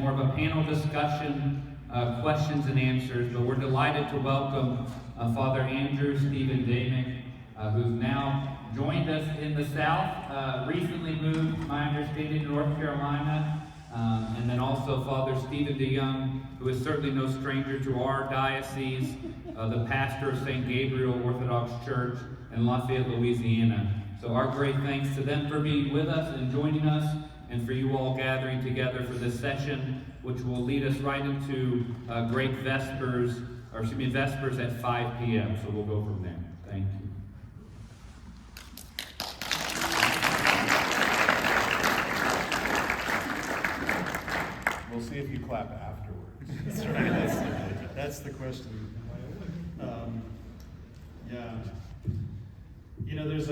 more of a panel discussion, questions and answers, but we're delighted to welcome Father Andrew Stephen Damick, who's now joined us in the South, recently moved, my understanding, to North Carolina, and then also Father Stephen DeYoung, who is certainly no stranger to our diocese, the pastor of St. Gabriel Orthodox Church in Lafayette, Louisiana. So our great thanks to them for being with us and joining us, and for you all gathering together for this session, which will lead us right into great Vespers at 5 p.m. So we'll go from there. Thank you. We'll see if you clap afterwards. That's right. That's the question. Yeah. You know, there's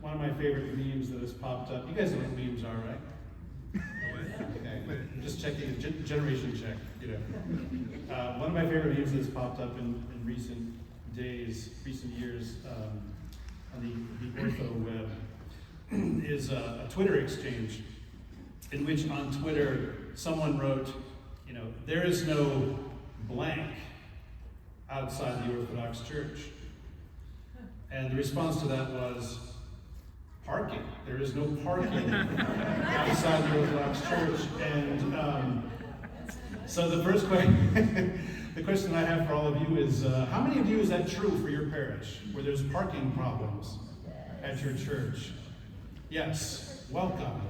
one of my favorite memes that has popped up. You guys know what memes are, right? Okay. I'm just checking a generation check. You know, one of my favorite memes that has popped up in recent years on the Ortho web is a Twitter exchange in which on Twitter someone wrote, you know, there is no blank outside the Orthodox Church. And the response to that was, parking. There is no parking outside the Orthodox Church. And so the first question, the question I have for all of you is, how many of you is that true for your parish, where there's parking problems at your church? Yes, welcome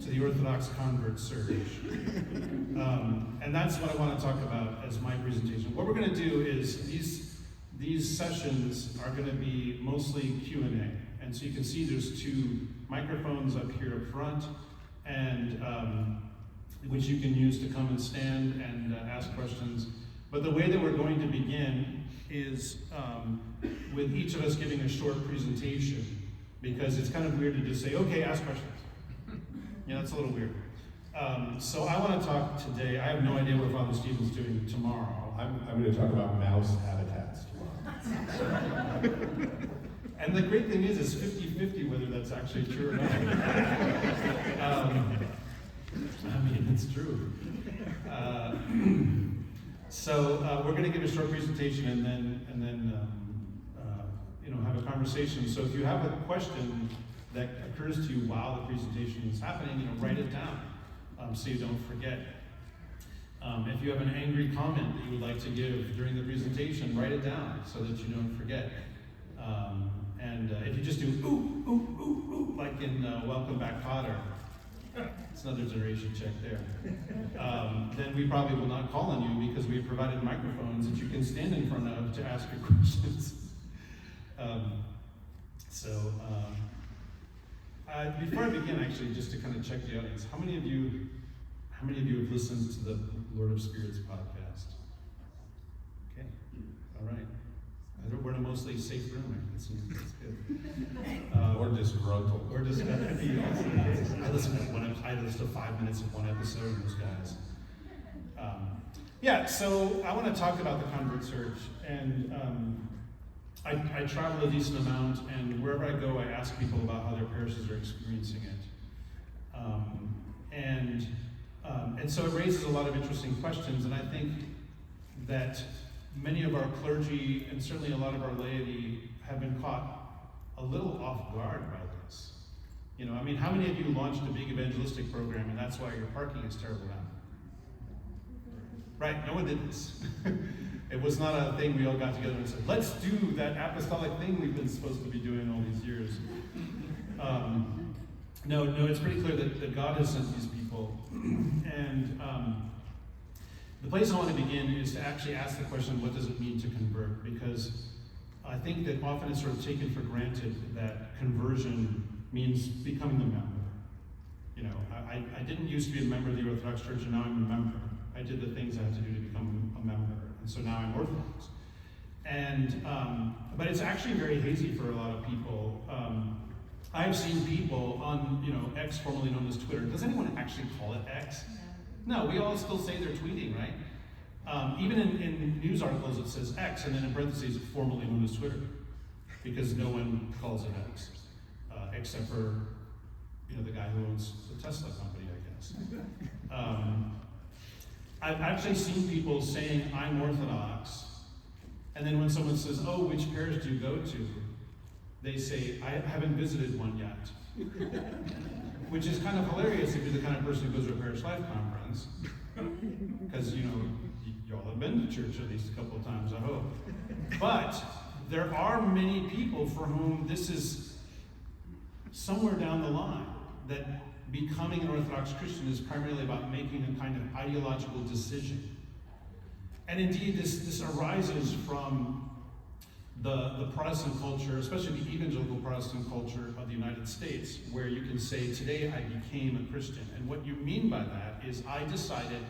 to the Orthodox convert surge. And that's what I want to talk about as my presentation. What we're going to do is these sessions are going to be mostly Q&A. And so you can see there's two microphones up here up front, and which you can use to come and stand and ask questions. But the way that we're going to begin is with each of us giving a short presentation, because it's kind of weird to just say, okay, ask questions. You know, it's a little weird. So I want to talk today. I have no idea what Father Stephen's doing tomorrow. I'm going to talk about mouse habitats tomorrow. And the great thing is it's 50-50 whether that's actually true or not. I mean, it's true. So we're going to give a short presentation and then you know, have a conversation. So if you have a question that occurs to you while the presentation is happening, you know, write it down so you don't forget. If you have an angry comment that you would like to give during the presentation, write it down so that you don't forget. And if you just do ooh, ooh, ooh, ooh, like in Welcome Back, Kotter, it's another generation check there, then we probably will not call on you, because we have provided microphones that you can stand in front of to ask your questions. Before I begin, actually, just to kind of check the audience, how many of you have listened to the Lord of Spirits podcast? Okay, all right. We're in a mostly safe room, right? That's good. Or disgruntled. Or disgruntled. I listen to 5 minutes of one episode of those guys. Yeah, so I want to talk about the convert surge. And I travel a decent amount, and wherever I go, I ask people about how their parishes are experiencing it. And so it raises a lot of interesting questions, and I think that many of our clergy, and certainly a lot of our laity, have been caught a little off guard by this. You know, I mean, how many of you launched a big evangelistic program and that's why your parking is terrible now? Right, no one did this. It was not a thing we all got together and said, let's do that apostolic thing we've been supposed to be doing all these years. No, it's pretty clear that God has sent these people. And the place I want to begin is to actually ask the question, what does it mean to convert? Because I think that often it's sort of taken for granted that conversion means becoming a member. You know, I didn't used to be a member of the Orthodox Church, and now I'm a member. I did the things I had to do to become a member, and so now I'm Orthodox. And but it's actually very hazy for a lot of people. I've seen people on, you know, X, formerly known as Twitter. Does anyone actually call it X? No, we all still say they're tweeting, right? Even in news articles it says X, and then in parentheses, formerly known as Twitter, because no one calls it X, except for, you know, the guy who owns the Tesla company, I guess. I've actually seen people saying, I'm Orthodox, and then when someone says, oh, which parish do you go to? They say, I haven't visited one yet. Which is kind of hilarious if you're the kind of person who goes to a Parish Life Conference. Because, y'all have been to church at least a couple of times, I hope. But there are many people for whom this is somewhere down the line, that becoming an Orthodox Christian is primarily about making a kind of ideological decision. And indeed, this arises from the Protestant culture, especially the evangelical Protestant culture of the United States, where you can say, today I became a Christian. And what you mean by that is I decided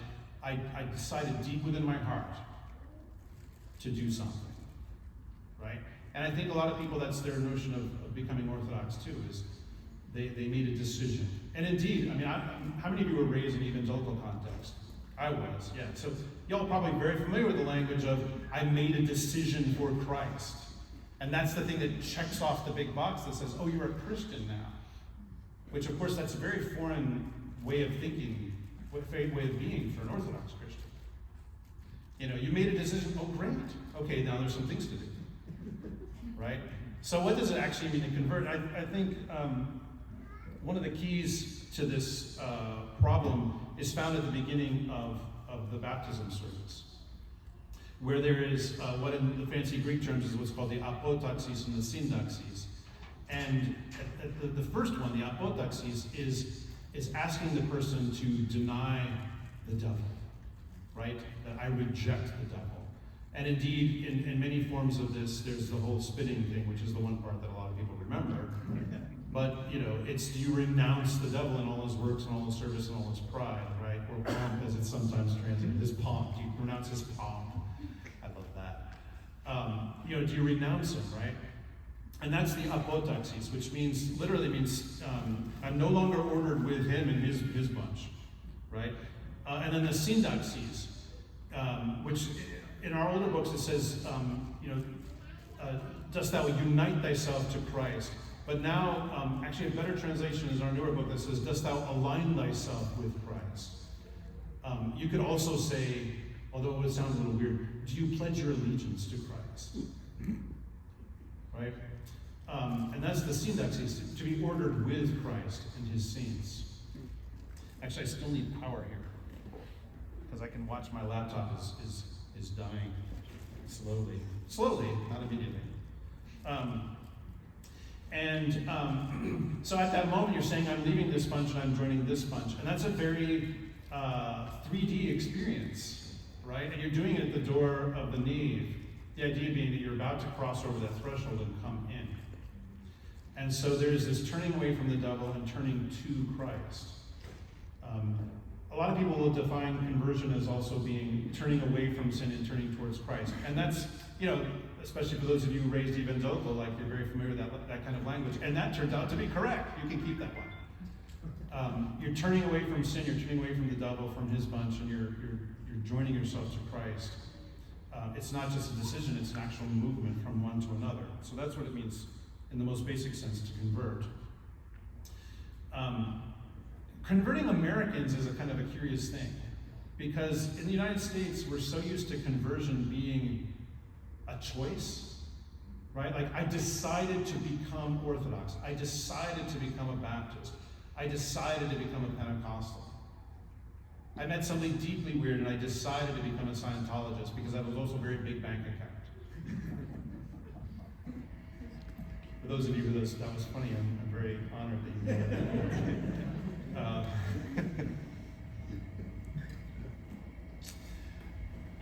deep within my heart to do something, right? And I think a lot of people, that's their notion of becoming Orthodox too, is they made a decision. And indeed, how many of you were raised in evangelical context? I was, yeah. So y'all are probably very familiar with the language of, I made a decision for Christ. And that's the thing that checks off the big box that says, oh, you're a Christian now. Which, of course, that's a very foreign way of thinking, way of being for an Orthodox Christian. You made a decision, oh, great. Okay, now there's some things to do. Right? So what does it actually mean to convert? I think one of the keys to this problem is found at the beginning of the baptism service, where there is what in the fancy Greek terms is what's called the apotaxis and the syntaxis. And at the first one, the apotaxis, is asking the person to deny the devil, right? That I reject the devil. And indeed, in many forms of this, there's the whole spitting thing, which is the one part that a lot of people remember. But, it's, do you renounce the devil and all his works and all his service and all his pride, right? Or pomp, as it's sometimes translated, his pomp. Do you renounce his pomp? I love that. Do you renounce him, right? And that's the apotaxis, which literally means, I'm no longer ordered with him and his bunch, right? And then the syntaxis, which in our older books it says, dost thou unite thyself to Christ? But now, actually a better translation is our newer book that says, dost thou align thyself with Christ? You could also say, although it would sound a little weird, do you pledge your allegiance to Christ? Right? And that's the syntaxis, to be ordered with Christ and his saints. Actually, I still need power here, because I can watch my laptop is dying slowly, not immediately. So at that moment, you're saying, I'm leaving this bunch and I'm joining this bunch. And that's a very 3D experience, right? And you're doing it at the door of the nave. The idea being that you're about to cross over that threshold and come in. And so there's this turning away from the devil and turning to Christ. A lot of people will define conversion as also being turning away from sin and turning towards Christ. And that's, especially for those of you raised evangelical, like you're very familiar with that kind of language. And that turns out to be correct. You can keep that one. You're turning away from sin, you're turning away from the devil, from his bunch, and you're joining yourself to Christ. It's not just a decision, it's an actual movement from one to another. So that's what it means in the most basic sense to convert. Converting Americans is a kind of a curious thing, because in the United States, we're so used to conversion being a choice, right? Like, I decided to become Orthodox. I decided to become a Baptist. I decided to become a Pentecostal. I met something deeply weird and I decided to become a Scientologist because I was also a very big bank account. For those of you who that was funny, I'm very honored that you know that.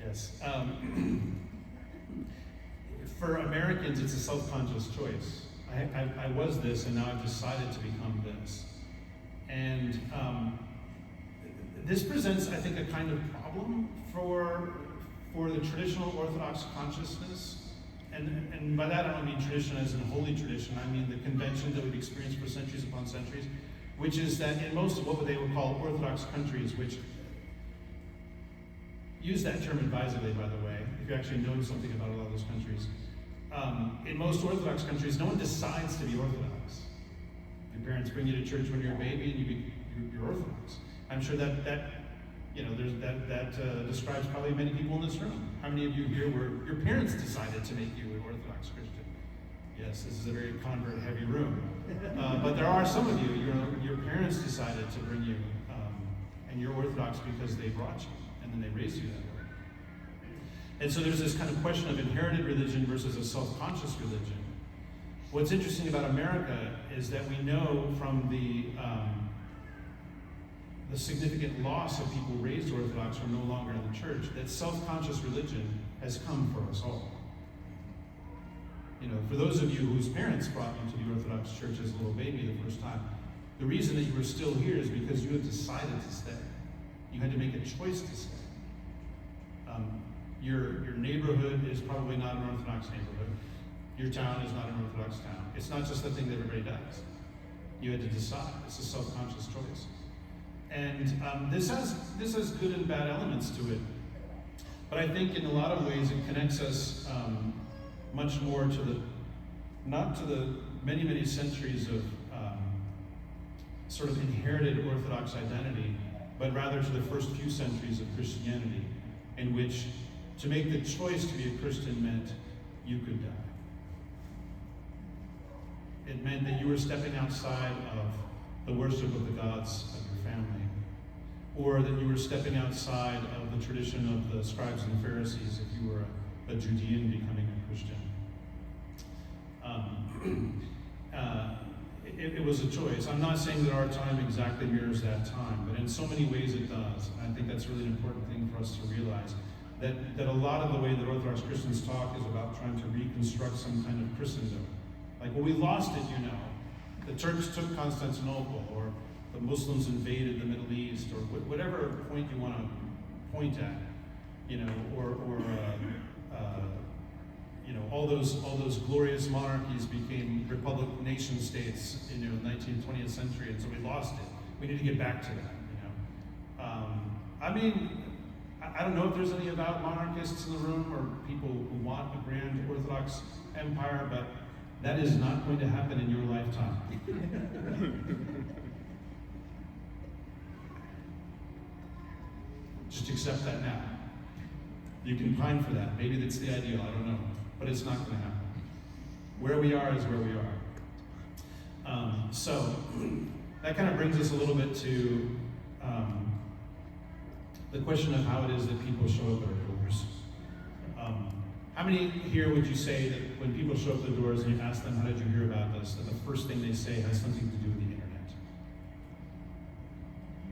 Yes. For Americans, it's a self-conscious choice. I was this, and now I've decided to become this. And this presents, I think, a kind of problem for the traditional Orthodox consciousness. And by that I don't mean tradition as in holy tradition. I mean the convention that we've experienced for centuries upon centuries, which is that in most of what they would call Orthodox countries, which use that term advisedly, by the way, if you actually know something about a lot of those countries. In most Orthodox countries, no one decides to be Orthodox. Your parents bring you to church when you're a baby and you're Orthodox. I'm sure that that describes probably many people in this room. How many of you here were, your parents decided to make you an Orthodox Christian? Yes, this is a very convert-heavy room. But there are some of you, your parents decided to bring you, and you're Orthodox because they brought you, and then they raised you that way. And so there's this kind of question of inherited religion versus a self-conscious religion. What's interesting about America is that we know from the significant loss of people raised Orthodox who are no longer in the church, that self-conscious religion has come for us all. You know, for those of you whose parents brought you to the Orthodox Church as a little baby the first time, the reason that you were still here is because you had decided to stay. You had to make a choice to stay. Your neighborhood is probably not an Orthodox neighborhood. Your town is not an Orthodox town. It's not just the thing that everybody does. You had to decide. It's a self-conscious choice. And this has good and bad elements to it. But I think in a lot of ways it connects us much more to not to the many, many centuries of sort of inherited Orthodox identity, but rather to the first few centuries of Christianity, in which to make the choice to be a Christian meant you could die. It meant that you were stepping outside of the worship of the gods of your family, or that you were stepping outside of the tradition of the scribes and Pharisees if you were a Judean becoming a Christian. It was a choice. I'm not saying that our time exactly mirrors that time, but in so many ways it does. And I think that's really an important thing for us to realize, that a lot of the way that Orthodox Christians talk is about trying to reconstruct some kind of Christendom. Like, well, we lost it, you know. The Turks took Constantinople, or the Muslims invaded the Middle East, or whatever point you want to point at, you know, or you know, all those glorious monarchies became republic nation states, you know, in the 19th, 20th century, and so we lost it. We need to get back to that, you know. I mean, I don't know if there's any about monarchists in the room or people who want a grand Orthodox empire, but that is not going to happen in your lifetime. Just accept that now. You can pine for that. Maybe that's the ideal, I don't know. But it's not going to happen. Where we are is where we are. So that kind of brings us a little bit to the question of how it is that people show up at our doors. How many here would you say that when people show up at the doors and you ask them, how did you hear about this, that the first thing they say has something to do with the internet?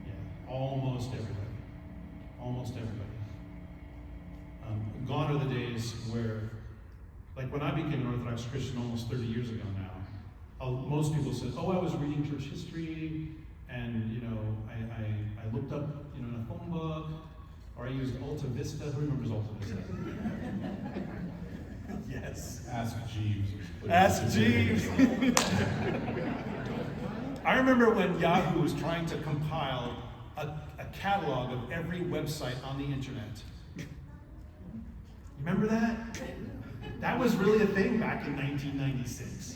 Yeah, almost everybody. Almost everybody. Gone are the days where, like when I became an Orthodox Christian almost 30 years ago now, most people said, oh, I was reading church history, and you know, I looked up, you know, in a phone book, or I used Alta Vista. Who remembers Alta Vista? Yes. Ask Jeeves. Ask Jeeves. I remember when Yahoo was trying to compile a catalog of every website on the internet. Remember that? That was really a thing back in 1996.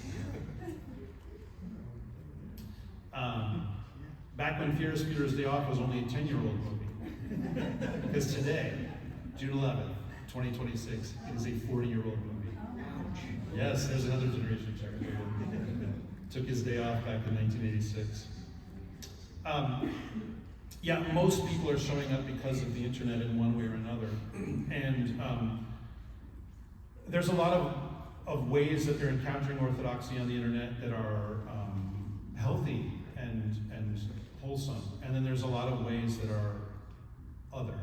Back when Ferris Bueller's Day Off was only a 10-year-old movie. Because today, June 11th, 2026, it is a 40-year-old movie. Yes, there's another generation check. Took his day off back in 1986. Yeah, most people are showing up because of the internet in one way or another. And there's a lot of ways that they're encountering orthodoxy on the internet that are healthy and wholesome. And then there's a lot of ways that are other.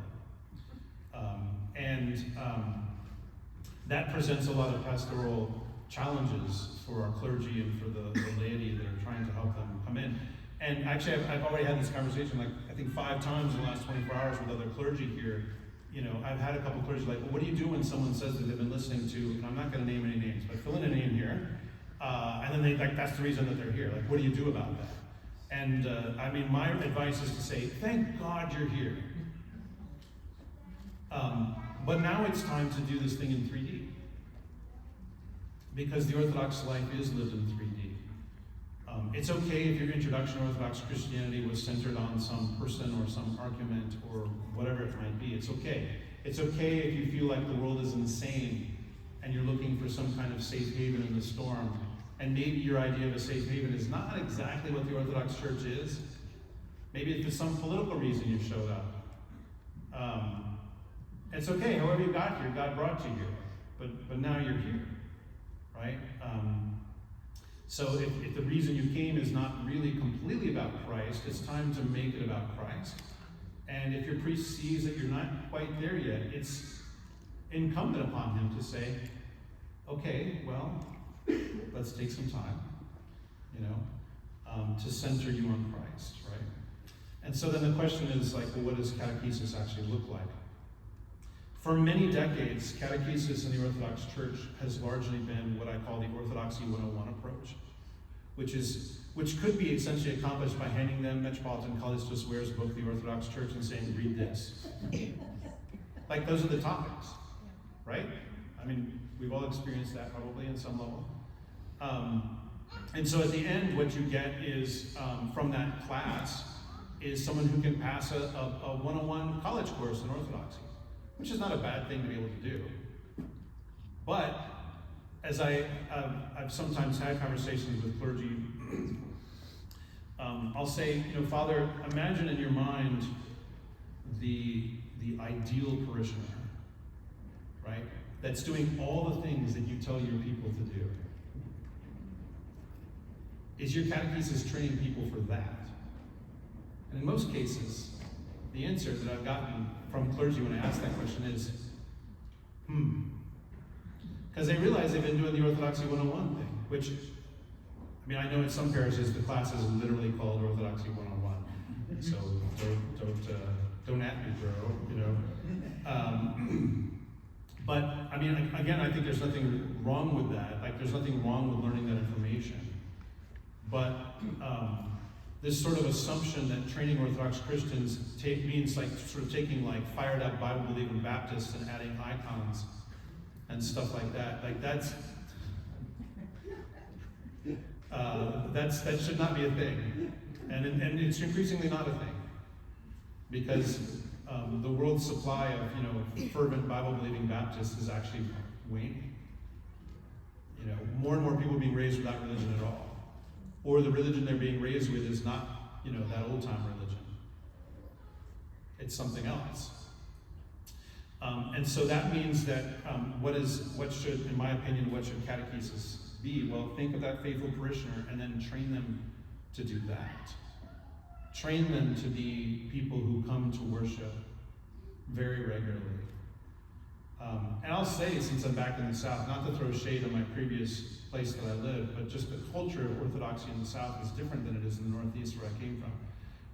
That presents a lot of pastoral challenges for our clergy and for the laity that are trying to help them come in. And actually, I've already had this conversation, like, I think 5 times in the last 24 hours with other clergy here. You know, I've had a couple clergy like, well, what do you do when someone says that they've been listening to, and I'm not going to name any names, but fill in a name here, and then they, like, that's the reason that they're here. Like, what do you do about that? And, I mean, my advice is to say, thank God you're here. But now it's time to do this thing in 3D. Because the Orthodox life is lived in 3D. It's okay if your introduction to Orthodox Christianity was centered on some person or some argument or whatever it might be. It's okay. It's okay if you feel like the world is insane and you're looking for some kind of safe haven in the storm. And maybe your idea of a safe haven is not exactly what the Orthodox Church is. Maybe for some political reason you showed up. It's okay, however you got here, God brought you here. But now you're here, right? So if the reason you came is not really completely about Christ, it's time to make it about Christ. And if your priest sees that you're not quite there yet, it's incumbent upon him to say, okay, well, let's take some time, to center you on Christ, right? And so then the question is like, well, what does catechesis actually look like? For many decades, catechesis in the Orthodox Church has largely been what I call the Orthodoxy 101 approach, which could be essentially accomplished by handing them Metropolitan Callistus Ware's book, The Orthodox Church, and saying, read this. Like, those are the topics, right? I mean, we've all experienced that probably in some level. And so at the end, what you get is, from that class, is someone who can pass a 101 college course in Orthodoxy, which is not a bad thing to be able to do. But as I've sometimes had conversations with clergy, I'll say, Father, imagine in your mind the ideal parishioner, right? That's doing all the things that you tell your people to do. Is your catechesis training people for that? And in most cases, the answer that I've gotten from clergy when I ask that question is, because they realize they've been doing the Orthodoxy 101 thing, which, I know in some parishes the class is literally called Orthodoxy 101. So don't at me, bro, But, again, I think there's nothing wrong with that. Like, there's nothing wrong with learning that information. But this sort of assumption that training Orthodox Christians means like sort of taking like fired up Bible-believing Baptists and adding icons and stuff like that. Like that should not be a thing. And it's increasingly not a thing. Because the world's supply of fervent Bible-believing Baptists is actually waning. More and more people are being raised without religion at all. Or the religion they're being raised with is not, that old-time religion. It's something else. And so that means that what should catechesis be? Well, think of that faithful parishioner and then train them to do that. Train them to be people who come to worship very regularly. And I'll say, since I'm back in the South, not to throw shade on my previous place that I lived, but just the culture of Orthodoxy in the South is different than it is in the Northeast where I came from.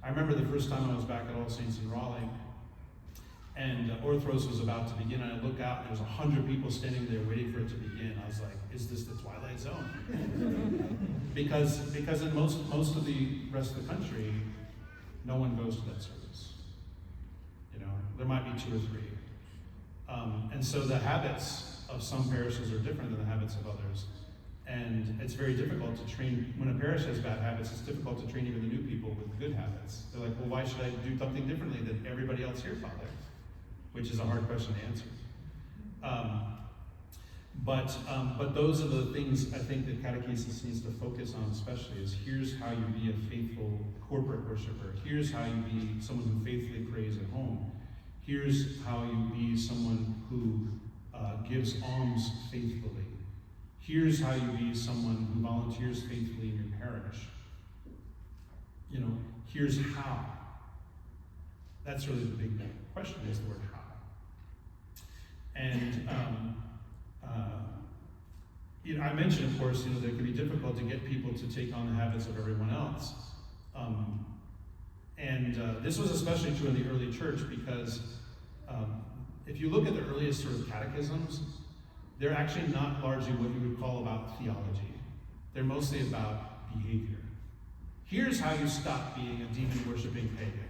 I remember the first time I was back at All Saints in Raleigh, and Orthros was about to begin, and I look out, and there's 100 people standing there waiting for it to begin. I was like, is this the Twilight Zone? because in most of the rest of the country, no one goes to that service. There might be 2 or 3. And so the habits of some parishes are different than the habits of others. And it's very difficult to train, when a parish has bad habits, it's difficult to train even the new people with good habits. They're like, well, why should I do something differently than everybody else here, Father? Which is a hard question to answer. But those are the things I think that catechesis needs to focus on, especially, is here's how you be a faithful corporate worshiper. Here's how you be someone who faithfully prays at home. Here's how you be someone who gives alms faithfully. Here's how you be someone who volunteers faithfully in your parish. Here's how. That's really the big question, is the word how. And I mentioned, of course, that it can be difficult to get people to take on the habits of everyone else. This was especially true in the early church because if you look at the earliest sort of catechisms, they're actually not largely what you would call about theology. They're mostly about behavior. Here's how you stop being a demon-worshiping pagan.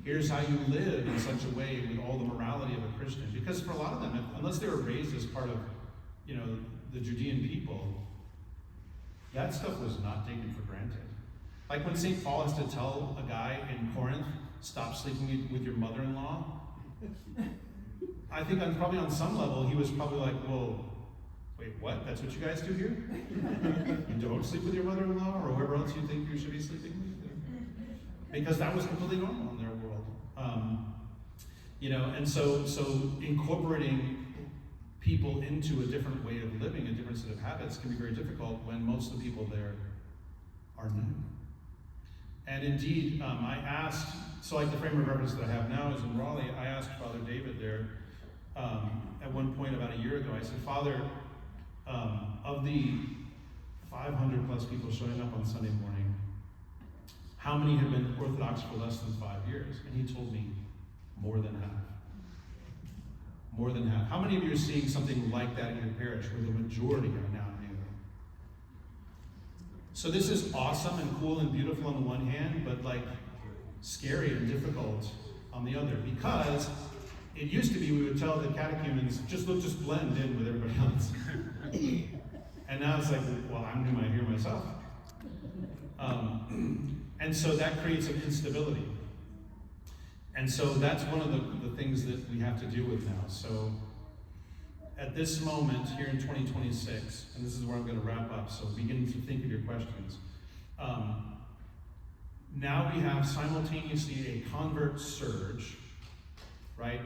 Here's how you live in such a way with all the morality of a Christian. Because for a lot of them, unless they were raised as part of, the Judean people, that stuff was not taken for granted. Like when St. Paul has to tell a guy in Corinth, stop sleeping with your mother-in-law, I think probably on some level, he was probably like, well, wait, what? That's what you guys do here? You don't sleep with your mother-in-law or whoever else you think you should be sleeping with? Because that was completely normal in their world. And so incorporating people into a different way of living, a different set of habits can be very difficult when most of the people there are new. And indeed, I asked, so like the frame of reference that I have now is in Raleigh, I asked Father David there at one point about a year ago, I said, Father, of the 500 plus people showing up on Sunday morning, how many have been Orthodox for less than 5 years? And he told me, more than half. More than half. How many of you are seeing something like that in your parish where the majority are now new? So this is awesome and cool and beautiful on the one hand, but like scary and difficult on the other, because it used to be we would tell the catechumens, just blend in with everybody else. And now it's like, well, I'm new here myself. And so that creates an instability. And so that's one of the things that we have to deal with now. So at this moment here in 2026, and this is where I'm going to wrap up, so begin to think of your questions. Now we have simultaneously a convert surge, right?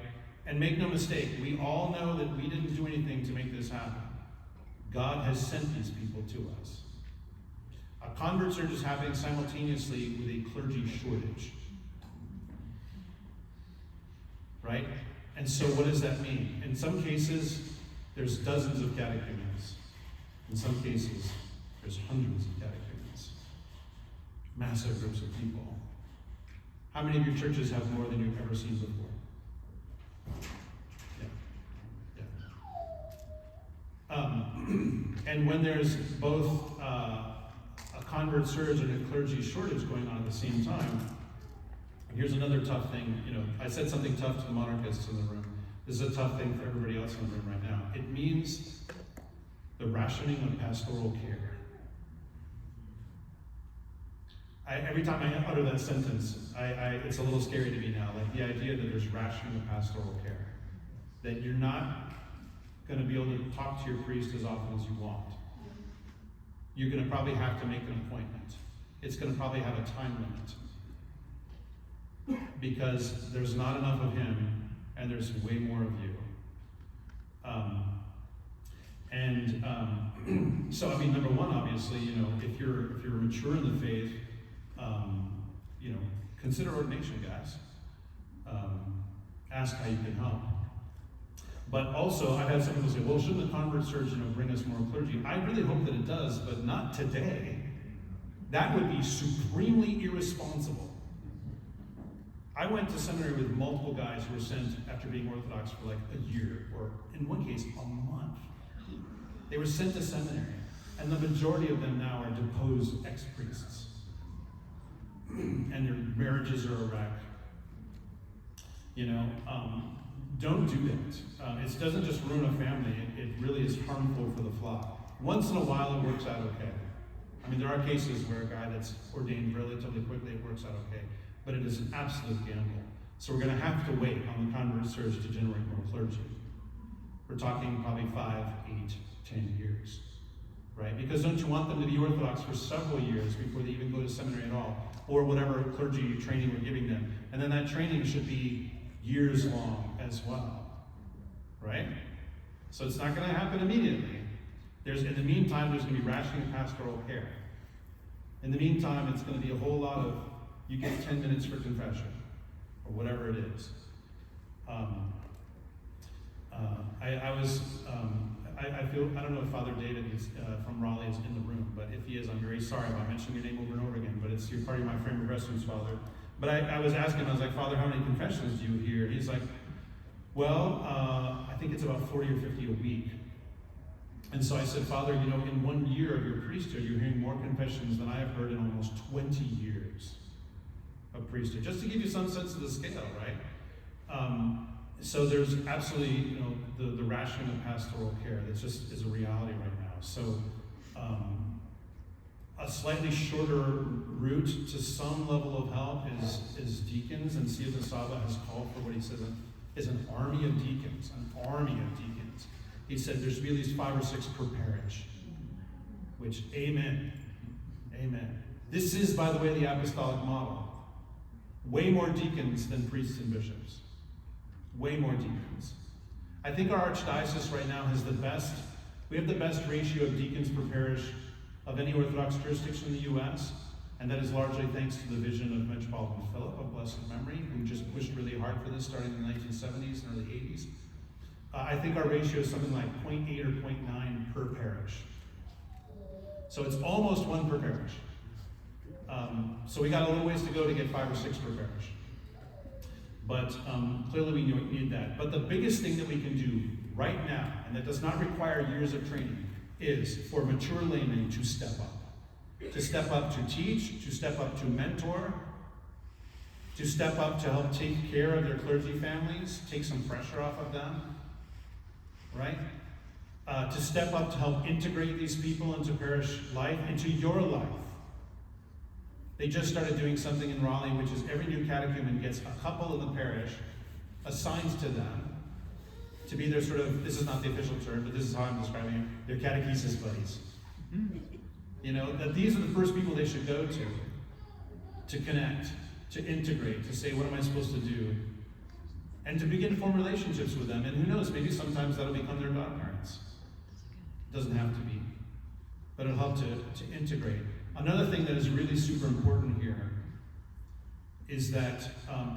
And make no mistake, we all know that we didn't do anything to make this happen. God has sent these people to us. A convert surge is happening simultaneously with a clergy shortage. Right? And so what does that mean? In some cases, there's dozens of catechumens. In some cases, there's hundreds of catechumens. Massive groups of people. How many of your churches have more than you've ever seen before? And when there's both a convert surge and a clergy shortage going on at the same time, here's another tough thing. I said something tough to the monarchists in the room. This is a tough thing for everybody else in the room right now. It means the rationing of pastoral care. Every time I utter that sentence, it's a little scary to me now. Like the idea that there's rationing of pastoral care. That you're not going to be able to talk to your priest as often as you want. You're going to probably have to make an appointment. It's going to probably have a time limit. Because there's not enough of him, and there's way more of you. So I mean, number one, obviously, if you're mature in the faith, consider ordination, guys. Ask how you can help. But also, I've had some people say, well, shouldn't the convert surge, bring us more clergy? I really hope that it does, but not today. That would be supremely irresponsible. I went to seminary with multiple guys who were sent after being Orthodox for like a year, or in one case, a month. They were sent to seminary, and the majority of them now are deposed ex-priests. And their marriages are a wreck. Don't do that. It doesn't just ruin a family, it really is harmful for the flock. Once in a while it works out okay. I mean, there are cases where a guy that's ordained relatively quickly, it works out okay. But it is an absolute gamble. So we're going to have to wait on the convert surge to generate more clergy. We're talking probably 5, 8, 10 years, right? Because don't you want them to be Orthodox for several years before they even go to seminary at all, or whatever clergy training we're giving them. And then that training should be years long as well, right? So it's not going to happen immediately. In the meantime, there's going to be rationing of pastoral care. In the meantime, it's going to be a whole lot of, you get 10 minutes for confession, or whatever it is. I don't know if Father David is, from Raleigh is in the room, but if he is, I'm very sorry about mentioning your name over and over again, but you're part of my frame of reference, Father. But I was asking him, I was like, Father, how many confessions do you hear? And he's like, well, I think it's about 40 or 50 a week. And so I said, Father, in 1 year of your priesthood, you're hearing more confessions than I have heard in almost 20 years of priesthood. Just to give you some sense of the scale, right? So there's absolutely, the rationing of pastoral care. That just is a reality right now. So a slightly shorter route to some level of help is deacons, and Sia de Saba has called for what he says is an army of deacons, an army of deacons. He said there should be at least 5 or 6 per parish, which, amen, amen. This is, by the way, the apostolic model. Way more deacons than priests and bishops. Way more deacons. I think our archdiocese right now has we have the best ratio of deacons per parish of any Orthodox jurisdiction in the U.S., and that is largely thanks to the vision of Metropolitan Philip of blessed memory, who just pushed really hard for this starting in the 1970s and early 80s. I think our ratio is something like 0.8 or 0.9 per parish. So it's almost 1 per parish. So we got a little ways to go to get 5 or 6 per parish. But clearly we need that. But the biggest thing that we can do right now, and that does not require years of training, is for mature laymen to step up. To step up to teach, to step up to mentor, to step up to help take care of their clergy families, take some pressure off of them, right? To step up to help integrate these people into parish life, into your life. They just started doing something in Raleigh, which is every new catechumen gets a couple in the parish assigned to them to be their sort of, this is not the official term, but this is how I'm describing it, their catechesis buddies. You know, that these are the first people they should go to connect, to integrate, to say, what am I supposed to do? And to begin to form relationships with them. And who knows, maybe sometimes that'll become their godparents. It doesn't have to be. But it'll help to integrate. Another thing that is really super important here is that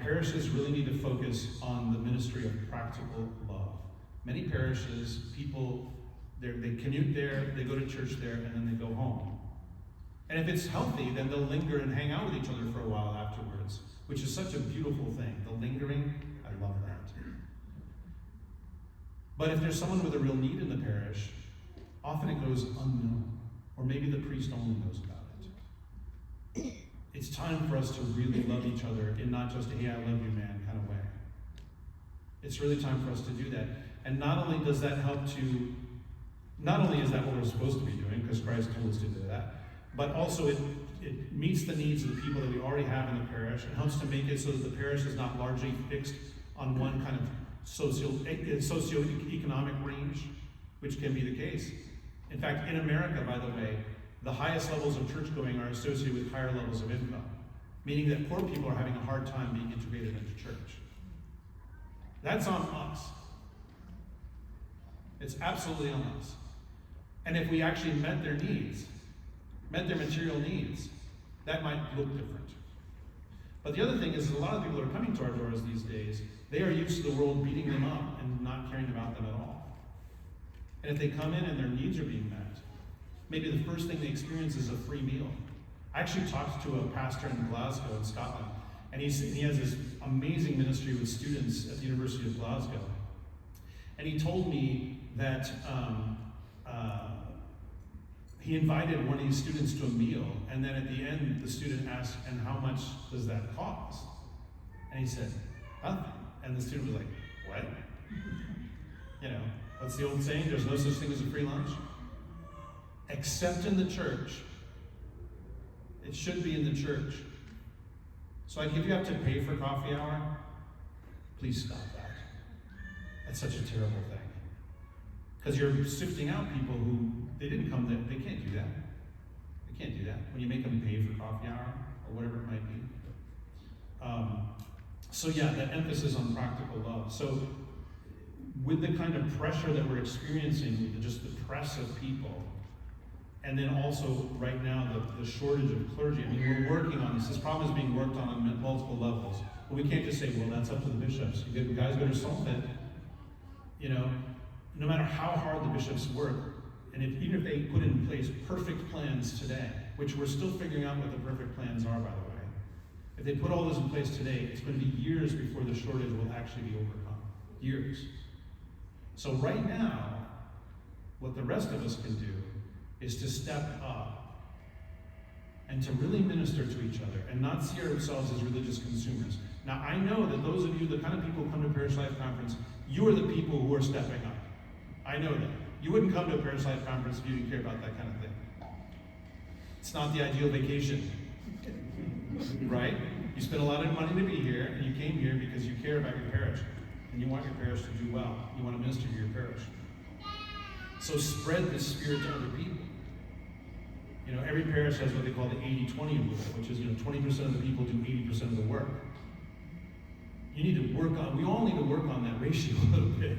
parishes really need to focus on the ministry of practical love. Many parishes, people, they commute there, they go to church there, and then they go home. And if it's healthy, then they'll linger and hang out with each other for a while afterwards, which is such a beautiful thing. The lingering, I love that. But if there's someone with a real need in the parish, often it goes unknown, or maybe the priest only knows about it. It's time for us to really love each other in not just a, hey, I love you, man, kind of way. It's really time for us to do that. And not only does that help to, not only is that what we're supposed to be doing, because Christ told us to do that, but also it meets the needs of the people that we already have in the parish and helps to make it so that the parish is not largely fixed on one kind of socioeconomic range, which can be the case. In fact, in America, by the way, the highest levels of church going are associated with higher levels of income, meaning that poor people are having a hard time being integrated into church. That's on us. It's absolutely on us. And if we actually met their needs, met their material needs, that might look different. But the other thing is a lot of people that are coming to our doors these days, they are used to the world beating them up and not caring about them at all. And if they come in and their needs are being met, maybe the first thing they experience is a free meal. I actually talked to a pastor in Glasgow in Scotland, and he has this amazing ministry with students at the University of Glasgow. And he told me that he invited one of these students to a meal, and then at the end, the student asked, and how much does that cost? And he said, nothing. And the student was like, what? You know, what's the old saying? There's no such thing as a free lunch. Except in the church. It should be in the church. So like if you have to pay for coffee hour, please stop that. That's such a terrible thing. Because you're sifting out people who, they didn't come there, they can't do that. They can't do that. When you make them pay for coffee hour, or whatever it might be. So yeah, that emphasis on practical love. So with the kind of pressure that we're experiencing, with just the press of people, and then also right now the shortage of clergy. I mean, we're working on this. This problem is being worked on multiple levels. But we can't just say, well, that's up to the bishops. You guys better solve it. You know, no matter how hard the bishops work, and even if they put in place perfect plans today, which we're still figuring out what the perfect plans are, by the way. If they put all those in place today, it's going to be years before the shortage will actually be overcome. Years. So right now, what the rest of us can do is to step up and to really minister to each other and not see ourselves as religious consumers. Now, I know that those of you, the kind of people who come to Parish Life Conference, you are the people who are stepping up. I know that. You wouldn't come to a Parish Life Conference if you didn't care about that kind of thing. It's not the ideal vacation, right? You spent a lot of money to be here, and you came here because you care about your parish. and you want your parish to do well. You want to minister to your parish. So spread the Spirit to other people. Every parish has what they call the 80-20 rule, which is, 20% of the people do 80% of the work. You need to work on, we all need to work on that ratio a little bit.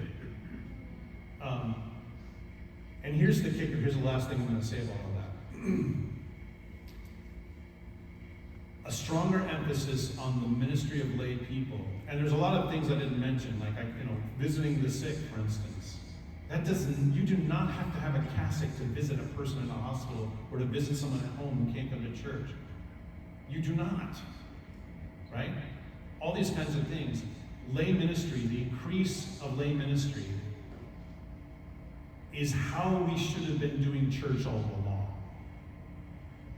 And here's the kicker, here's the last thing I'm going to say about all that. A stronger emphasis on the ministry of lay people. And there's a lot of things I didn't mention, like visiting the sick, for instance. You do not have to have a cassock to visit a person in a hospital or to visit someone at home who can't come to church. You do not, right? All these kinds of things. Lay ministry, the increase of lay ministry, is how we should have been doing church all along.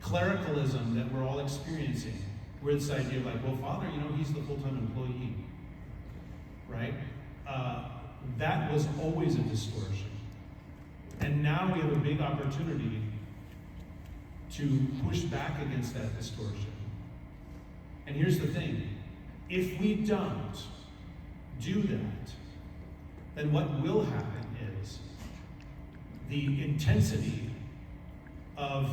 Clericalism that we're all experiencing, where this idea of like, well, Father, he's the full-time employee, right? That was always a distortion. And now we have a big opportunity to push back against that distortion. And here's the thing. If we don't do that, then what will happen is the intensity of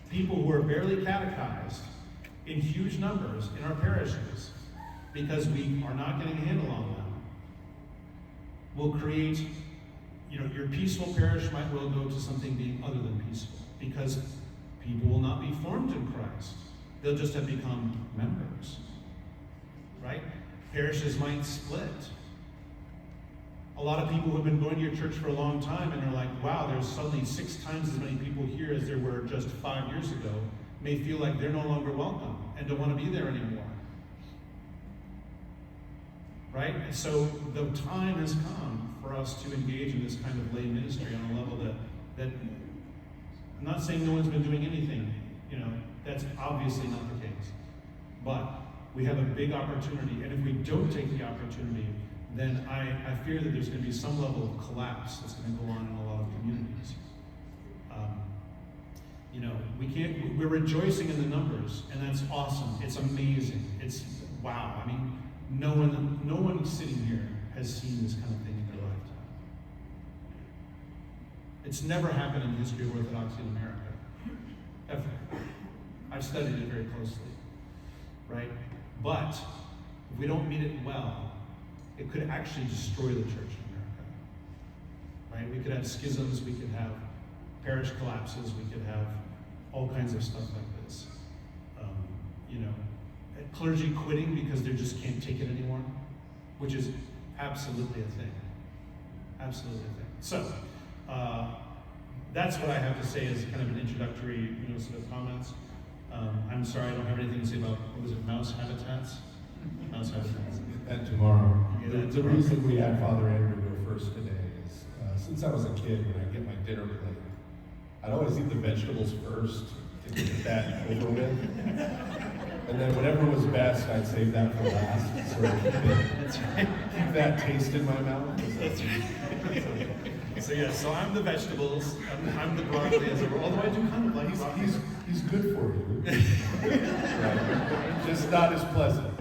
people who are barely catechized in huge numbers in our parishes, because we are not getting a handle on them, will create, your peaceful parish might well go to something being other than peaceful, because people will not be formed in Christ. They'll just have become members, right? Parishes might split. A lot of people who have been going to your church for a long time and are like, wow, there's suddenly 6 times as many people here as there were just 5 years ago, may feel like they're no longer welcome and don't want to be there anymore. Right? And so the time has come for us to engage in this kind of lay ministry on a level that I'm not saying no one's been doing anything, that's obviously not the case. But we have a big opportunity, and if we don't take the opportunity, then I fear that there's going to be some level of collapse that's going to go on in a lot of communities. We're rejoicing in the numbers, and that's awesome. It's amazing. It's wow. I mean, no one sitting here has seen this kind of thing in their lifetime. It's never happened in the history of Orthodoxy in America, ever. I've studied it very closely, right? But if we don't meet it well, it could actually destroy the church in America, right? We could have schisms, we could have parish collapses, we could have all kinds of stuff like this. Clergy quitting because they just can't take it anymore, which is absolutely a thing. Absolutely a thing. So, that's what I have to say as kind of an introductory, sort of comments. I'm sorry, I don't have anything to say about, what was it, mouse habitats? Mouse habitats. And tomorrow. Yeah, The reason we had Father Andrew go first today is, since I was a kid, when I get my dinner plate, I'd always eat the vegetables first to get that over with. And then whatever was best, I'd save that for last. So keep that taste in my mouth. That's right. So I'm the vegetables, I'm the broccoli as a rule, although I do kind of like broccoli. He's good for you. Right. Just not as pleasant.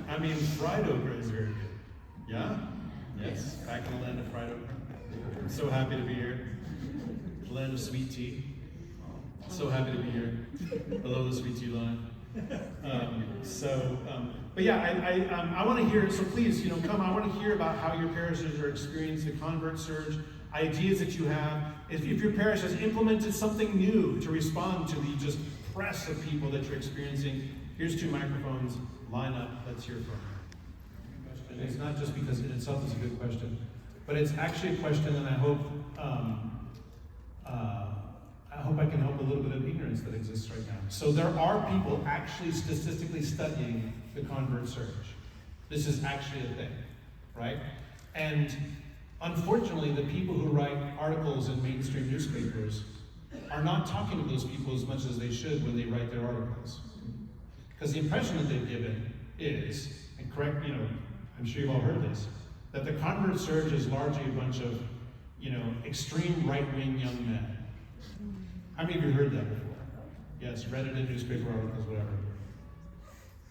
I mean, fried okra is very good. Yeah? Yes. Back in the land of fried okra. I'm so happy to be here. The land of sweet tea. So happy to be here. Below the sweet tea line. But yeah, I want to hear, so please, come. I want to hear about how your parishes are experiencing the convert surge, ideas that you have. If your parish has implemented something new to respond to the just press of people that you're experiencing, here's 2 microphones. Line up. Let's hear from you. And it's not just because it itself is a good question, but it's actually a question, and I hope I can help a little bit of ignorance that exists right now. So there are people actually statistically studying the convert surge. This is actually a thing, right? And unfortunately, the people who write articles in mainstream newspapers are not talking to those people as much as they should when they write their articles. Because the impression that they've given is, and correct, I'm sure you've all heard this, that the convert surge is largely a bunch of, extreme right-wing young men. How many of you heard that before? Yes, read it in newspaper articles, whatever.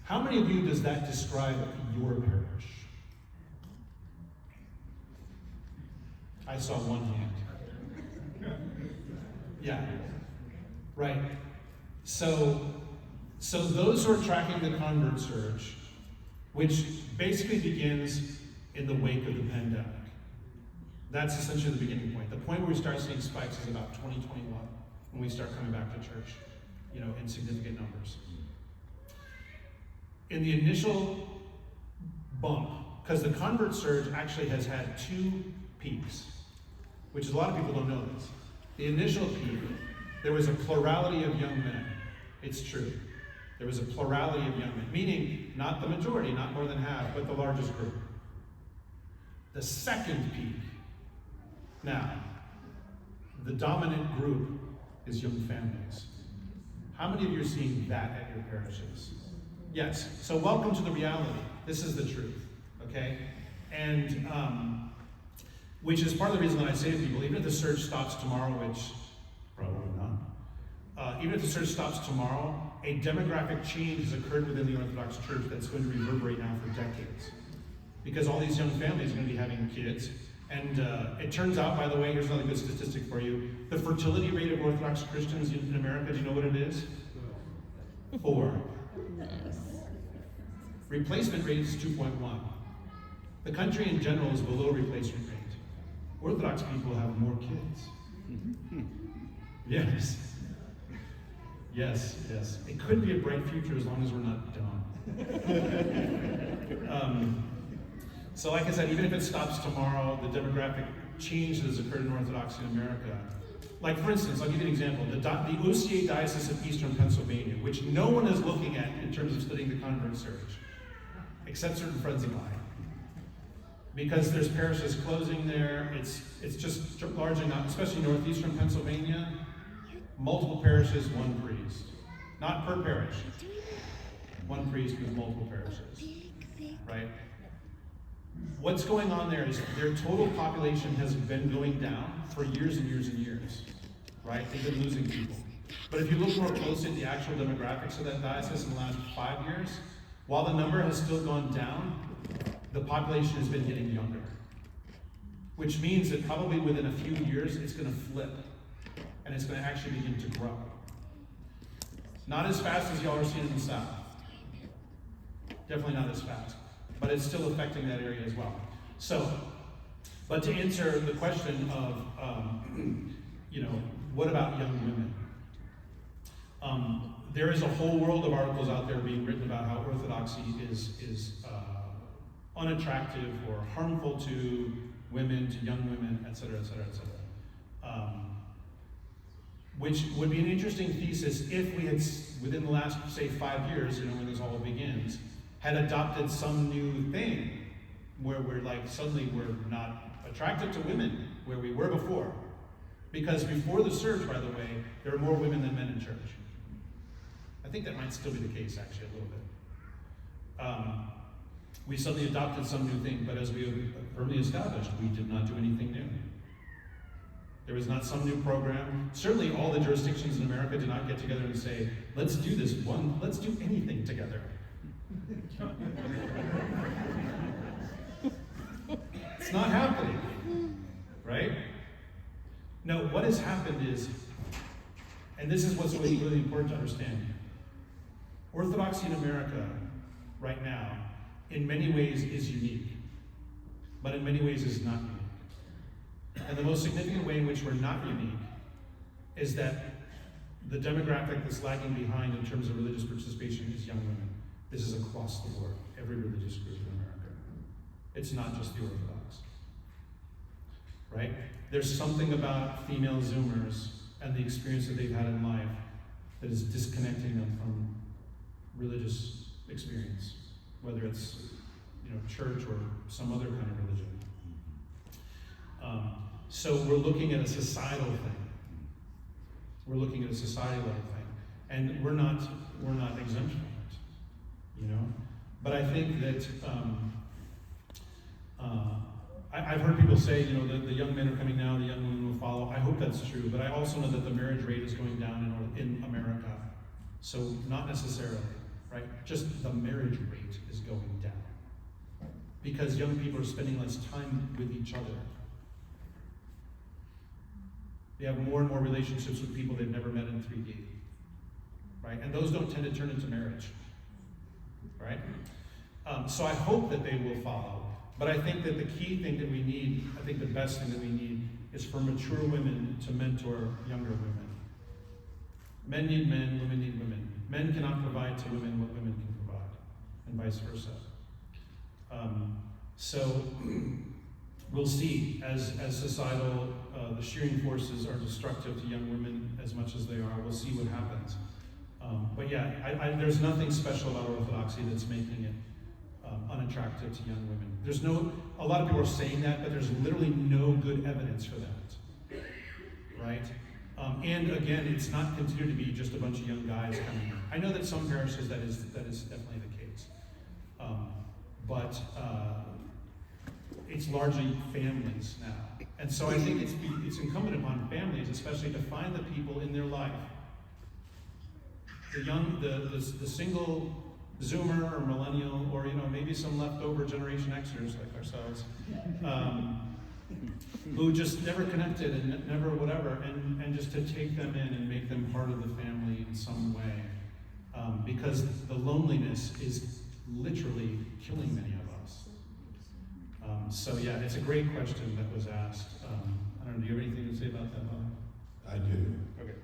How many of you does that describe your parish? I saw one hand. Yeah, right. So those who are tracking the convert surge, which basically begins in the wake of the pandemic. That's essentially the beginning point. The point where we start seeing spikes is about 2021, when we start coming back to church, in significant numbers. In the initial bump, because the convert surge actually has had 2 peaks, which is a lot of people don't know this. The initial peak, there was a plurality of young men. It's true. There was a plurality of young men, meaning not the majority, not more than half, but the largest group. The second peak, now, the dominant group is young families. How many of you are seeing that at your parishes? Yes, so welcome to the reality. This is the truth, okay? And which is part of the reason that I say to people, even if the surge stops tomorrow, which probably not, even if the surge stops tomorrow, a demographic change has occurred within the Orthodox Church that's going to reverberate now for decades. Because all these young families are going to be having kids. And it turns out, by the way, here's another good statistic for you. The fertility rate of Orthodox Christians in America, do you know what it is? 4. Replacement rate is 2.1. The country in general is below replacement rate. Orthodox people have more kids. Yes. Yes. It could be a bright future as long as we're not dumb. So like I said, even if it stops tomorrow, the demographic change that has occurred in Orthodoxy in America, like for instance, I'll give you an example. The OCA Diocese of Eastern Pennsylvania, which no one is looking at in terms of studying the convert surge, except certain friends of mine. Because there's parishes closing there, it's just largely not, especially northeastern Pennsylvania, multiple parishes, 1 priest. Not per parish. 1 priest with multiple parishes, right? What's going on there is their total population has been going down for years and years and years, right? They've been losing people. But if you look more closely at the actual demographics of that diocese in the last 5 years, while the number has still gone down, the population has been getting younger. Which means that probably within a few years, it's going to flip. And it's going to actually begin to grow. Not as fast as y'all are seeing in the South. Definitely not as fast. But it's still affecting that area as well. So, but to answer the question of, what about young women? There is a whole world of articles out there being written about how Orthodoxy is unattractive or harmful to women, to young women, et cetera, et cetera, et cetera. Which would be an interesting thesis if we had, within the last, say, 5 years, when this all begins, had adopted some new thing where we're suddenly we're not attracted to women where we were before. Because before the surge, by the way, there were more women than men in church. I think that might still be the case, actually, a little bit. We suddenly adopted some new thing, but as we have firmly established, we did not do anything new. There was not some new program. Certainly all the jurisdictions in America did not get together and say, let's do this one, let's do anything together. It's not happening, right? No, what has happened is, and this is what's really, really important to understand, Orthodoxy in America right now, in many ways is unique, but in many ways is not unique. And the most significant way in which we're not unique is that the demographic that's lagging behind in terms of religious participation is young women. This is across the board, every religious group in America. It's not just the Orthodox, right? There's something about female Zoomers and the experience that they've had in life that is disconnecting them from religious experience, whether it's church or some other kind of religion. So we're looking at a societal thing. We're looking at a societal thing, and we're not exempt from it, But I think that I've heard people say, the young men are coming now, the young women will follow. I hope that's true, but I also know that the marriage rate is going down in America, so not necessarily, right? Just the marriage rate is going down. Because young people are spending less time with each other. They have more and more relationships with people they've never met in 3D, right? And those don't tend to turn into marriage, right? So I hope that they will follow. But I think that the key thing that we need, I think the best thing that we need, is for mature women to mentor younger women. Men need men, women need women. Men cannot provide to women what women can provide, and vice versa. So we'll see as societal, the shearing forces are destructive to young women as much as they are. We'll see what happens. But yeah, there's nothing special about Orthodoxy that's making it unattractive to young women. A lot of people are saying that, but there's literally no good evidence for that, right? And again, it's not considered to be just a bunch of young guys coming in. I know that some parishes that is definitely the case, but it's largely families now, and so I think it's incumbent upon families, especially, to find the people in their life, the single Zoomer or millennial, or maybe some leftover Generation Xers like ourselves, who just never connected and never whatever, and just to take them in and make them part of the family in some way, because the loneliness is literally killing many of us. So yeah, it's a great question that was asked. I don't know, do you have anything to say about that, Bob? I do. Okay.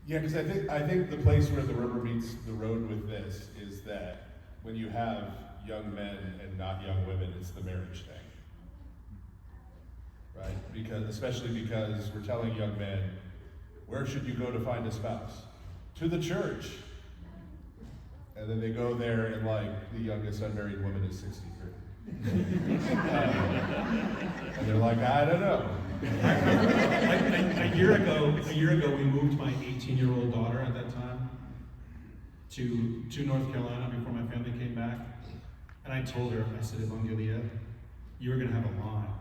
Yeah, because I think the place where the rubber meets the road with this is that when you have young men and not young women, it's the marriage thing, right? Especially because we're telling young men, where should you go to find a spouse? To the church. And then they go there and the youngest unmarried woman is 63. And they're like, I don't know. A year ago, we moved my 18-year-old daughter at that time to North Carolina before my family came back. And I told her, I said, Evangelia, you're going to have a line.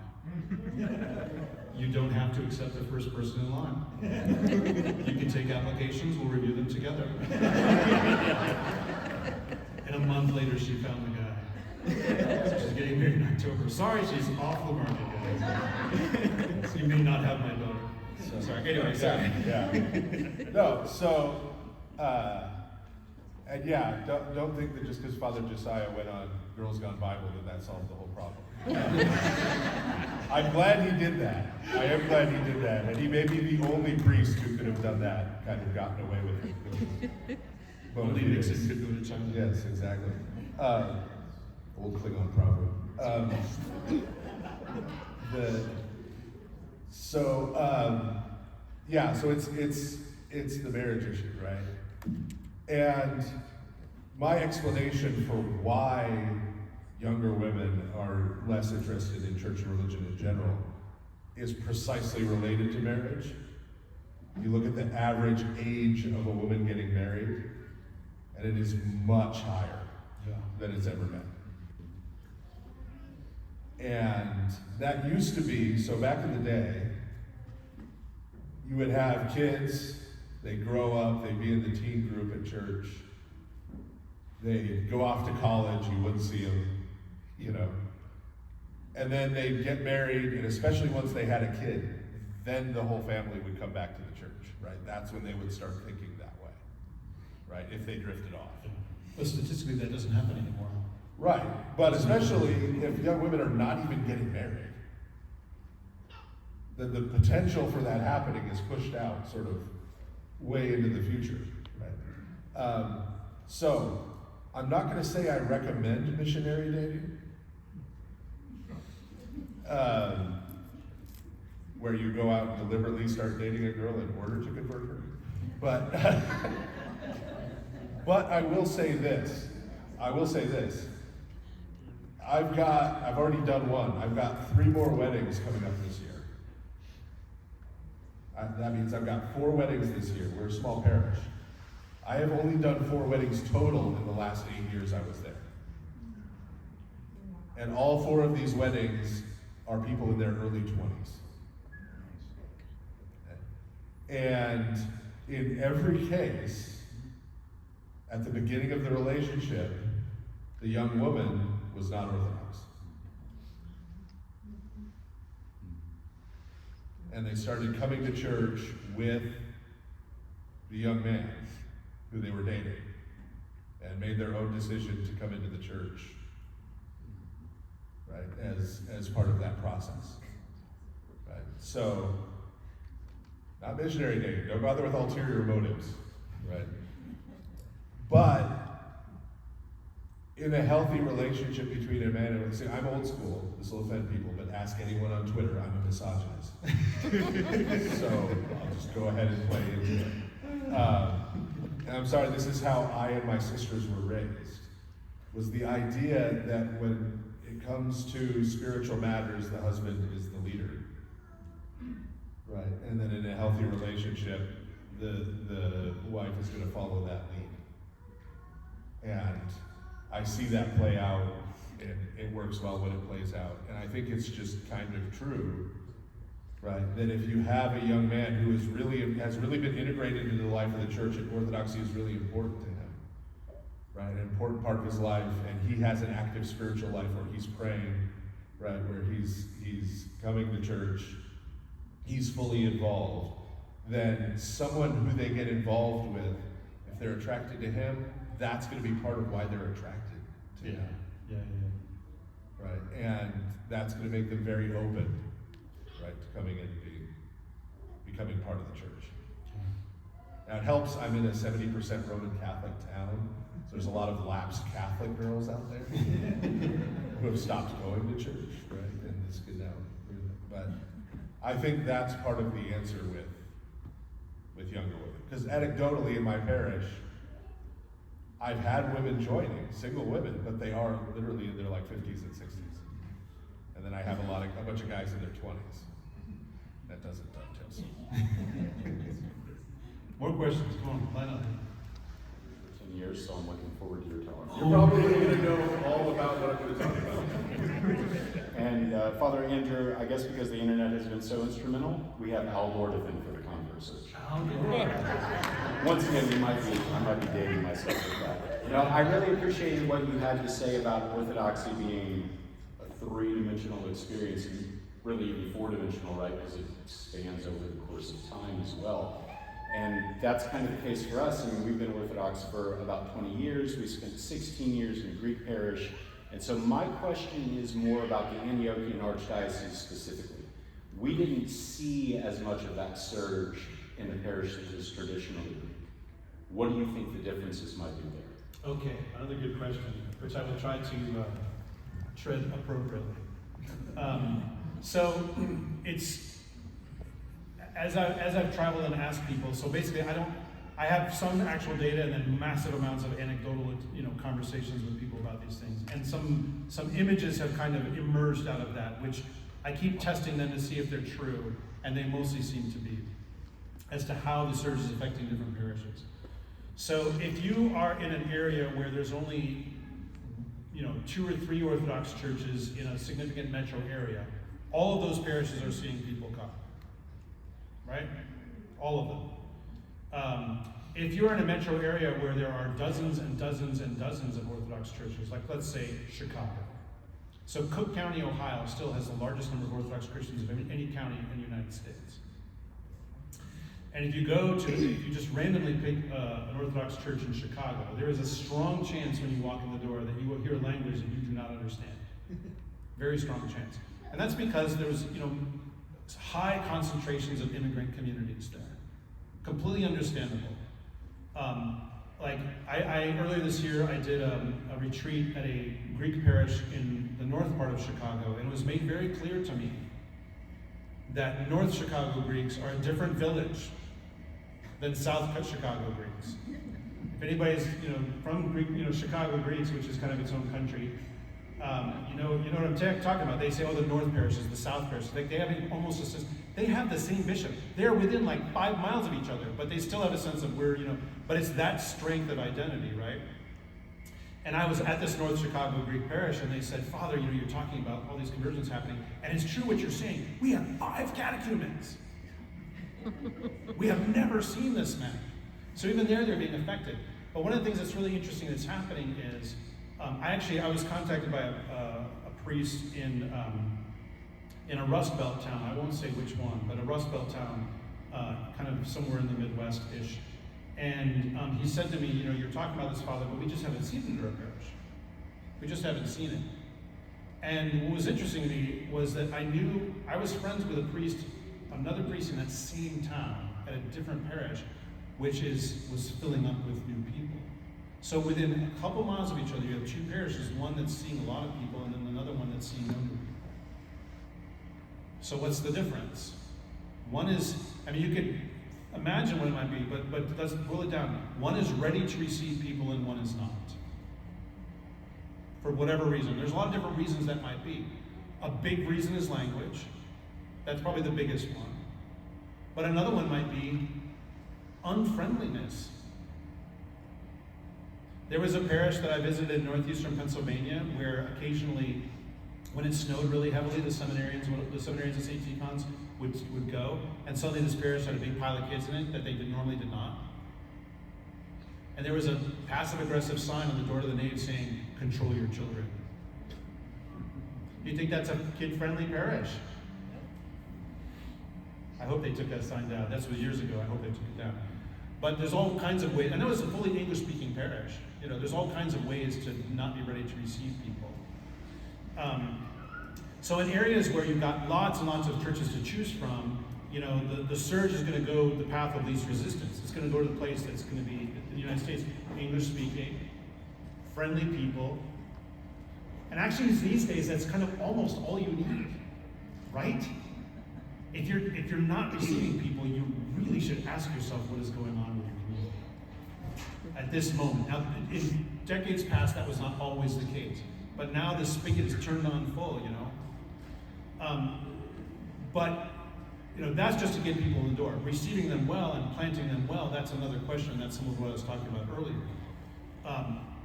You don't have to accept the first person in line. You can take applications, we'll review them together. And a month later, she found the guy. So she's getting married in October. Sorry, she's off the market, guys. So you may not have my daughter. So, sorry. Anyway, sorry. Yeah. No, so, and yeah, don't think that just because Father Josiah went on Girls Gone Bible that solved the whole problem. I'm glad he did that. I am glad he did that. And he may be the only priest who could have done that, kind of gotten away with it. Only Nixon could go to China. Yes, exactly. Old Klingon proverb. So it's the marriage issue, right? And my explanation for why younger women are less interested in church and religion in general is precisely related to marriage. You look at the average age of a woman getting married, and it is much higher than it's ever been. And that used to be, so back in the day, you would have kids, they grow up, they'd be in the teen group at church, they'd go off to college, you wouldn't see them, and then they'd get married, and especially once they had a kid, then the whole family would come back to the church, right? That's when they would start thinking that way, right? If they drifted off. But statistically, that doesn't happen anymore. Right, but especially if young women are not even getting married, then the potential for that happening is pushed out sort of way into the future, right? So I'm not going to say I recommend missionary dating, where you go out and deliberately start dating a girl in order to convert her, but but I will say this. I've already done one. I've got 3 more weddings coming up this year. That means I've got 4 weddings this year. We're a small parish. I have only done 4 weddings total in the last 8 years I was there. And all 4 of these weddings are people in their early 20s. And in every case, At the beginning of the relationship, the young woman was not Orthodox. And they started coming to church with the young man who they were dating and made their own decision to come into the church, right, as part of that process. Right? So, not missionary dating, don't bother with ulterior motives, right? But in a healthy relationship between a man and a woman, see, I'm old school, this will offend people, but ask anyone on Twitter, I'm a misogynist. So I'll just go ahead and play into it. And I'm sorry, this is how I and my sisters were raised, was the idea that when it comes to spiritual matters, the husband is the leader. Right, and then in a healthy relationship, the wife is going to follow that lead. And I see that play out, and it works well when it plays out. And I think it's just kind of true, right, that if you have a young man who has really been integrated into the life of the church, and Orthodoxy is really important to him, right, an important part of his life, and he has an active spiritual life where he's praying, right, where he's coming to church, he's fully involved, then someone who they get involved with, if they're attracted to him, that's going to be part of why they're attracted to him. Yeah. Right, and that's going to make them very open, right, to coming in and becoming part of the church. Now it helps, I'm in a 70% Roman Catholic town, so there's a lot of lapsed Catholic girls out there who have stopped going to church, right, and this could now, but I think that's part of the answer with younger women. Because anecdotally in my parish, I've had women joining, single women, but they are literally in their like 50s and 60s. And then I have a bunch of guys in their 20s. That doesn't dovetail. More questions, come on, line up. 10 years, so I'm looking forward to your talk. You're probably going to know all about what I'm going to talk about. And Father Andrew, I guess because the internet has been so instrumental, we have Al Gore to thank for the conferences. Once again, I might be dating myself with that. You know, I really appreciated what you had to say about Orthodoxy being a three-dimensional experience, and really even four-dimensional, right? Because it spans over the course of time as well. And that's kind of the case for us. I mean, we've been Orthodox for about 20 years. We spent 16 years in Greek parish. And so my question is more about the Antiochian Archdiocese specifically. We didn't see as much of that surge in the parish that was traditionally Greek. What do you think the differences might be there? Okay, another good question, which I will try to tread appropriately. So it's, as I've traveled and asked people, so basically I have some actual data and then massive amounts of anecdotal, conversations with people about these things. And some images have kind of emerged out of that, which I keep testing them to see if they're true, and they mostly seem to be, as to how the surge is affecting different parishes. So if you are in an area where there's only, 2 or 3 Orthodox churches in a significant metro area, all of those parishes are seeing people come, right? All of them. If you're in a metro area where there are dozens and dozens and dozens of Orthodox churches, like let's say Chicago. So Cook County, Ohio still has the largest number of Orthodox Christians of any county in the United States. And if you just randomly pick an Orthodox church in Chicago, there is a strong chance when you walk in the door that you will hear language that you do not understand. Very strong chance. And that's because there's, high concentrations of immigrant communities there. Completely understandable. I earlier this year, I did a retreat at a Greek parish in the north part of Chicago, and it was made very clear to me that North Chicago Greeks are a different village than South Chicago Greeks. If anybody's, from Greek, Chicago Greeks, which is kind of its own country, you know what I'm talking about. They say, the North parishes, the South parishes. They have almost a sense. They have the same bishop. They're within like 5 miles of each other, but they still have a sense of where, but it's that strength of identity, right? And I was at this North Chicago Greek parish, and they said, Father, you're talking about all these conversions happening, and it's true what you're saying. We have 5 catechumens. We have never seen this, man. So even there, they're being affected. But one of the things that's really interesting that's happening is, I was contacted by a priest in a Rust Belt town. I won't say which one, but a Rust Belt town, kind of somewhere in the Midwest-ish. And he said to me, you're talking about this, Father, but we just haven't seen it in our parish. We just haven't seen it. And what was interesting to me was that I was friends with another priest in that same town at a different parish, which was filling up with new people. So within a couple miles of each other, you have two parishes, one that's seeing a lot of people, and then another one that's seeing no new people. So what's the difference? One is, you could imagine what it might be, but let's boil it down. One is ready to receive people and one is not. For whatever reason. There's a lot of different reasons that might be. A big reason is language. That's probably the biggest one. But another one might be unfriendliness. There was a parish that I visited in northeastern Pennsylvania where occasionally, when it snowed really heavily, the seminarians of St. Tikhon's would go, and suddenly this parish had a big pile of kids in it that they normally did not. And there was a passive-aggressive sign on the door to the nave saying, "Control your children." Do you think that's a kid-friendly parish? I hope they took that sign down. That was years ago. I hope they took it down. But there's all kinds of ways. I know it's a fully English-speaking parish. There's all kinds of ways to not be ready to receive people. So in areas where you've got lots and lots of churches to choose from, the surge is going to go the path of least resistance. It's going to go to the place that's going to be, in the United States, English-speaking, friendly people. And actually, these days, that's kind of almost all you need, right? If you're not receiving people, you really should ask yourself what is going on with your community at this moment. Now, in decades past, that was not always the case. But now the spigot is turned on full, But that's just to get people in the door. Receiving them well and planting them well, that's another question. That's some of what I was talking about earlier.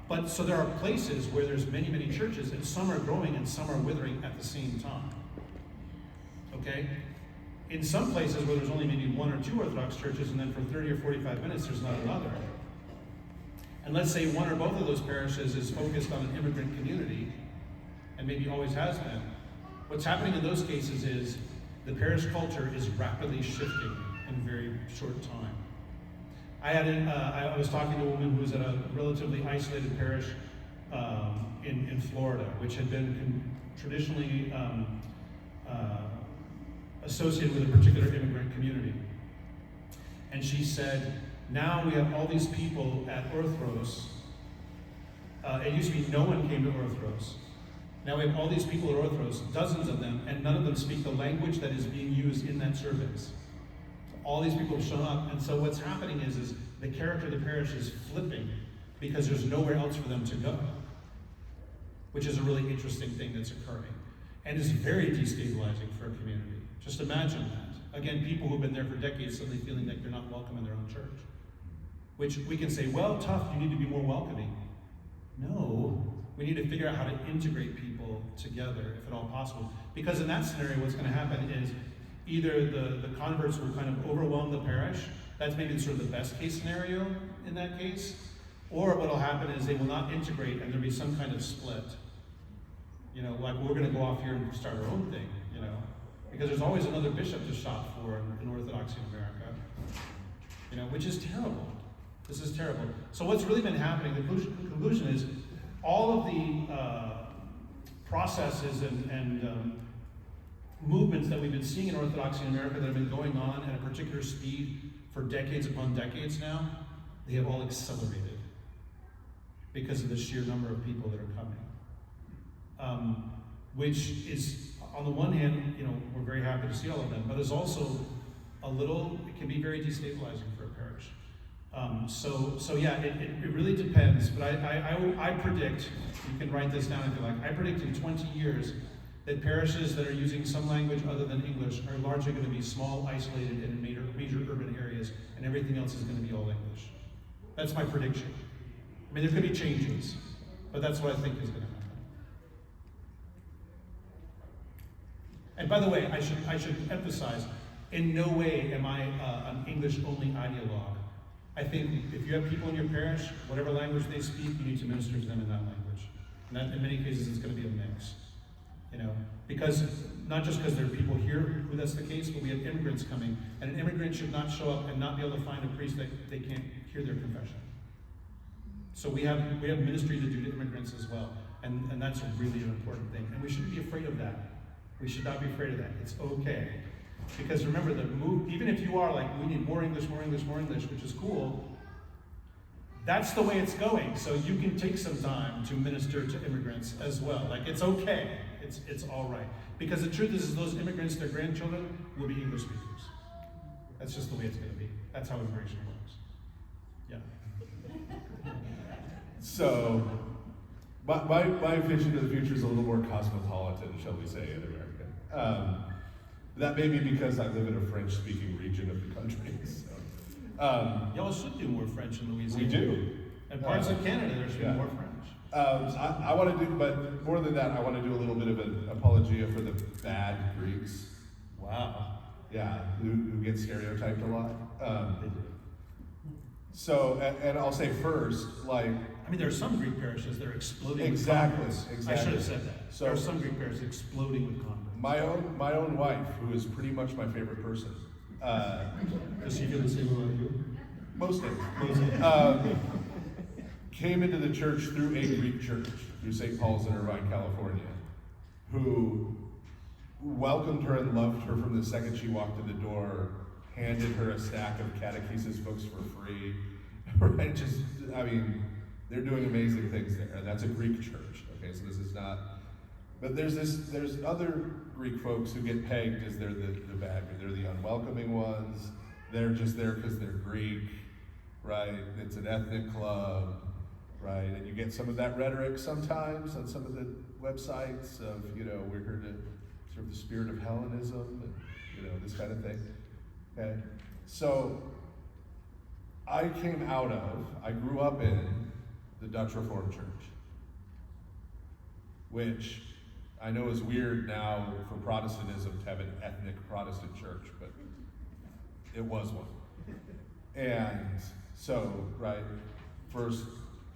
But so there are places where there's many, many churches, and some are growing and some are withering at the same time. Okay? In some places where there's only maybe one or two Orthodox churches, and then for 30 or 45 minutes there's not another. And let's say one or both of those parishes is focused on an immigrant community, and maybe always has been. What's happening in those cases is the parish culture is rapidly shifting in a very short time. I was talking to a woman who was at a relatively isolated parish in Florida, which had been traditionally associated with a particular immigrant community. And she said, now we have all these people at Orthros. It used to be no one came to Orthros. Now we have all these people at Orthros, dozens of them, and none of them speak the language that is being used in that service. All these people have shown up, and so what's happening is the character of the parish is flipping because there's nowhere else for them to go, which is a really interesting thing that's occurring. And is very destabilizing for a community. Just imagine that. Again, people who've been there for decades suddenly feeling like they're not welcome in their own church. Which we can say, well, tough, you need to be more welcoming. No, we need to figure out how to integrate people together, if at all possible. Because in that scenario, what's going to happen is either the converts will kind of overwhelm the parish. That's maybe sort of the best case scenario in that case. Or what will happen is they will not integrate and there'll be some kind of split. Like we're going to go off here and start our own thing, because there's always another bishop to shop for in Orthodoxy in America, which is terrible. This is terrible. So what's really been happening, the conclusion is all of the processes and movements that we've been seeing in Orthodoxy in America that have been going on at a particular speed for decades upon decades now, they have all accelerated because of the sheer number of people that are coming. Which is, on the one hand, we're very happy to see all of them, but is also it can be very destabilizing for a parish. It really depends, but I predict, you can write this down if you like, I predict in 20 years that parishes that are using some language other than English are largely going to be small, isolated, and in major urban areas, and everything else is going to be all English. That's my prediction. There could be changes, but that's what I think is going to happen. And by the way, I should emphasize, in no way am I an English-only ideologue. I think if you have people in your parish, whatever language they speak, you need to minister to them in that language. And that, in many cases, it's going to be a mix. You know, because not just because there are people here who that's the case, but we have immigrants coming, and an immigrant should not show up and not be able to find a priest that they can't hear their confession. So we have ministry to do to immigrants as well, and that's a really important thing, and we shouldn't be afraid of that. We should not be afraid of that. It's okay, because remember the move. Even if you are like, we need more English, which is cool. That's the way it's going. So you can take some time to minister to immigrants as well. Like, it's okay. It's all right. Because the truth is those immigrants, their grandchildren, will be English speakers. That's just the way it's going to be. That's how immigration works. Yeah. So, my vision of the future is a little more cosmopolitan, shall we say, in America. That may be because I live in a French-speaking region of the country. So, Y'all should do more French in Louisiana. we do. And parts of Canada, there should be more French. I want to do, but more than that, I want to do a little bit of an apologia for the bad Greeks. Wow. Yeah, who get stereotyped a lot. So, and I'll say first, like, I mean, there are some Greek parishes that are exploding Exactly, with converts. exactly. I should have said that. So- there are some Greek parishes exploding with converts. my own wife, who is pretty much my favorite person, Does she feel the same about you? most days, came into the church through a Greek church, through St. Paul's in Irvine, California, who welcomed her and loved her from the second she walked in the door, handed her a stack of catechesis books for free, right? Just, I mean, they're doing amazing things there, and that's a Greek church, okay? So this is not, but there's other Greek folks who get pegged as they're the bad, they're the unwelcoming ones, they're just there because they're Greek, right? It's an ethnic club, right? And you get some of that rhetoric sometimes on some of the websites of, you know, we're here to serve the spirit of Hellenism and, you know, this kind of thing, okay? So I grew up in the Dutch Reformed Church, which I know is weird now for Protestantism to have an ethnic Protestant church, but it was one. And so, right, first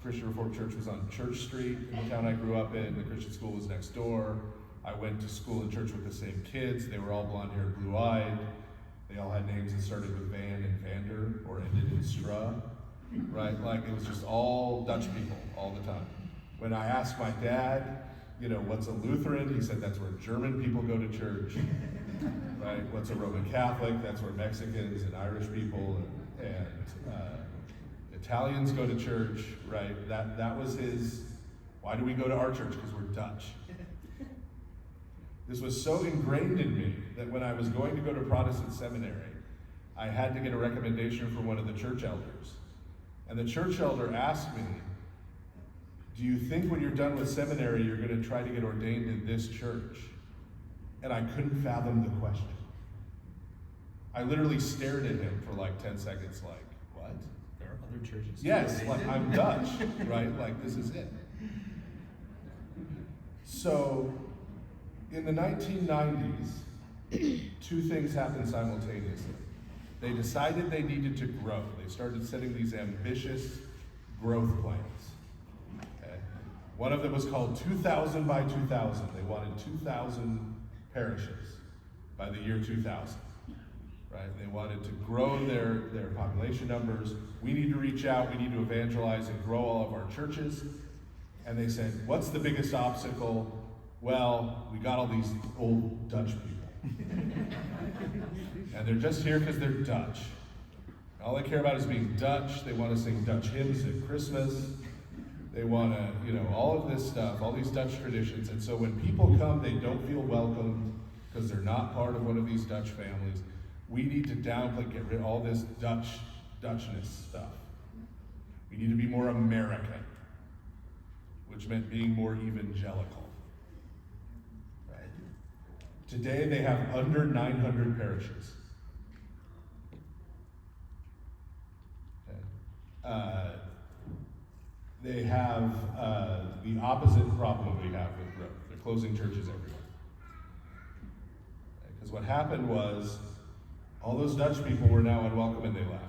Christian Reformed Church was on Church Street in the town I grew up in. The Christian school was next door. I went to school and church with the same kids. They were all blonde-haired, blue-eyed. They all had names that started with Van and Vander or ended in Stra, right? Like, it was just all Dutch people all the time. When I asked my dad, you know, what's a Lutheran? He said that's where German people go to church, right? What's a Roman Catholic? That's where Mexicans and Irish people and Italians go to church, right? That was his, why do we go to our church? Because we're Dutch. This was so ingrained in me that when I was going to go to Protestant seminary, I had to get a recommendation from one of the church elders. And the church elder asked me, do you think when you're done with seminary, you're going to try to get ordained in this church? And I couldn't fathom the question. I literally stared at him for like 10 seconds like, what? There are other churches. Yes, like I'm Dutch, right? Like this is it. So, in the 1990s, two things happened simultaneously. They decided they needed to grow. They started setting these ambitious growth plans. Okay? One of them was called 2000 by 2000. They wanted 2,000 parishes by the year 2000. Right? They wanted to grow their population numbers. We need to reach out, we need to evangelize and grow all of our churches. And they said, what's the biggest obstacle? Well, we got all these old Dutch people. And they're just here because they're Dutch. All they care about is being Dutch. They want to sing Dutch hymns at Christmas. They want to, you know, all of this stuff, all these Dutch traditions. And so when people come, they don't feel welcomed because they're not part of one of these Dutch families. We need to downplay, get rid of all this Dutchness stuff. We need to be more American, which meant being more evangelical. Right? Today they have under 900 parishes. Okay. They have the opposite problem we have with growth. They're closing churches everywhere. Because what happened was, all those Dutch people were now unwelcome and they left.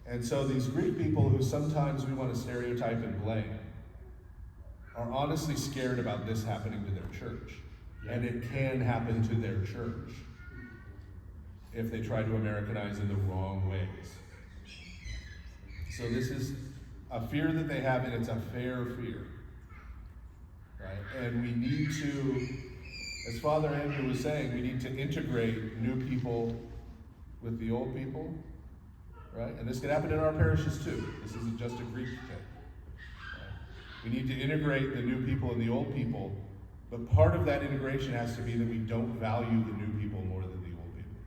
And so these Greek people who sometimes we want to stereotype and blame are honestly scared about this happening to their church. And it can happen to their church if they try to Americanize in the wrong ways. So this is a fear that they have, and it's a fair fear. Right? And we need to, as Father Andrew was saying, we need to integrate new people with the old people. Right? And this can happen in our parishes too. This isn't just a Greek thing. Right? We need to integrate the new people and the old people, but part of that integration has to be that we don't value the new people more than the old people.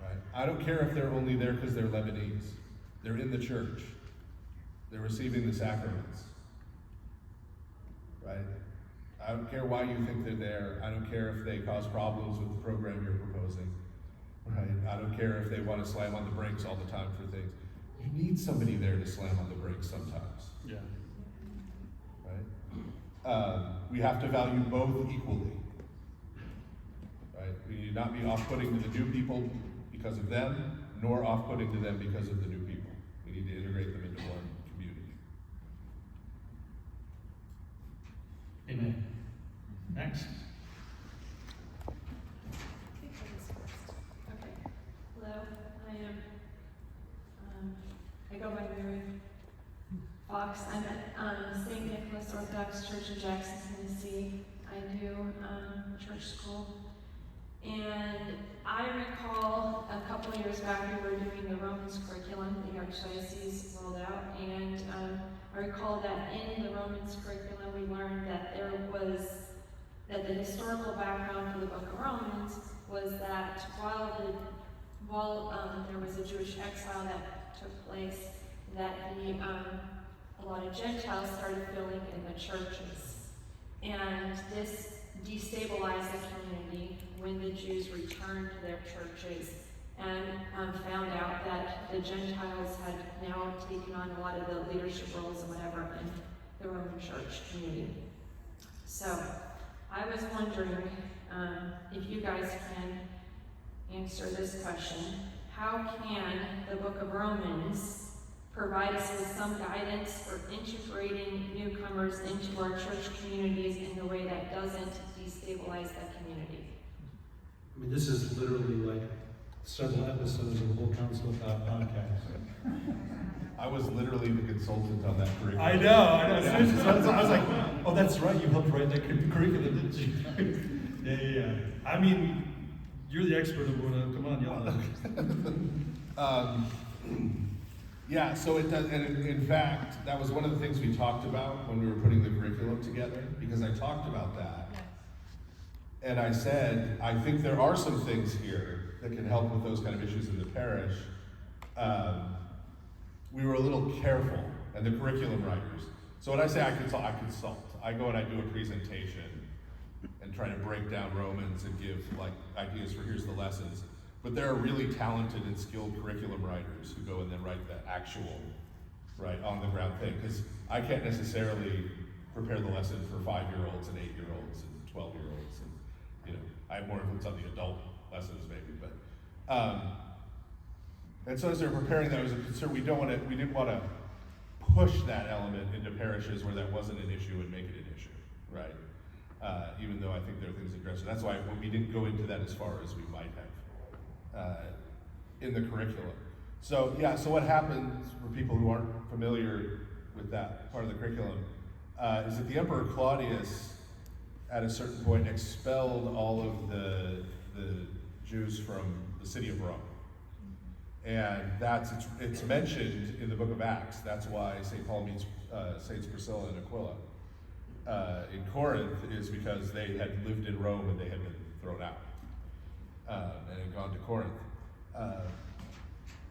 Right? I don't care if they're only there because they're Lebanese. They're in the church. They're receiving the sacraments. Right? I don't care why you think they're there. I don't care if they cause problems with the program you're proposing. Right? I don't care if they want to slam on the brakes all the time for things. You need somebody there to slam on the brakes sometimes. Yeah. Right? We have to value both equally. Right? We need not be off-putting to the new people because of them, nor off-putting to them because of the new people. We need to integrate them into one community. Amen. Next. Hello, I go by Mary Fox. I'm at St. Nicholas Orthodox Church in Jackson, Tennessee. I do church school. And I recall a couple of years back we were doing the Romans curriculum the Archdiocese rolled out, and I recall that in the Romans curriculum we learned that the historical background for the book of Romans was that while there was a Jewish exile that took place, that a lot of Gentiles started filling in the churches. And this destabilized the community when the Jews returned to their churches and found out that the Gentiles had now taken on a lot of the leadership roles and whatever in the Roman church community. So I was wondering if you guys can answer this question. How can the book of Romans provide us with some guidance for integrating newcomers into our church communities in a way that doesn't destabilize that community? I mean, this is literally like several episodes of the whole Council of podcast. I was literally the consultant on that curriculum. I know. Seriously, so I was like, oh, that's right, you helped write that curriculum, didn't you? Yeah. I mean, you're the expert of what, come on, y'all. Yeah, so it does, and in fact, that was one of the things we talked about when we were putting the curriculum together, because I talked about that. And I said, I think there are some things here that can help with those kind of issues in the parish. We were a little careful, and the curriculum writers. So when I say I consult. I go and I do a presentation and try to break down Romans and give like ideas for here's the lessons. But there are really talented and skilled curriculum writers who go and then write the actual, right, on the ground thing. Because I can't necessarily prepare the lesson for 5-year-olds and 8-year-olds and 12-year-olds. And, you know, I have more influence on the adult lessons maybe. But and so as they're preparing that, it was a concern. We didn't want to push that element into parishes where that wasn't an issue and make it an issue, right? Even though I think there are things addressed. That's why we didn't go into that as far as we might have. In the curriculum. So so what happens for people who aren't familiar with that part of the curriculum is that the Emperor Claudius at a certain point expelled all of the Jews from the city of Rome. And it's mentioned in the book of Acts. That's why St. Paul meets Saints Priscilla and Aquila in Corinth, is because they had lived in Rome and they had been thrown out. And had gone to Corinth.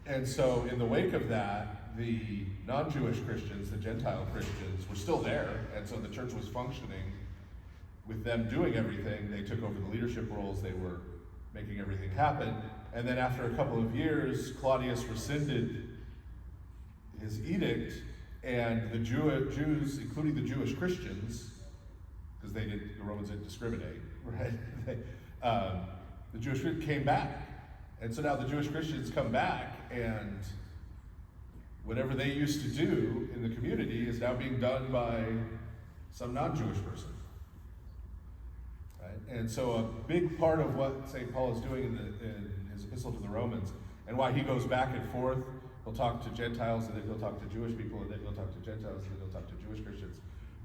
And so in the wake of that, the non-Jewish Christians, the Gentile Christians, were still there, and so the church was functioning with them doing everything. They took over the leadership roles, they were making everything happen, and then after a couple of years, Claudius rescinded his edict, and the Jews, including the Jewish Christians, because the Romans didn't discriminate, right? The Jewish Christians came back And so now the Jewish Christians come back, and whatever they used to do in the community is now being done by some non-Jewish person. Right? And so a big part of what St. Paul is doing in his epistle to the Romans, and why he goes back and forth, he'll talk to Gentiles, and then he'll talk to Jewish people, and then he'll talk to Gentiles, and then he'll talk to Jewish Christians,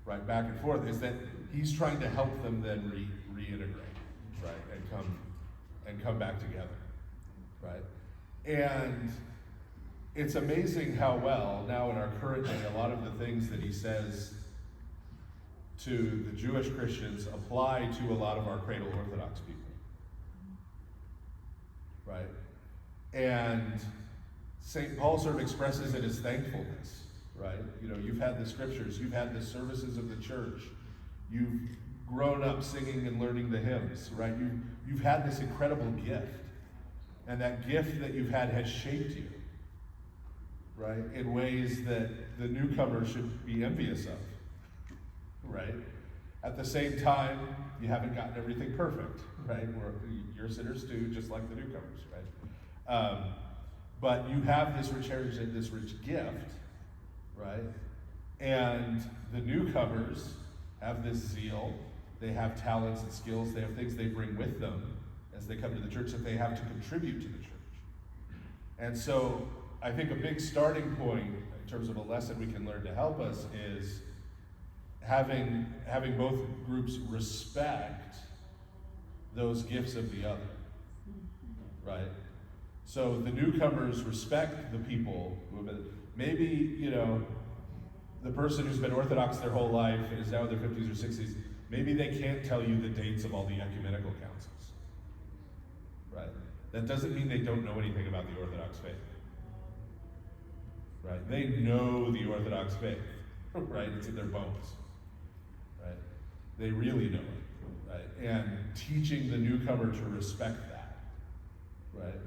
right, back and forth, is that he's trying to help them then reintegrate, right, and come back together, right? And it's amazing how well, now in our current day, a lot of the things that he says to the Jewish Christians apply to a lot of our cradle Orthodox people, right? And St. Paul sort of expresses it as thankfulness, right? You know, you've had the scriptures, you've had the services of the church, you've grown up singing and learning the hymns, right? You've had this incredible gift, and that gift that you've had has shaped you, right? In ways that the newcomer should be envious of, right? At the same time, you haven't gotten everything perfect, right? You're sinners too, just like the newcomers, right? But you have this rich heritage and this rich gift, right? And the newcomers have this zeal, they have talents and skills, they have things they bring with them as they come to the church that they have to contribute to the church. And so I think a big starting point in terms of a lesson we can learn to help us is having both groups respect those gifts of the other, right? So the newcomers respect the people who have been, maybe, you know, the person who's been Orthodox their whole life and is now in their 50s or 60s, maybe they can't tell you the dates of all the ecumenical councils, right? That doesn't mean they don't know anything about the Orthodox faith, right? They know the Orthodox faith, right? It's in their bones, right? They really know it, right? And teaching the newcomer to respect that, right?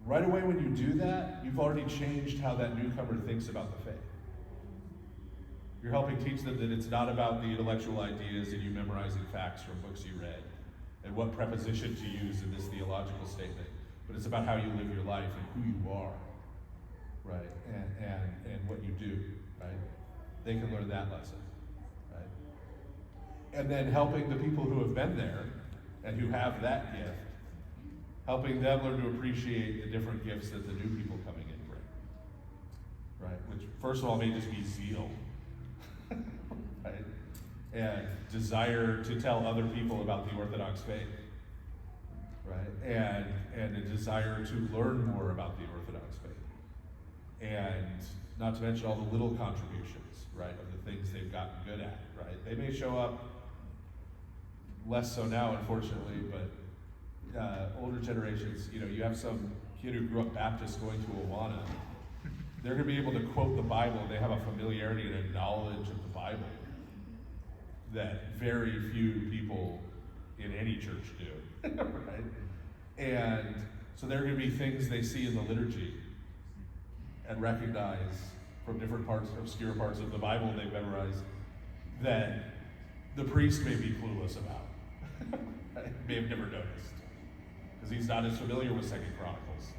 Right away when you do that, you've already changed how that newcomer thinks about the faith. You're helping teach them that it's not about the intellectual ideas and you memorizing facts from books you read and what preposition to use in this theological statement, but it's about how you live your life and who you are, right? And what you do, right? They can learn that lesson, right? And then helping the people who have been there and who have that gift, helping them learn to appreciate the different gifts that the new people coming in bring, right? Which, first of all, may just be zeal, right? And desire to tell other people about the Orthodox faith, right? And a desire to learn more about the Orthodox faith. And not to mention all the little contributions, right, of the things they've gotten good at, right? They may show up less so now, unfortunately, but older generations, you know, you have some kid who grew up Baptist going to Awana, they're going to be able to quote the Bible. They have a familiarity and a knowledge of the Bible that very few people in any church do, right? And so there are going to be things they see in the liturgy and recognize from different parts, obscure parts of the Bible they've memorized, that the priest may be clueless about, right? May have never noticed, because he's not as familiar with 2 Chronicles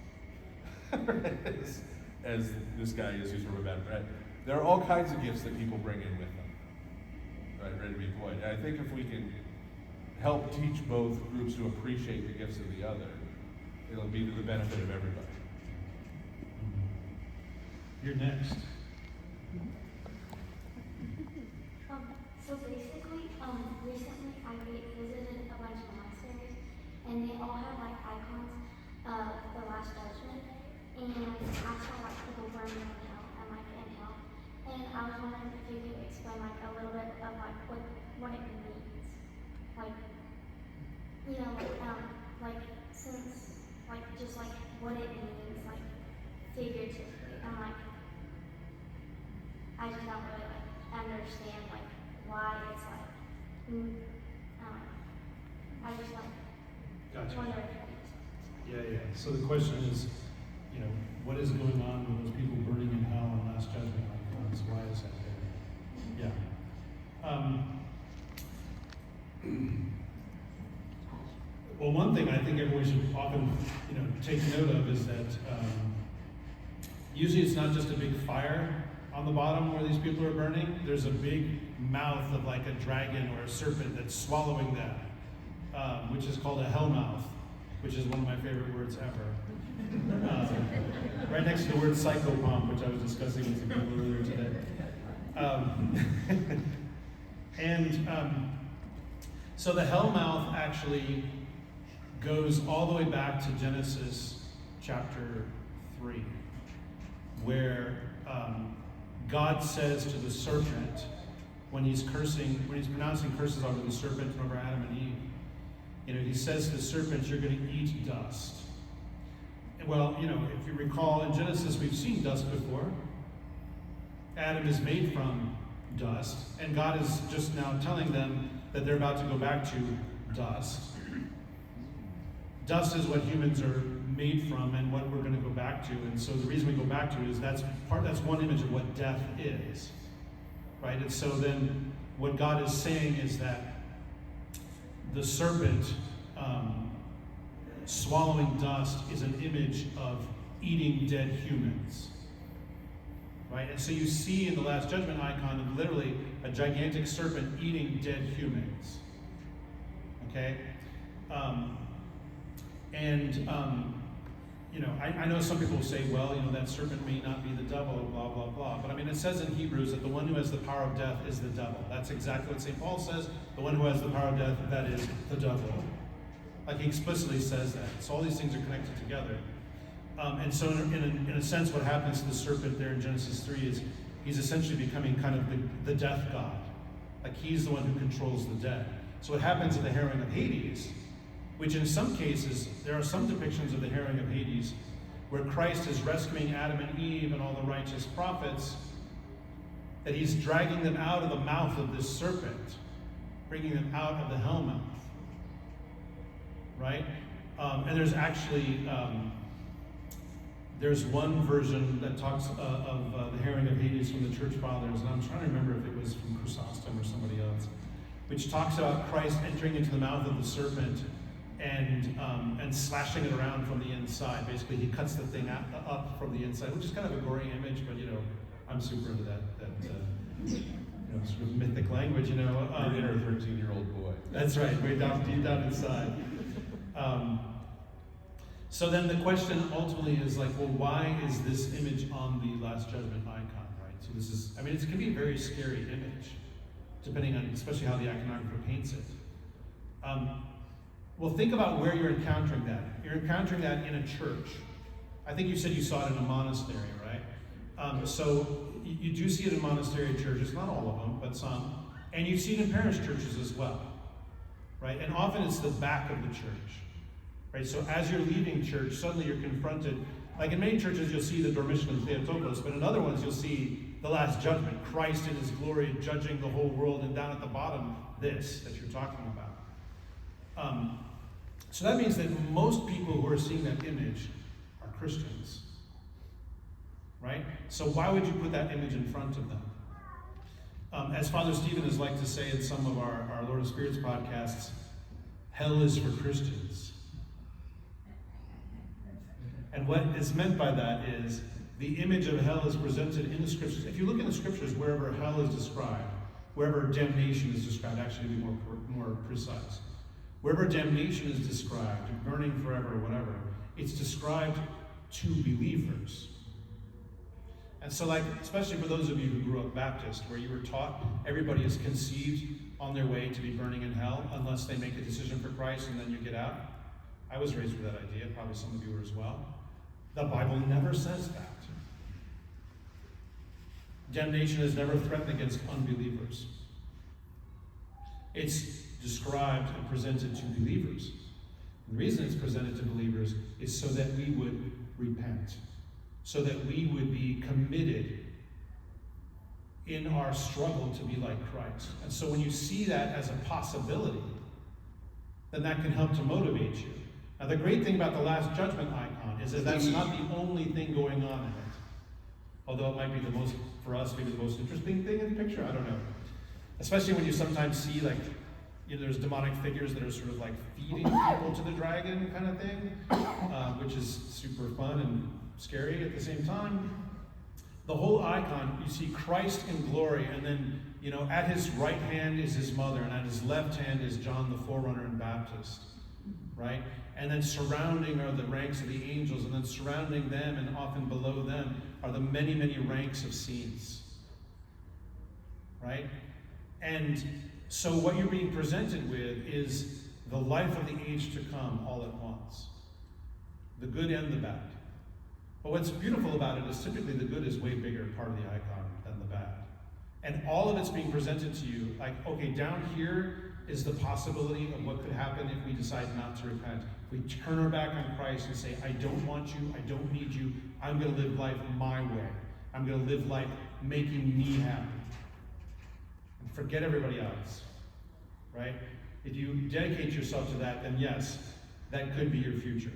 as this guy is who's from a bad, right? There are all kinds of gifts that people bring in with them, right, ready to be employed. And I think if we can help teach both groups to appreciate the gifts of the other, it'll be to the benefit of everybody. You're next. So basically, recently I visited a bunch of monasteries, and they all have like icons of the Last Judgment, and I saw like people burning in hell and like in hell, and I was wondering if you could explain like a little bit of like what it means, like, you know, like since like just like what it means like figuratively, and like I just don't really like understand like why it's like I just like Gotcha. wonder if it makes sense. Yeah. So the question is, you know, what is going on with those people burning in hell and Last Judgment icons? Why is that there? Yeah. Well, one thing I think everyone should often, take note of is that usually it's not just a big fire on the bottom where these people are burning. There's a big mouth of like a dragon or a serpent that's swallowing them, which is called a hell mouth, which is one of my favorite words ever. Right next to the word psychopomp, which I was discussing with some people earlier today. So the hell mouth actually goes all the way back to Genesis chapter 3, where God says to the serpent, when he's pronouncing curses over the serpent and over Adam and Eve, he says to the serpent, you're going to eat dust. Well, if you recall, in Genesis, we've seen dust before. Adam is made from dust, and God is just now telling them that they're about to go back to dust. Dust is what humans are made from and what we're going to go back to. And so the reason we go back to it is that's one image of what death is. Right? And so then what God is saying is that the serpent swallowing dust is an image of eating dead humans. Right? And so you see in the Last Judgment icon literally a gigantic serpent eating dead humans. Okay? I know some people will say, well, that serpent may not be the devil, blah, blah, blah. But it says in Hebrews that the one who has the power of death is the devil. That's exactly what St. Paul says. The one who has the power of death, that is the devil. Like he explicitly says that. So all these things are connected together. And so in a sense, what happens to the serpent there in Genesis 3 is he's essentially becoming kind of the death god. Like he's the one who controls the dead. So what happens in the harrowing of Hades, which in some cases, there are some depictions of the harrowing of Hades where Christ is rescuing Adam and Eve and all the righteous prophets, that he's dragging them out of the mouth of this serpent, bringing them out of the hell mouth. Right? And there's actually, there's one version that talks of the harrowing of Hades from the church fathers, and I'm trying to remember if it was from Chrysostom or somebody else, which talks about Christ entering into the mouth of the serpent and slashing it around from the inside. Basically, he cuts the thing up from the inside, which is kind of a gory image, but I'm super into that sort of mythic language. Your inner 13-year-old boy. That's right, way down deep down inside. So then the question ultimately is like, well, why is this image on the Last Judgment icon, right? So this is, it can be a very scary image, depending on, especially how the iconographer paints it. Well, think about where you're encountering that. You're encountering that in a church. I think you said you saw it in a monastery, right? So you do see it in monastery churches, not all of them, but some. And you see it in parish churches as well, right? And often it's the back of the church, right? So as you're leaving church, suddenly you're confronted. Like in many churches, you'll see the Dormition and Theotokos, but in other ones, you'll see the Last Judgment, Christ in his glory judging the whole world, and down at the bottom, this that you're talking about. So that means that most people who are seeing that image are Christians, right? So why would you put that image in front of them? As Father Stephen has liked to say in some of our Lord of Spirits podcasts, hell is for Christians. And what is meant by that is the image of hell is presented in the scriptures. If you look in the scriptures, wherever hell is described, wherever damnation is described, actually to be more precise, wherever damnation is described, burning forever, whatever, it's described to believers. And so, especially for those of you who grew up Baptist, where you were taught everybody is conceived on their way to be burning in hell unless they make a decision for Christ and then you get out. I was raised with that idea, probably some of you were as well. The Bible never says that. Damnation is never threatened against unbelievers. It's described and presented to believers. The reason it's presented to believers is so that we would repent, so that we would be committed in our struggle to be like Christ. And so when you see that as a possibility, then that can help to motivate you. Now the great thing about the Last Judgment icon is that that's not the only thing going on in it. Although it might be for us, maybe the most interesting thing in the picture, I don't know. Especially when you sometimes see there's demonic figures that are sort of like feeding people to the dragon kind of thing, which is super fun and scary at the same time. The whole icon, you see Christ in glory, and then, at his right hand is his mother, and at his left hand is John the forerunner and Baptist, right? And then surrounding are the ranks of the angels, and then surrounding them and often below them are the many, many ranks of saints, right? And so what you're being presented with is the life of the age to come all at once, the good and the bad. But what's beautiful about it is typically the good is way bigger part of the icon than the bad. And all of it's being presented to you like, okay, down here is the possibility of what could happen if we decide not to repent. If we turn our back on Christ and say, I don't want you, I don't need you, I'm going to live life my way. I'm going to live life making me happy. And forget everybody else, right? If you dedicate yourself to that, then yes, that could be your future.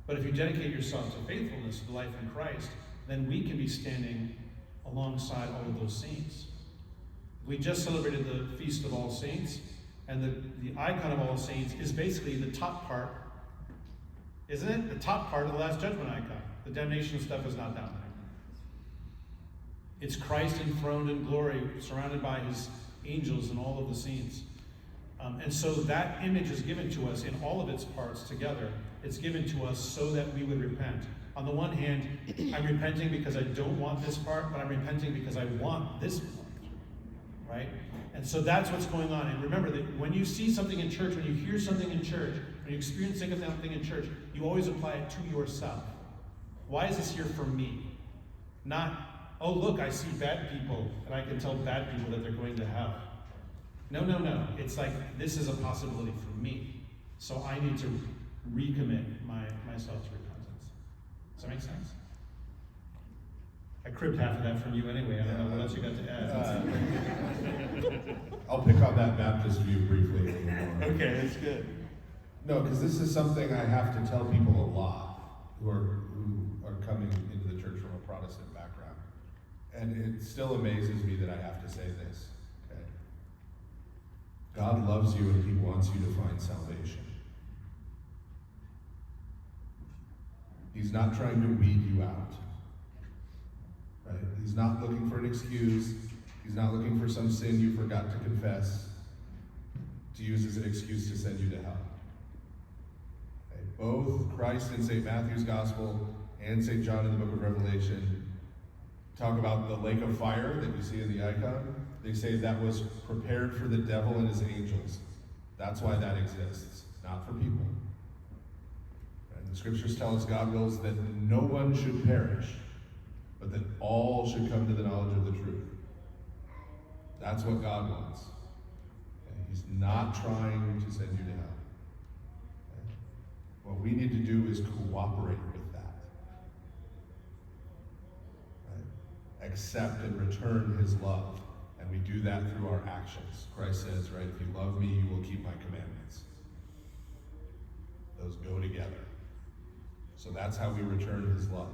But if you dedicate yourself to faithfulness to life in Christ, then we can be standing alongside all of those saints. We just celebrated the Feast of All Saints, and the icon of All Saints is basically the top part, isn't it? The top part of the Last Judgment icon. The damnation stuff is not down there. It's Christ enthroned in glory, surrounded by his angels and all of the saints. And so that image is given to us in all of its parts together. It's given to us so that we would repent. On the one hand, I'm repenting because I don't want this part, but I'm repenting because I want this part, right? And so that's what's going on. And remember that when you see something in church, when you hear something in church, when you experience something in church, you always apply it to yourself. Why is this here for me? Not, oh look, I see bad people, and I can tell bad people that they're going to hell. No. It's like, this is a possibility for me. So I need to recommit myself to repentance. Does that make sense? I cribbed half of that from you anyway. I don't know what else you got to add. I'll pick on that Baptist view briefly a little more. Okay, that's good. No, because this is something I have to tell people a lot who are coming into the church from a Protestant background. And it still amazes me that I have to say this. Okay? God loves you and he wants you to find salvation. He's not trying to weed you out. Right? He's not looking for an excuse. He's not looking for some sin you forgot to confess to use as an excuse to send you to hell. Okay? Both Christ in St. Matthew's Gospel and St. John in the book of Revelation talk about the lake of fire that you see in the icon. They say that was prepared for the devil and his angels. That's why that exists, not for people. And the scriptures tell us God wills that no one should perish, but that all should come to the knowledge of the truth. That's what God wants. Okay? He's not trying to send you to hell. Okay? What we need to do is cooperate with that. Right? Accept and return his love. And we do that through our actions. Christ says, right, if you love me, you will keep my commandments. Those go together. So that's how we return his love.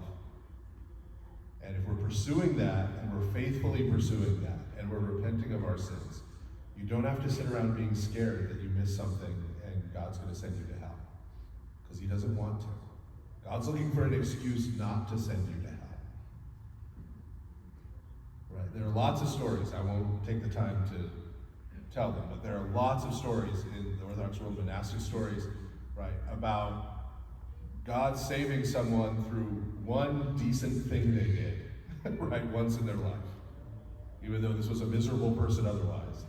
And if we're pursuing that, and we're faithfully pursuing that, and we're repenting of our sins, you don't have to sit around being scared that you missed something and God's going to send you to hell. Because he doesn't want to. God's looking for an excuse not to send you to hell. Right? There are lots of stories. I won't take the time to tell them, but there are lots of stories in the Orthodox world, monastic stories, right, about God saving someone through one decent thing they did, right, once in their life. Even though this was a miserable person otherwise,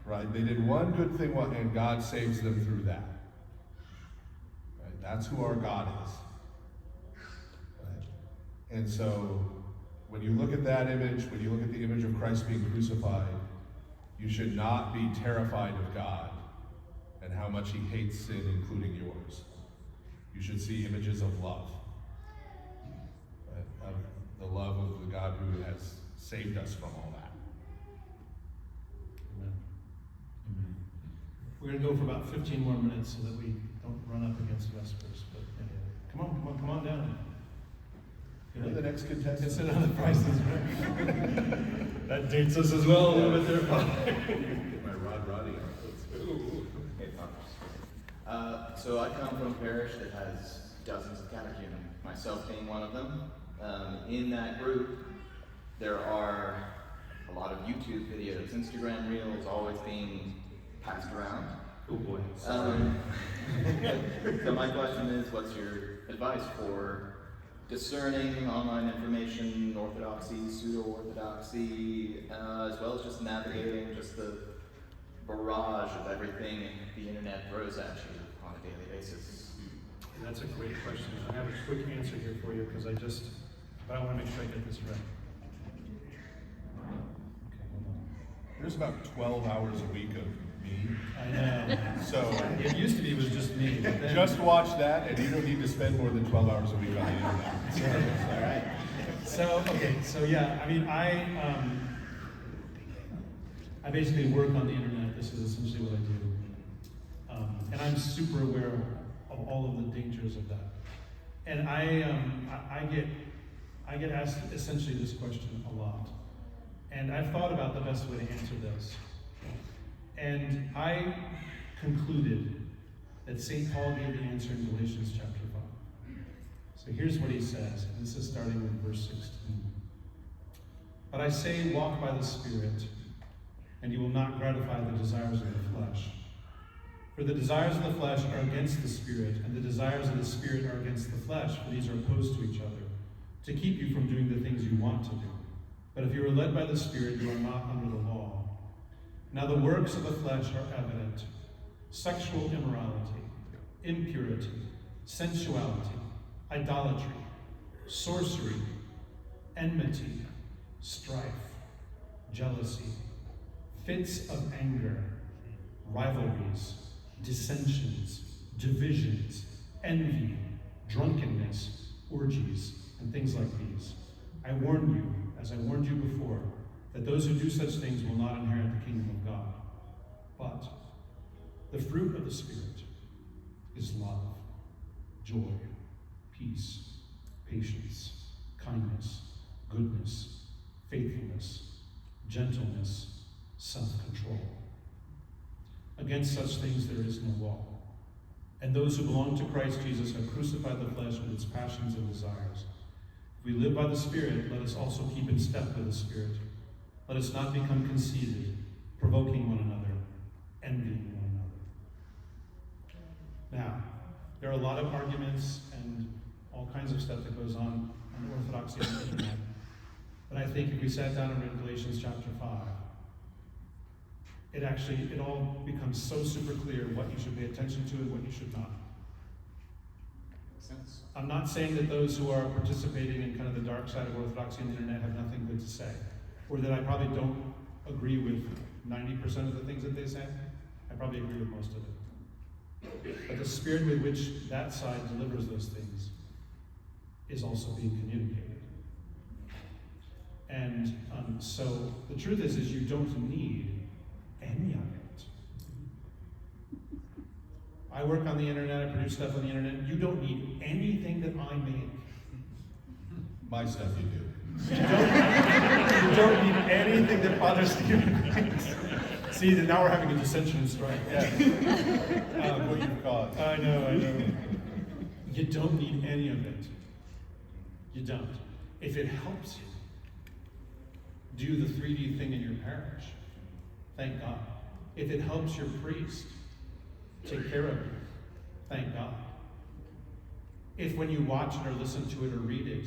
right? They did one good thing and God saves them through that. Right? That's who our God is. Right? And so, when you look at that image, when you look at the image of Christ being crucified, you should not be terrified of God and how much he hates sin, including yours. You should see images of love, right? Of the love of the God who has saved us from all that. Amen. Amen. We're going to go for about 15 more minutes so that we don't run up against Vespers. But come on down. You're the next contestant. It's another prices, right? That dates us as well a little bit there. My Roddy. So I come from a parish that has dozens of catechism, myself being one of them. In that group, there are a lot of YouTube videos, Instagram Reels always being passed around. Oh boy. So my question is, what's your advice for discerning online information, orthodoxy, pseudo-orthodoxy, as well as just navigating just the barrage of everything the internet throws at you on a daily basis? That's a great question. I have a quick answer here for you because but I want to make sure I get this right. Okay, hold on. There's about 12 hours a week of me. I know. So It used to be it was just me. But then, just watch that, and you don't need to spend more than 12 hours a week on the internet. All right. So yeah, I mean, I basically work on the internet. This is essentially what I do, and I'm super aware of all of the dangers of that. And I get asked essentially this question a lot, and I've thought about the best way to answer this. And I concluded that St. Paul gave the answer in Galatians chapter 5. So here's what he says, and this is starting with verse 16. But I say, walk by the Spirit, and you will not gratify the desires of the flesh. For the desires of the flesh are against the Spirit, and the desires of the Spirit are against the flesh, for these are opposed to each other, to keep you from doing the things you want to do. But if you are led by the Spirit, you are not under the law. Now the works of the flesh are evident: sexual immorality, impurity, sensuality, idolatry, sorcery, enmity, strife, jealousy, fits of anger, rivalries, dissensions, divisions, envy, drunkenness, orgies, and things like these. I warn you, as I warned you before, that those who do such things will not inherit the kingdom of God. But the fruit of the Spirit is love, joy, peace, patience, kindness, goodness, faithfulness, gentleness, self-control. Against such things there is no law. And those who belong to Christ Jesus have crucified the flesh with its passions and desires. If we live by the Spirit, let us also keep in step with the Spirit. Let us not become conceited, provoking one another, envying one another. Now, there are a lot of arguments and all kinds of stuff that goes on orthodoxy on the internet. But I think if we sat down and read Galatians chapter 5, it all becomes so super clear what you should pay attention to and what you should not. Makes sense. I'm not saying that those who are participating in kind of the dark side of orthodoxy on the internet have nothing good to say, or that I probably don't agree with 90% of the things that they say. I probably agree with most of it. But the spirit with which that side delivers those things is also being communicated. And so the truth is you don't need any of it. I work on the internet, I produce stuff on the internet. You don't need anything that I make. My stuff you do. You don't need anything that bothers the human beings. See, now we're having a dissension strike. Yeah. What you've caused. I know. You don't need any of it. You don't. If it helps you do the 3D thing in your parish, thank God. If it helps your priest take care of you, thank God. If when you watch it or listen to it or read it,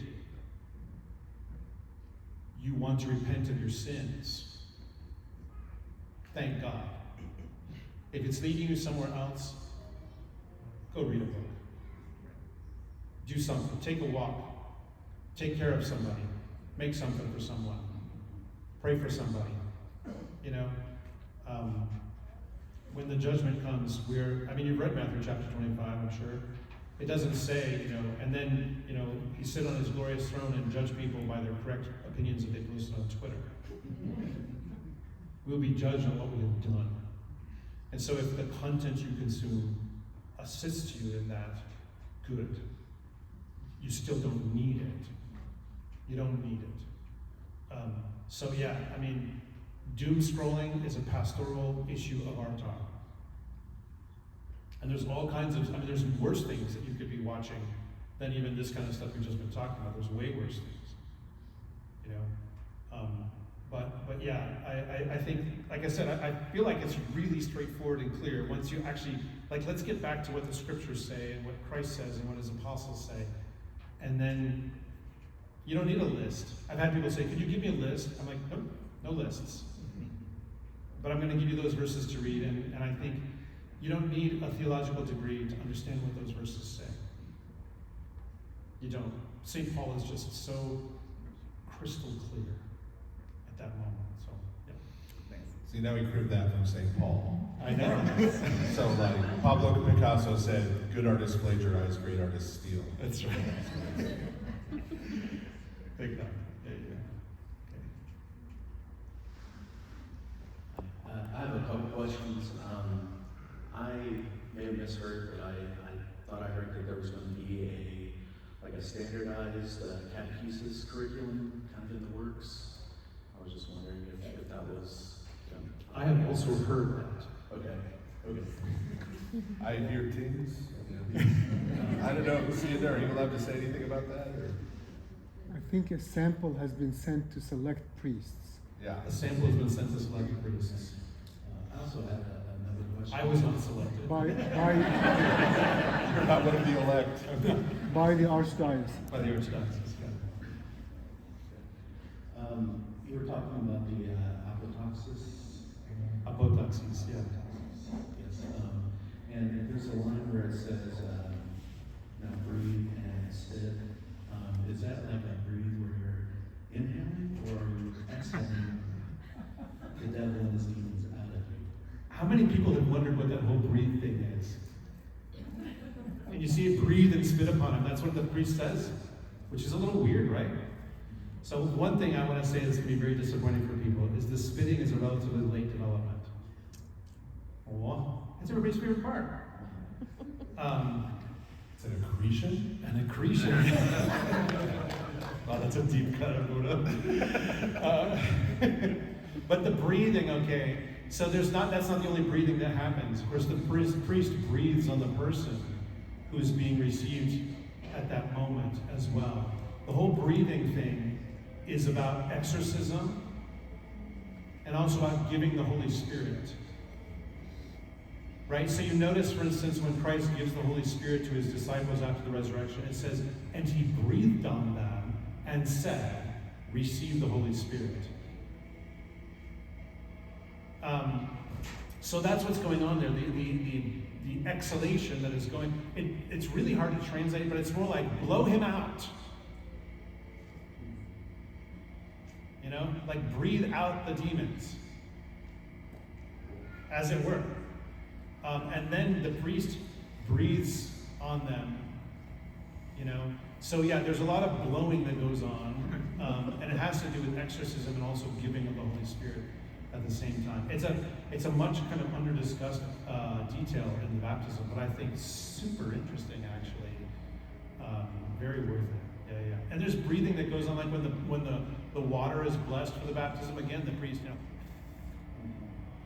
you want to repent of your sins, thank God. If it's leading you somewhere else, go read a book. Do something. Take a walk. Take care of somebody. Make something for someone. Pray for somebody. When the judgment comes, you've read Matthew chapter 25, I'm sure. It doesn't say, and then, he sit on his glorious throne and judge people by their correct opinions that they posted on Twitter. We'll be judged on what we have done. And so if the content you consume assists you in that, good. You still don't need it. You don't need it. Doom scrolling is a pastoral issue of our time. And there's all kinds of, there's worse things that you could be watching than even this kind of stuff we've just been talking about. There's way worse things, you know. But yeah, I think, like I said, I feel like it's really straightforward and clear once you actually, like, let's get back to what the scriptures say and what Christ says and what his apostles say. And then you don't need a list. I've had people say, could you give me a list? I'm like, nope, no lists. But I'm going to give you those verses to read, and I think you don't need a theological degree to understand what those verses say. You don't. St. Paul is just so crystal clear at that moment. So, yeah. See, now we proved that from St. Paul. I know. So, like, Pablo Picasso said, good artists plagiarize, great artists steal. That's right. Big time. Yeah, yeah. Okay. I have a couple questions. I may have misheard, but I thought I heard that there was going to be a standardized catechesis curriculum kind of in the works. I was just wondering if that was done. I have also heard that. Okay. I hear things. I don't know. See, are you allowed to say anything about that? Or? I think a sample has been sent to select priests. Yeah. A sample has been sent to select priests. I also had another question. I was not selected. You're not one of the elect. By the Archdiocese. By the Archdiocese. You were talking about the apodoxis. Apodoxis, yeah. Yes. And there's a line where it says, now breathe and spit. Is that like a breathe where you're inhaling or are you exhaling the devil and his demons out of you? How many people have wondered what that whole breathe thing is? And you see it breathe and spit upon him. That's what the priest says, which is a little weird, right? So one thing I want to say that's going to be very disappointing for people is the spitting is a relatively late development. Oh, it's everybody's favorite part. It's an accretion? An accretion. Wow, that's a deep cut of Buddha. But the breathing, okay. So that's not the only breathing that happens. Of course, the priest breathes on the person who is being received at that moment as well. The whole breathing thing is about exorcism and also about giving the Holy Spirit. Right? So you notice, for instance, when Christ gives the Holy Spirit to his disciples after the resurrection, it says, and he breathed on them and said, receive the Holy Spirit. So that's what's going on there. The exhalation that is going, it's really hard to translate, but it's more like blow him out. You know, like breathe out the demons, as it were. And then the priest breathes on them, you know. So yeah, there's a lot of blowing that goes on, and it has to do with exorcism and also giving of the Holy Spirit at the same time. It's a much kind of under-discussed detail in the baptism, but I think super interesting actually, very worth it. Yeah. And there's breathing that goes on, like when the water is blessed for the baptism. Again, the priest, you know,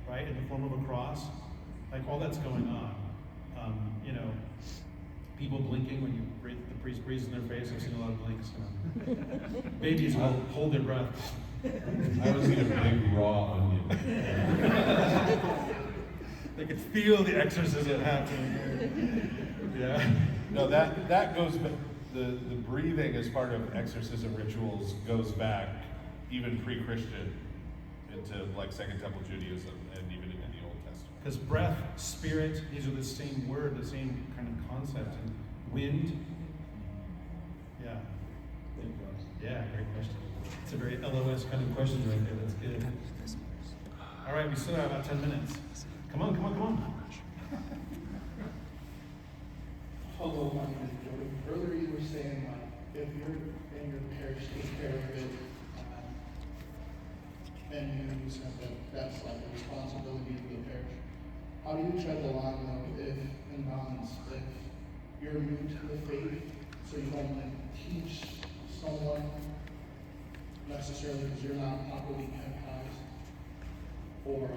right, in the form of a cross. Like all that's going on, you know, people blinking when the priest breathes in their face. I've seen a lot of blinks. You know. Babies will hold their breath. I was eating a big raw onion. They could feel the exorcism happening. Yeah. No, that goes back. The breathing as part of exorcism rituals goes back even pre-Christian into like Second Temple Judaism and even into the Old Testament. Because breath, spirit, these are the same word, the same kind of concept. And wind, yeah. Yeah, great question. It's a very LOS kind of question right there. That's good. All right, we still have about 10 minutes. Come on. Hello, my name is Jordan. Earlier you were saying, like, if you're in your parish, take care of it, and you said that's like a responsibility of the parish. How do you tread the line, though, if, in balance, if you're new to the faith, so you don't like teach someone necessarily because you're not properly catechized, or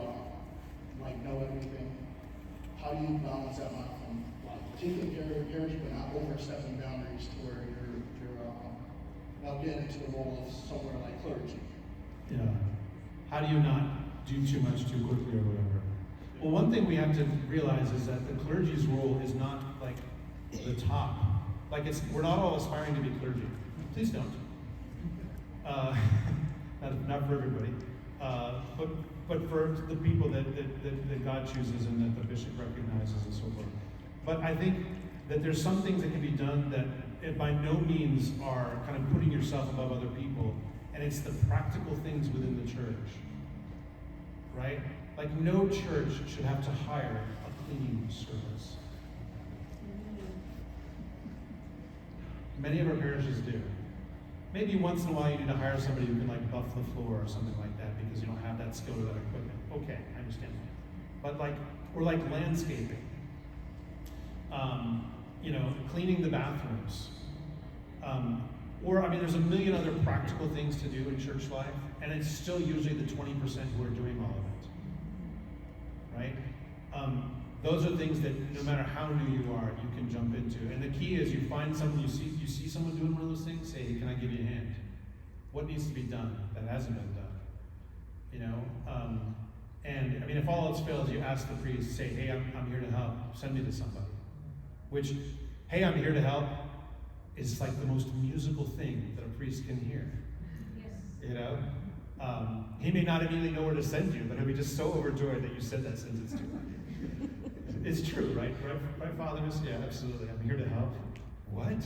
like know everything? how do you balance that out from taking care of your parish but not overstepping boundaries to where you're now getting into the role of somewhere like clergy? Yeah. How do you not do too much too quickly or whatever? Well, one thing we have to realize is that the clergy's role is not like the top. Like we're not all aspiring to be clergy. Please don't. Not for everybody. But for the people that God chooses and that the bishop recognizes and so forth. But I think that there's some things that can be done that by no means are kind of putting yourself above other people, and it's the practical things within the church, right? Like no church should have to hire a cleaning service. Many of our parishes do. Maybe once in a while you need to hire somebody who can like buff the floor or something like that because you don't have that skill or that equipment. Okay, I understand that. But or landscaping. Cleaning the bathrooms. There's a million other practical things to do in church life, and it's still usually the 20% who are doing all of it. Right? Those are things that no matter how new you are, you can jump into. And the key is you find someone, you see someone doing one of those things, say, hey, can I give you a hand? What needs to be done that hasn't been done? If all else fails, you ask the priest, say, hey, I'm here to help, send me to somebody. Which, hey, I'm here to help, is like the most musical thing that a priest can hear. Yes. He may not immediately know where to send you, but he'll be just so overjoyed that you said that sentence to him. It's true, right? Right, fathers? Yeah, absolutely. I'm here to help. What?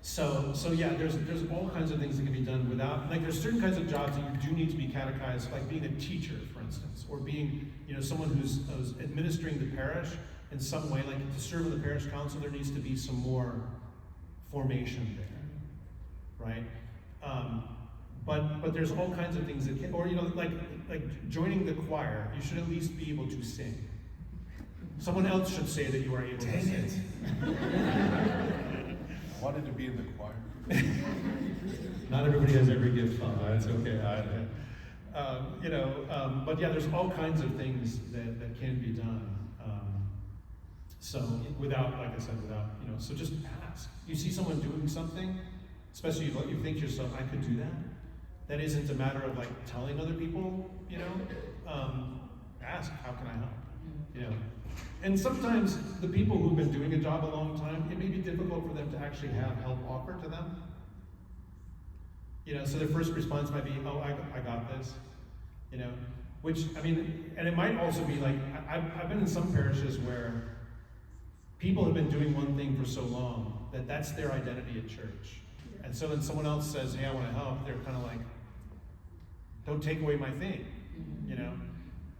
So yeah, there's all kinds of things that can be done without, there's certain kinds of jobs that you do need to be catechized, like being a teacher, for instance, or being, someone who's administering the parish in some way, like to serve in the parish council, there needs to be some more formation there, right? But there's all kinds of things that can, or like joining the choir, you should at least be able to sing. Someone else should say that you are able to sing. I wanted to be in the choir. Not everybody has every gift, Father. That's okay. I But yeah, there's all kinds of things that can be done. So so just ask. You see someone doing something, especially if you think to yourself, I could do that. That isn't a matter of telling other people, ask, how can I help? And sometimes the people who've been doing a job a long time, it may be difficult for them to actually have help offered to them. So their first response might be, oh, I got this. And it might also be I've been in some parishes where people have been doing one thing for so long that that's their identity at church. And so when someone else says, hey, I want to help, they're kind of like, don't take away my thing,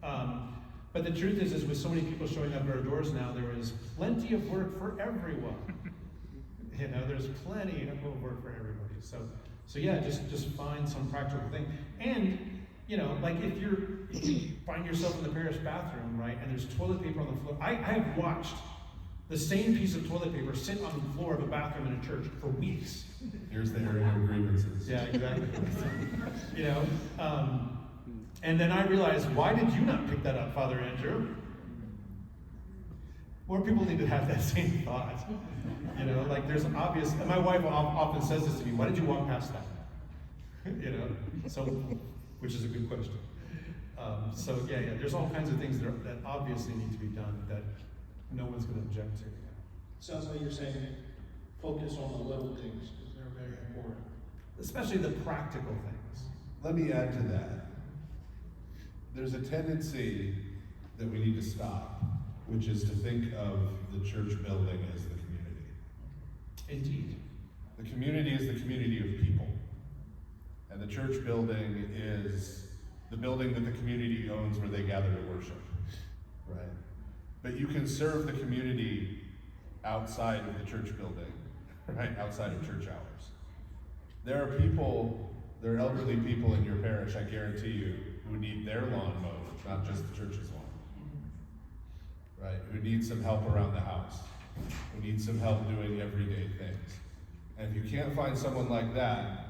But the truth is with so many people showing up at our doors now, there is plenty of work for everyone. There's plenty of work for everybody. So yeah, just find some practical thing. And, if you find yourself in the parish bathroom, right, and there's toilet paper on the floor. I have watched the same piece of toilet paper sit on the floor of a bathroom in a church for weeks. Here's the area of grievances. Yeah, exactly. And then I realized, why did you not pick that up, Father Andrew? More people need to have that same thought. There's an obvious, and my wife often says this to me, why did you walk past that? Which is a good question. Yeah, there's all kinds of things that obviously need to be done that no one's going to object to. Sounds like you're saying focus on the little things because they're very important. Especially the practical things. Let me add to that. There's a tendency that we need to stop, which is to think of the church building as the community. Indeed. The community is the community of people. And the church building is the building that the community owns where they gather to worship, right? But you can serve the community outside of the church building, right? Outside of church hours. There are elderly people in your parish, I guarantee you, who need their lawn mowed, not just the church's lawn, right? Who need some help around the house, who need some help doing everyday things. And if you can't find someone like that,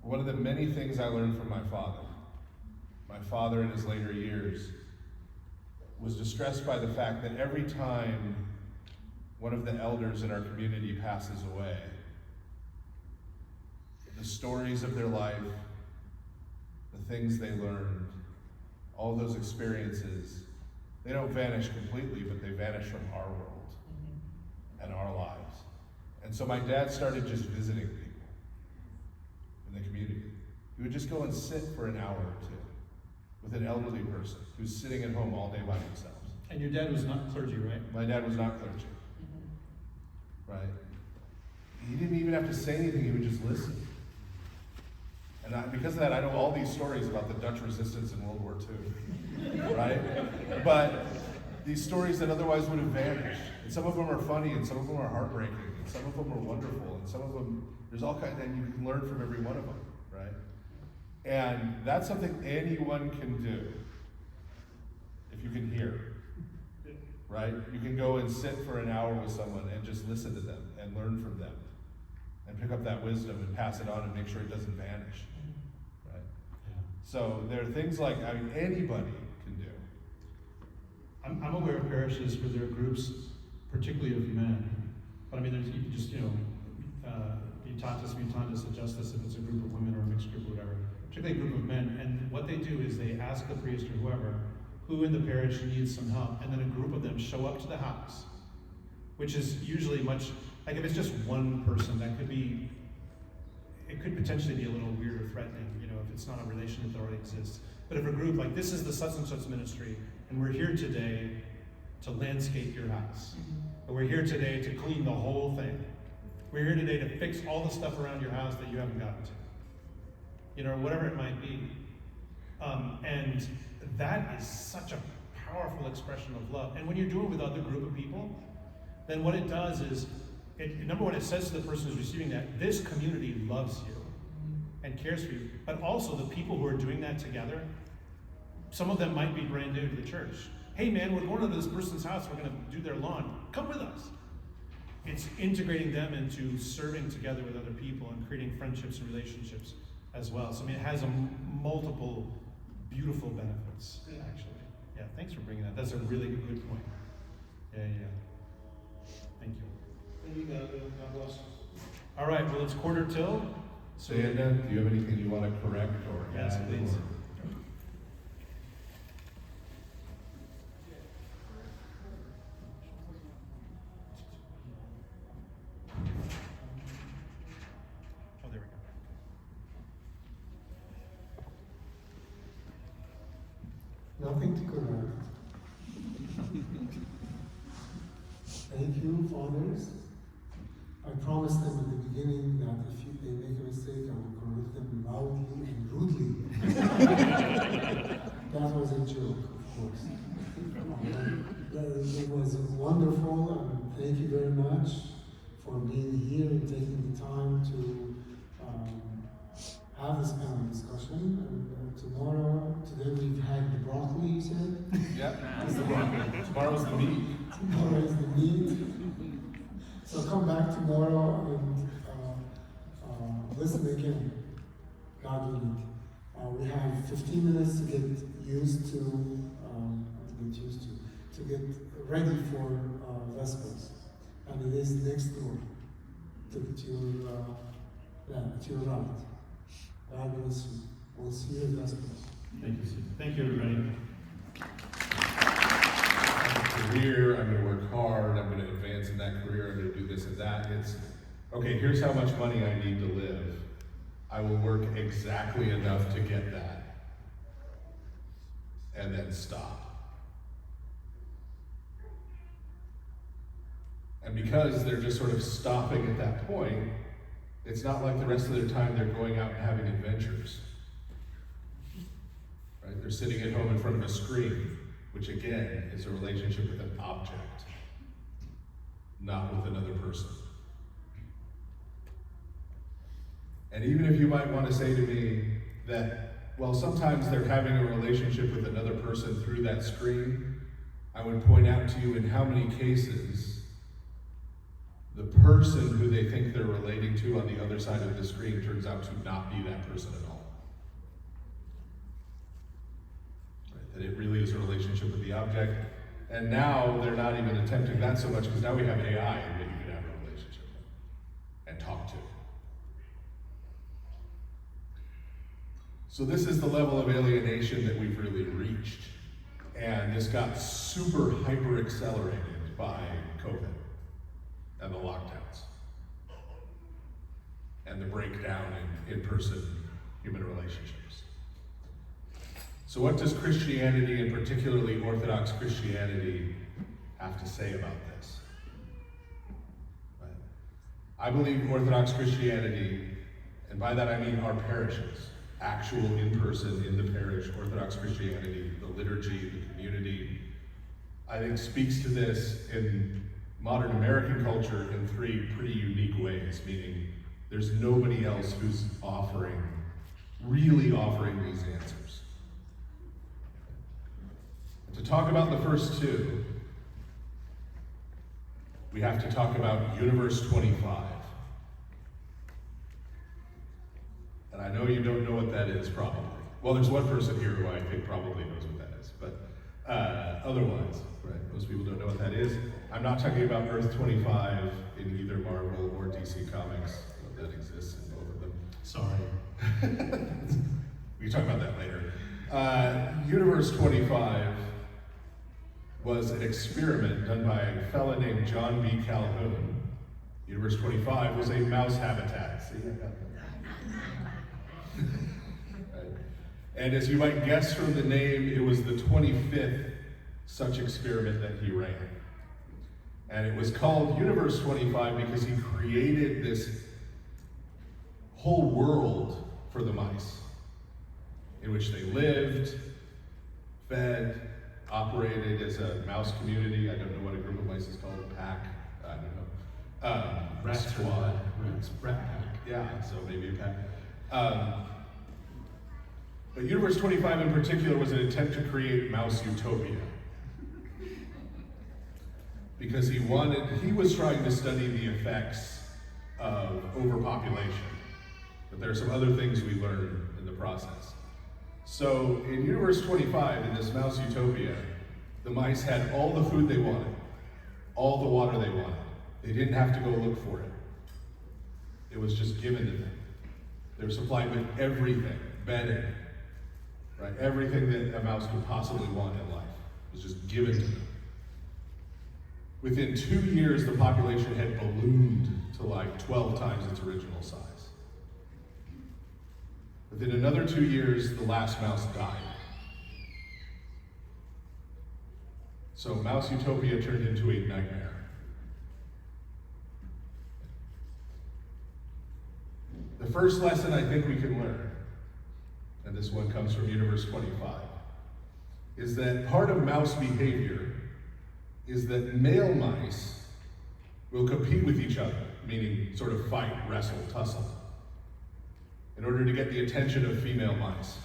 one of the many things I learned from my father in his later years was distressed by the fact that every time one of the elders in our community passes away, the stories of their life, the things they learned, all those experiences, they don't vanish completely, but they vanish from our world and our lives. And so my dad started just visiting people in the community. He would just go and sit for an hour or two with an elderly person who's sitting at home all day by themselves. And your dad was not clergy, right? My dad was not clergy. Right? He didn't even have to say anything, he would just listen. And because of that, I know all these stories about the Dutch resistance in World War II. Right? But these stories that otherwise would have vanished. And some of them are funny, and some of them are heartbreaking, and some of them are wonderful, and some of them, there's all kinds, and you can learn from every one of them, right? And that's something anyone can do if you can hear, right? You can go and sit for an hour with someone and just listen to them and learn from them and pick up that wisdom and pass it on and make sure it doesn't vanish, right? Yeah. So there are things like, I mean, anybody can do. I'm aware of parishes where there are groups, particularly of men, but I mean, there's you just, mutatis, adjustus, if it's a group of women or a mixed group or whatever, particularly a group of men, and what they do is they ask the priest or whoever, who in the parish needs some help, and then a group of them show up to the house, which is usually much, like if it's just one person, it could potentially be a little weird or threatening, if it's not a relationship that already exists. But if a group, like this is the such and such ministry, and we're here today to landscape your house, or we're here today to clean the whole thing, we're here today to fix all the stuff around your house that you haven't gotten to, or whatever it might be. And that is such a powerful expression of love. And when you're doing it with other group of people, then what it does is, number one, it says to the person who's receiving that, this community loves you and cares for you. But also the people who are doing that together, some of them might be brand new to the church. Hey man, we're going to this person's house, we're going to do their lawn. Come with us. It's integrating them into serving together with other people and creating friendships and relationships as well. So I mean, it has multiple beautiful benefits, actually. Yeah, thanks for bringing that. That's a really good point. Yeah. Thank you. Thank you, God bless. All right, well, it's 1:45. So Sanda, do you have anything you want to correct or yes, add? please. Oh, there we go. Nothing to correct. Thank you, fathers. I promised them at the beginning that if they make a mistake, I will correct them loudly and rudely. That was a joke, of course. It was wonderful, and thank you very much for being here and taking the time to have this kind of discussion. And today we've had the broccoli, you said? Yeah, it's the broccoli. Tomorrow's the meat. Tomorrow is the meat. So come back tomorrow and listen again, God willing. We have 15 minutes to get used to, to get ready for Vespers. And it is next door, to your right. God bless you. We'll see you at Vespers. Thank you, Steve. Thank you, everybody. Career, I'm going to work hard, I'm going to advance in that career, I'm going to do this and that. It's, okay, here's how much money I need to live. I will work exactly enough to get that. And then stop. And because they're just sort of stopping at that point, it's not like the rest of their time they're going out and having adventures. Right? They're sitting at home in front of a screen, which again is a relationship with an object, not with another person. And even if you might want to say to me that, well, sometimes they're having a relationship with another person through that screen, I would point out to you in how many cases the person who they think they're relating to on the other side of the screen turns out to not be that person at all. Right? That it really is a relationship with the object. And now they're not even attempting that so much because now we have AI that you can have a relationship with and talk to. So this is the level of alienation that we've really reached. And this got super hyper accelerated by COVID and the lockdowns and the breakdown in in-person human relationships. So what does Christianity, and particularly Orthodox Christianity, have to say about this? Right. I believe Orthodox Christianity, and by that I mean our parishes, actual in-person, in the parish, Orthodox Christianity, the liturgy, the community, I think speaks to this in modern American culture in three pretty unique ways, meaning there's nobody else who's really offering these answers. To talk about the first two, we have to talk about Universe 25. And I know you don't know what that is, probably. Well, there's one person here who I think probably knows what that is, but otherwise, right, most people don't know what that is. I'm not talking about Earth 25 in either Marvel or DC Comics, though that exists in both of them. Sorry. We can talk about that later. Universe 25 was an experiment done by a fella named John B. Calhoun. Universe 25 was a mouse habitat. See, I got that. Right. And as you might guess from the name, it was the 25th such experiment that he ran. And it was called Universe 25 because he created this whole world for the mice, in which they lived, fed, operated as a mouse community. I don't know what a group of mice is called, a pack, I don't know. Rat squad, rat pack, yeah, so maybe a pack. But Universe 25 in particular was an attempt to create mouse utopia. Because he was trying to study the effects of overpopulation. But there are some other things we learned in the process. So in Universe 25, in this mouse utopia, the mice had all the food they wanted, all the water they wanted. They didn't have to go look for it. It was just given to them. They were supplied with everything, bedding, right? Everything that a mouse could possibly want in life was just given to them. Within 2 years, the population had ballooned to like 12 times its original size. Within another 2 years, the last mouse died. So mouse utopia turned into a nightmare. The first lesson I think we can learn, and this one comes from Universe 25, is that part of mouse behavior is that male mice will compete with each other, meaning sort of fight, wrestle, tussle, in order to get the attention of female mice.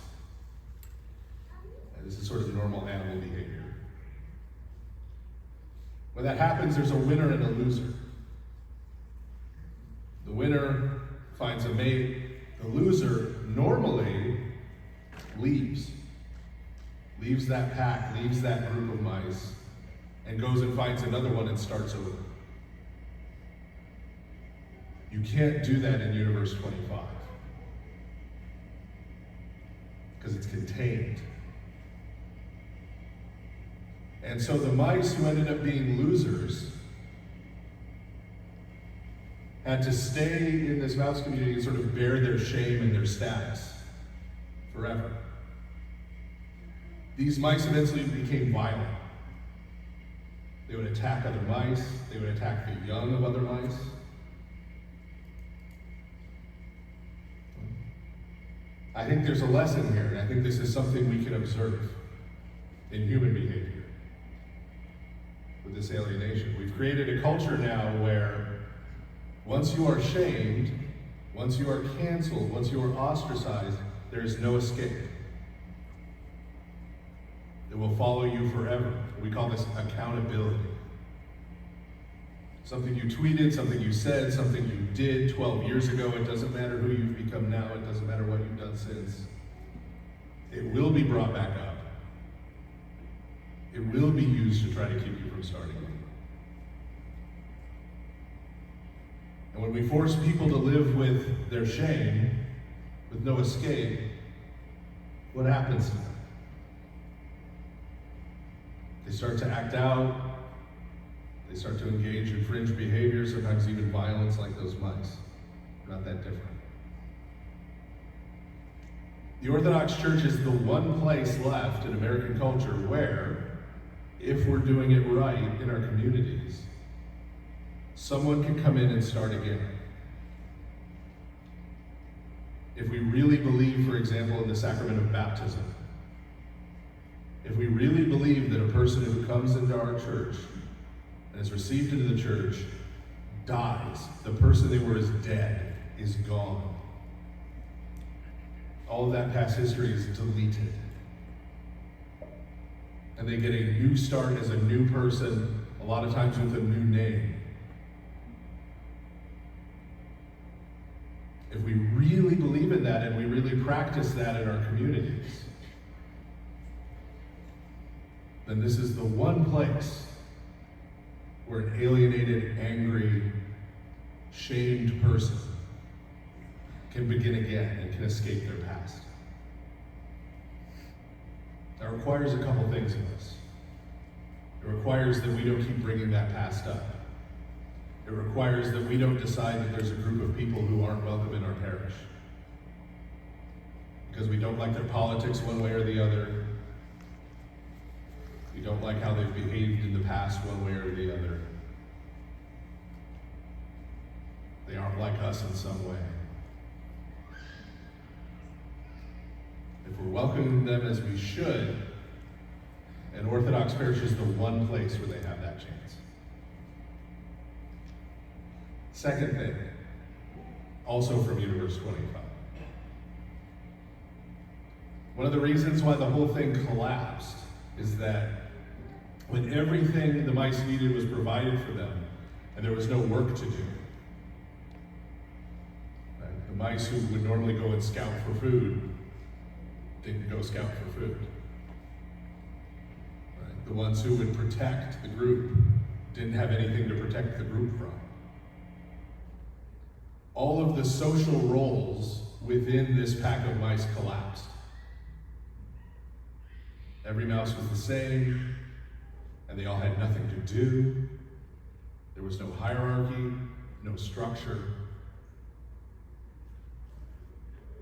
And this is sort of normal animal behavior. When that happens, there's a winner and a loser. The winner finds a mate. The loser normally leaves that pack, leaves that group of mice, and goes and finds another one and starts over. You can't do that in Universe 25 because it's contained. And so the mice who ended up being losers had to stay in this mouse community and sort of bear their shame and their status forever. These mice eventually became violent. They would attack other mice, they would attack the young of other mice. I think there's a lesson here, and I think this is something we can observe in human behavior with this alienation. We've created a culture now where once you are shamed, once you are canceled, once you are ostracized, there is no escape. It will follow you forever. We call this accountability. Something you tweeted, something you said, something you did 12 years ago, it doesn't matter who you've become now, it doesn't matter what you've done since. It will be brought back up. It will be used to try to keep you from starting over. And when we force people to live with their shame, with no escape, what happens to them? They start to act out. They start to engage in fringe behavior, sometimes even violence like those mice. We're not that different. The Orthodox Church is the one place left in American culture where, if we're doing it right in our communities, someone can come in and start again. If we really believe, for example, in the sacrament of baptism, if we really believe that a person who comes into our church and is received into the church dies, the person they were is dead, is gone. All of that past history is deleted. And they get a new start as a new person, a lot of times with a new name. If we really believe in that and we really practice that in our communities, then this is the one place where an alienated, angry, shamed person can begin again and can escape their past. That requires a couple things of us. It requires that we don't keep bringing that past up. It requires that we don't decide that there's a group of people who aren't welcome in our parish because we don't like their politics one way or the other. We don't like how they've behaved in the past one way or the other. They aren't like us in some way. If we're welcoming them as we should, an Orthodox parish is the one place where they have that chance. Second thing, also from Universe 25. One of the reasons why the whole thing collapsed is that when everything the mice needed was provided for them, and there was no work to do, right? The mice who would normally go and scout for food didn't go scout for food. Right? The ones who would protect the group didn't have anything to protect the group from. All of the social roles within this pack of mice collapsed. Every mouse was the same, and they all had nothing to do. There was no hierarchy, no structure.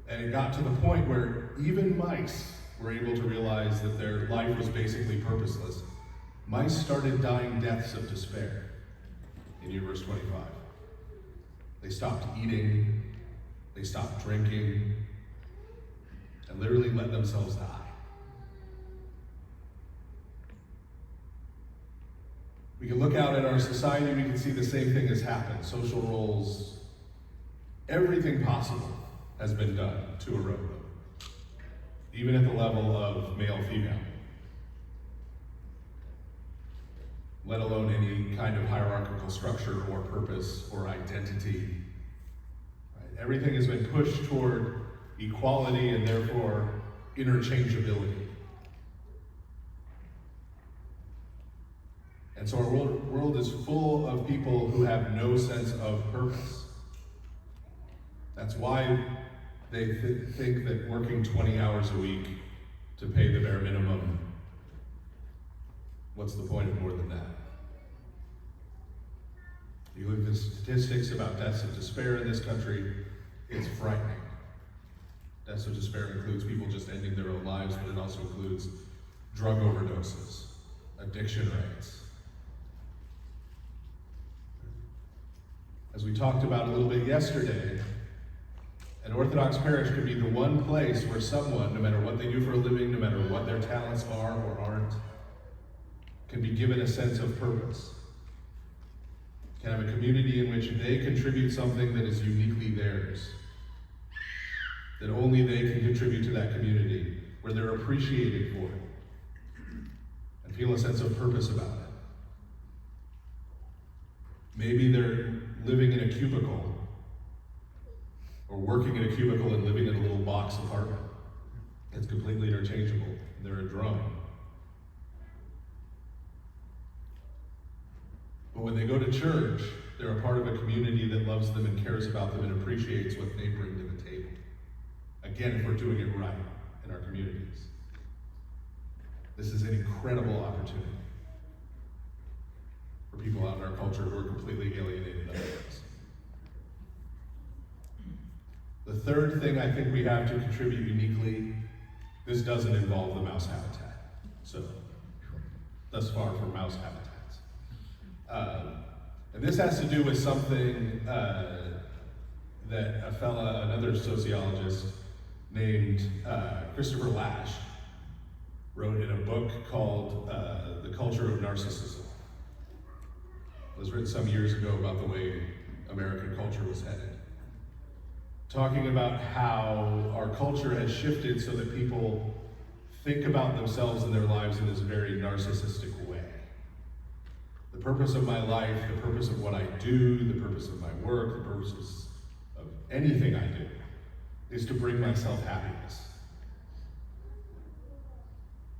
And it got to the point where even mice were able to realize that their life was basically purposeless. Mice started dying deaths of despair in Universe 25. They stopped eating, they stopped drinking, and literally let themselves die. We can look out at our society, we can see the same thing has happened. Social roles, everything possible has been done to erode them, even at the level of male-female, let alone any kind of hierarchical structure or purpose or identity. Right? Everything has been pushed toward equality and therefore interchangeability. And so our world is full of people who have no sense of purpose. That's why they think that working 20 hours a week to pay the bare minimum, what's the point of more than that? You look at the statistics about deaths of despair in this country, it's frightening. Deaths of despair includes people just ending their own lives, but it also includes drug overdoses, addiction rates. As we talked about a little bit yesterday, an Orthodox parish could be the one place where someone, no matter what they do for a living, no matter what their talents are or aren't, can be given a sense of purpose. Can have a community in which they contribute something that is uniquely theirs, that only they can contribute to that community, where they're appreciated for it, and feel a sense of purpose about it. Maybe they're living in a cubicle, or working in a cubicle and living in a little box apartment. It's completely interchangeable. They're a drone. when they go to church, they're a part of a community that loves them and cares about them and appreciates what they bring to the table. Again, if we're doing it right in our communities. This is an incredible opportunity for people out in our culture who are completely alienated otherwise. The third thing I think we have to contribute uniquely, this doesn't involve the mouse habitat. So, thus far for mouse habitats. And this has to do with something that another sociologist named Christopher Lasch wrote in a book called The Culture of Narcissism. It was written some years ago about the way American culture was headed. Talking about how our culture has shifted so that people think about themselves and their lives in this very narcissistic way. The purpose of my life, the purpose of what I do, the purpose of my work, the purpose of anything I do is to bring myself happiness.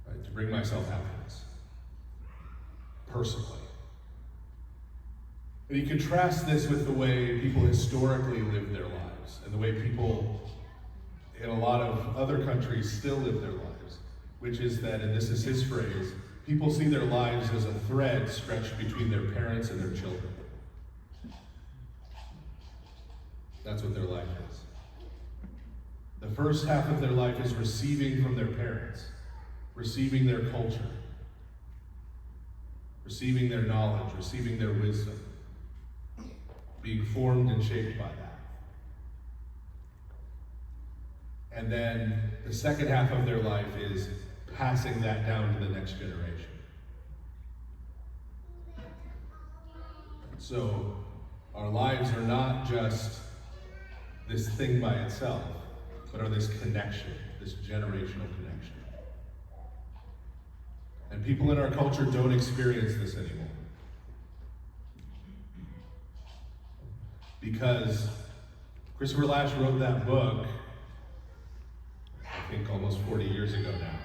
Right? To bring myself happiness. Personally. And you contrast this with the way people historically lived their lives and the way people in a lot of other countries still live their lives, which is that, and this is his phrase, people see their lives as a thread stretched between their parents and their children. That's what their life is. The first half of their life is receiving from their parents, receiving their culture, receiving their knowledge, receiving their wisdom, being formed and shaped by that. And then the second half of their life is passing that down to the next generation. So our lives are not just this thing by itself, but are this connection, this generational connection. And people in our culture don't experience this anymore. Because Christopher Lasch wrote that book, I think almost 40 years ago now.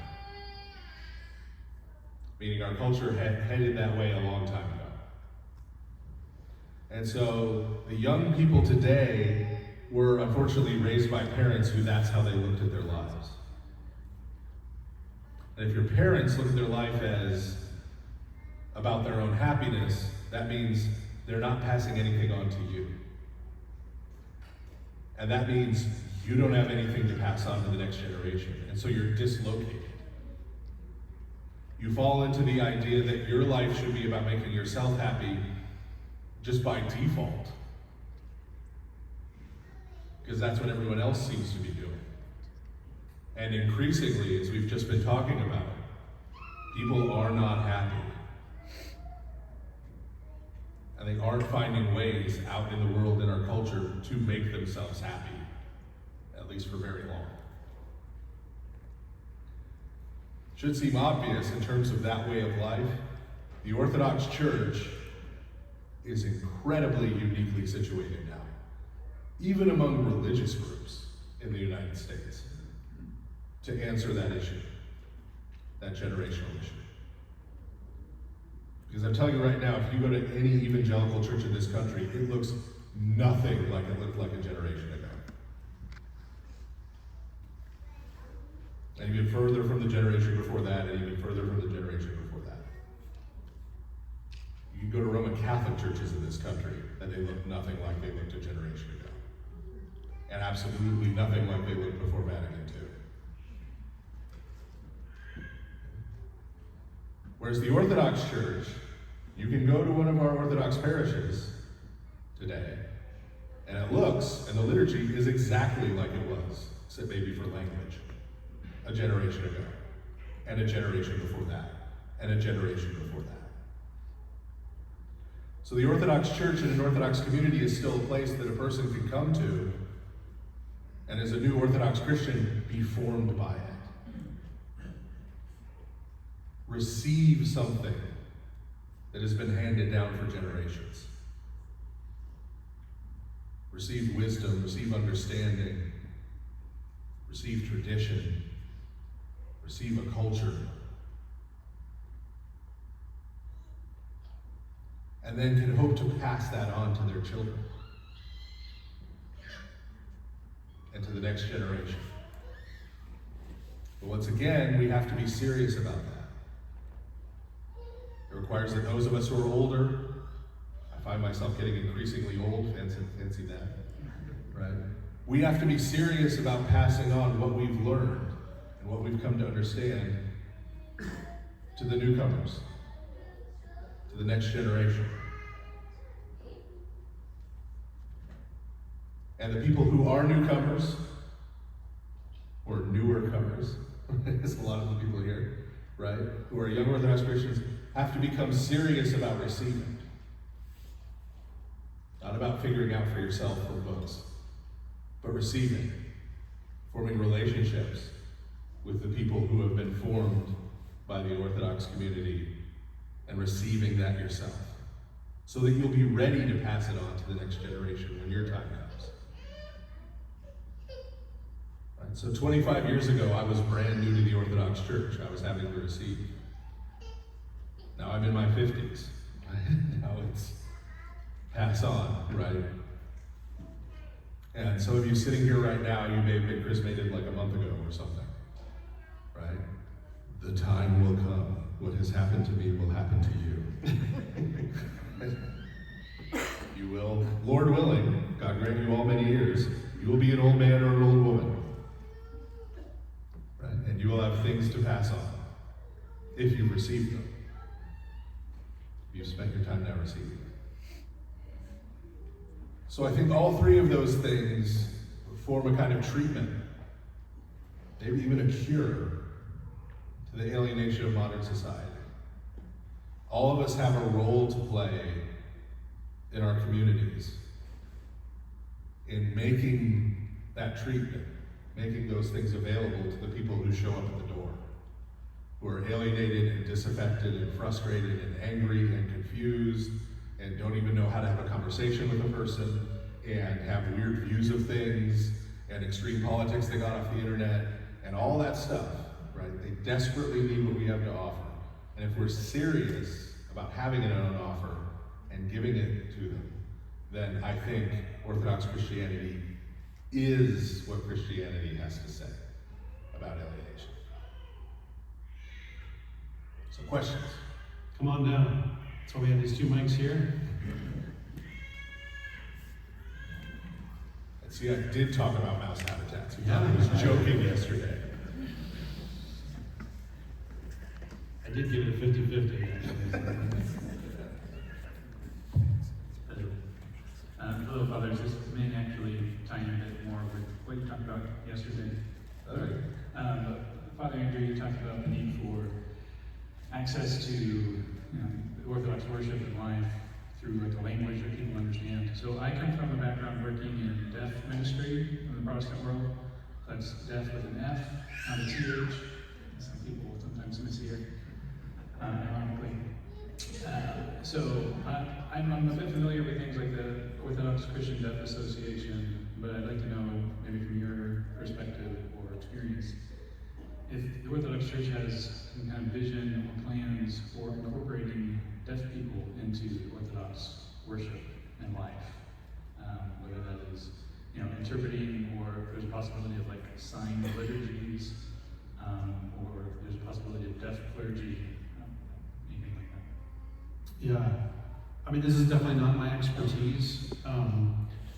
Meaning our culture had headed that way a long time ago. And so the young people today were unfortunately raised by parents who that's how they looked at their lives. And if your parents look at their life as about their own happiness, that means they're not passing anything on to you. And that means you don't have anything to pass on to the next generation. And so you're dislocated. You fall into the idea that your life should be about making yourself happy just by default. Because that's what everyone else seems to be doing. And increasingly, as we've just been talking about, people are not happy. And they aren't finding ways out in the world, in our culture, to make themselves happy, at least for very long. Should seem obvious in terms of that way of life. The Orthodox Church is incredibly uniquely situated now, even among religious groups in the United States, to answer that issue, that generational issue. Because I'm telling you right now, if you go to any evangelical church in this country, it looks nothing like it looked like a generation ago. And even further from the generation before that, and even further from the generation before that. You can go to Roman Catholic churches in this country, and they look nothing like they looked a generation ago. And absolutely nothing like they looked before Vatican II. Whereas the Orthodox Church, you can go to one of our Orthodox parishes today, and it looks, and the liturgy is exactly like it was, except maybe for language, a generation ago, and a generation before that, and a generation before that. So the Orthodox Church in an Orthodox community is still a place that a person can come to, and as a new Orthodox Christian, be formed by it. Receive something that has been handed down for generations. Receive wisdom, receive understanding, receive tradition, receive a culture. and then can hope to pass that on to their children and to the next generation. But once again, we have to be serious about that. It requires that those of us who are older, I find myself getting increasingly old, fancy that, right? We have to be serious about passing on what we've learned and what we've come to understand to the newcomers, to the next generation. And the people who are newcomers, or newer comers, as a lot of the people here, right, who are young Orthodox Christians, have to become serious about receiving. Not about figuring out for yourself from books, but receiving, forming relationships with the people who have been formed by the Orthodox community and receiving that yourself, so that you'll be ready to pass it on to the next generation when your time comes. Right? So 25 years ago, I was brand new to the Orthodox Church. I was having to receive. Now I'm in my 50s. Right? Now it's pass on, right? And some of you sitting here right now, you may have been chrismated like a month ago or something, right? The time will come. What has happened to me will happen to you. You will, Lord willing, God grant you all many years, you will be an old man or an old woman, right? And you will have things to pass on if you've received them. You've spent your time now receiving them. So I think all three of those things form a kind of treatment, maybe even a cure to the alienation of modern society. All of us have a role to play in our communities in making that treatment, making those things available to the people who show up at the door, who are alienated and disaffected and frustrated and angry and confused and don't even know how to have a conversation with a person and have weird views of things and extreme politics they got off the internet and all that stuff, right? They desperately need what we have to offer. And if we're serious about having it on offer and giving it to them, then I think Orthodox Christianity is what Christianity has to say about alienation. So questions? Come on down. So we have these two mics here. And see, I did talk about mouse habitats. I was joking yesterday. I did give it a 50-50, actually. Hello, Fathers. This may actually tie in a bit more with what you talked about yesterday. All right. Father Andrew, you talked about the need for access to Orthodox worship and life through the language that people understand. So I come from a background working in deaf ministry in the Protestant world. That's deaf with an F, not a TH. Some people sometimes mishear, ironically. So I'm a bit familiar with things like the Orthodox Christian Deaf Association, but I'd like to know, maybe from your perspective or experience, if the Orthodox Church has some kind of vision or plans for incorporating deaf people into Orthodox worship and life, whether that is, interpreting, or there's a possibility of like signed liturgies, or there's a possibility of deaf clergy, anything like that. Yeah, I mean, this is definitely not my expertise,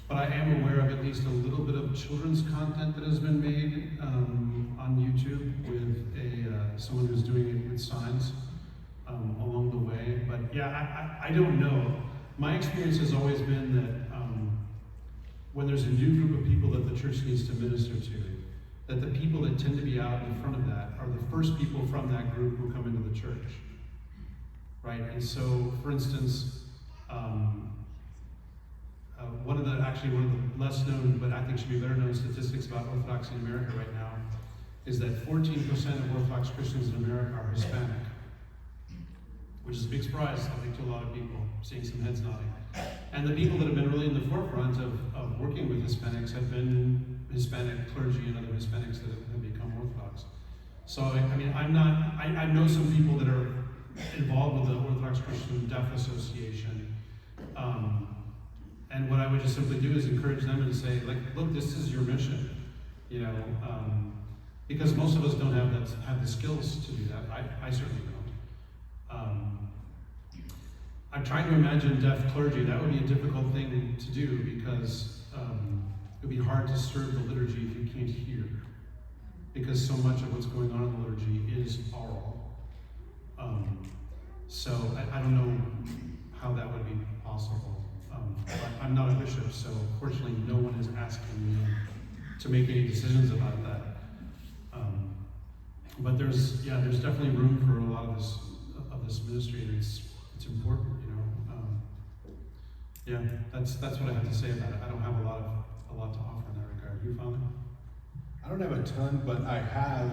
but I am aware of at least a little bit of children's content that has been made on YouTube with someone who's doing it with signs along the way. But yeah, I don't know. My experience has always been that when there's a new group of people that the church needs to minister to, that the people that tend to be out in front of that are the first people from that group who come into the church. Right, and so, for instance, one of the less known, but I think should be better known statistics about Orthodoxy in America right now is that 14% of Orthodox Christians in America are Hispanic, which is a big surprise, I think, to a lot of people, seeing some heads nodding. And the people that have been really in the forefront of working with Hispanics have been Hispanic clergy and other Hispanics that have become Orthodox. So, I mean, I know some people that are involved with the Orthodox Christian Deaf Association, And what I would just simply do is encourage them and say, like, look, this is your mission, you know, because most of us don't have the skills to do that. I certainly don't. I'm trying to imagine deaf clergy. That would be a difficult thing to do because it would be hard to serve the liturgy if you can't hear, because so much of what's going on in the liturgy is oral. So I don't know how that would be possible. I'm not a bishop, so fortunately no one is asking me to make any decisions about that. But there's definitely room for a lot of this ministry, and it's important, you know. That's what I have to say about it. I don't have a lot to offer in that regard. You, Father? I don't have a ton, but I have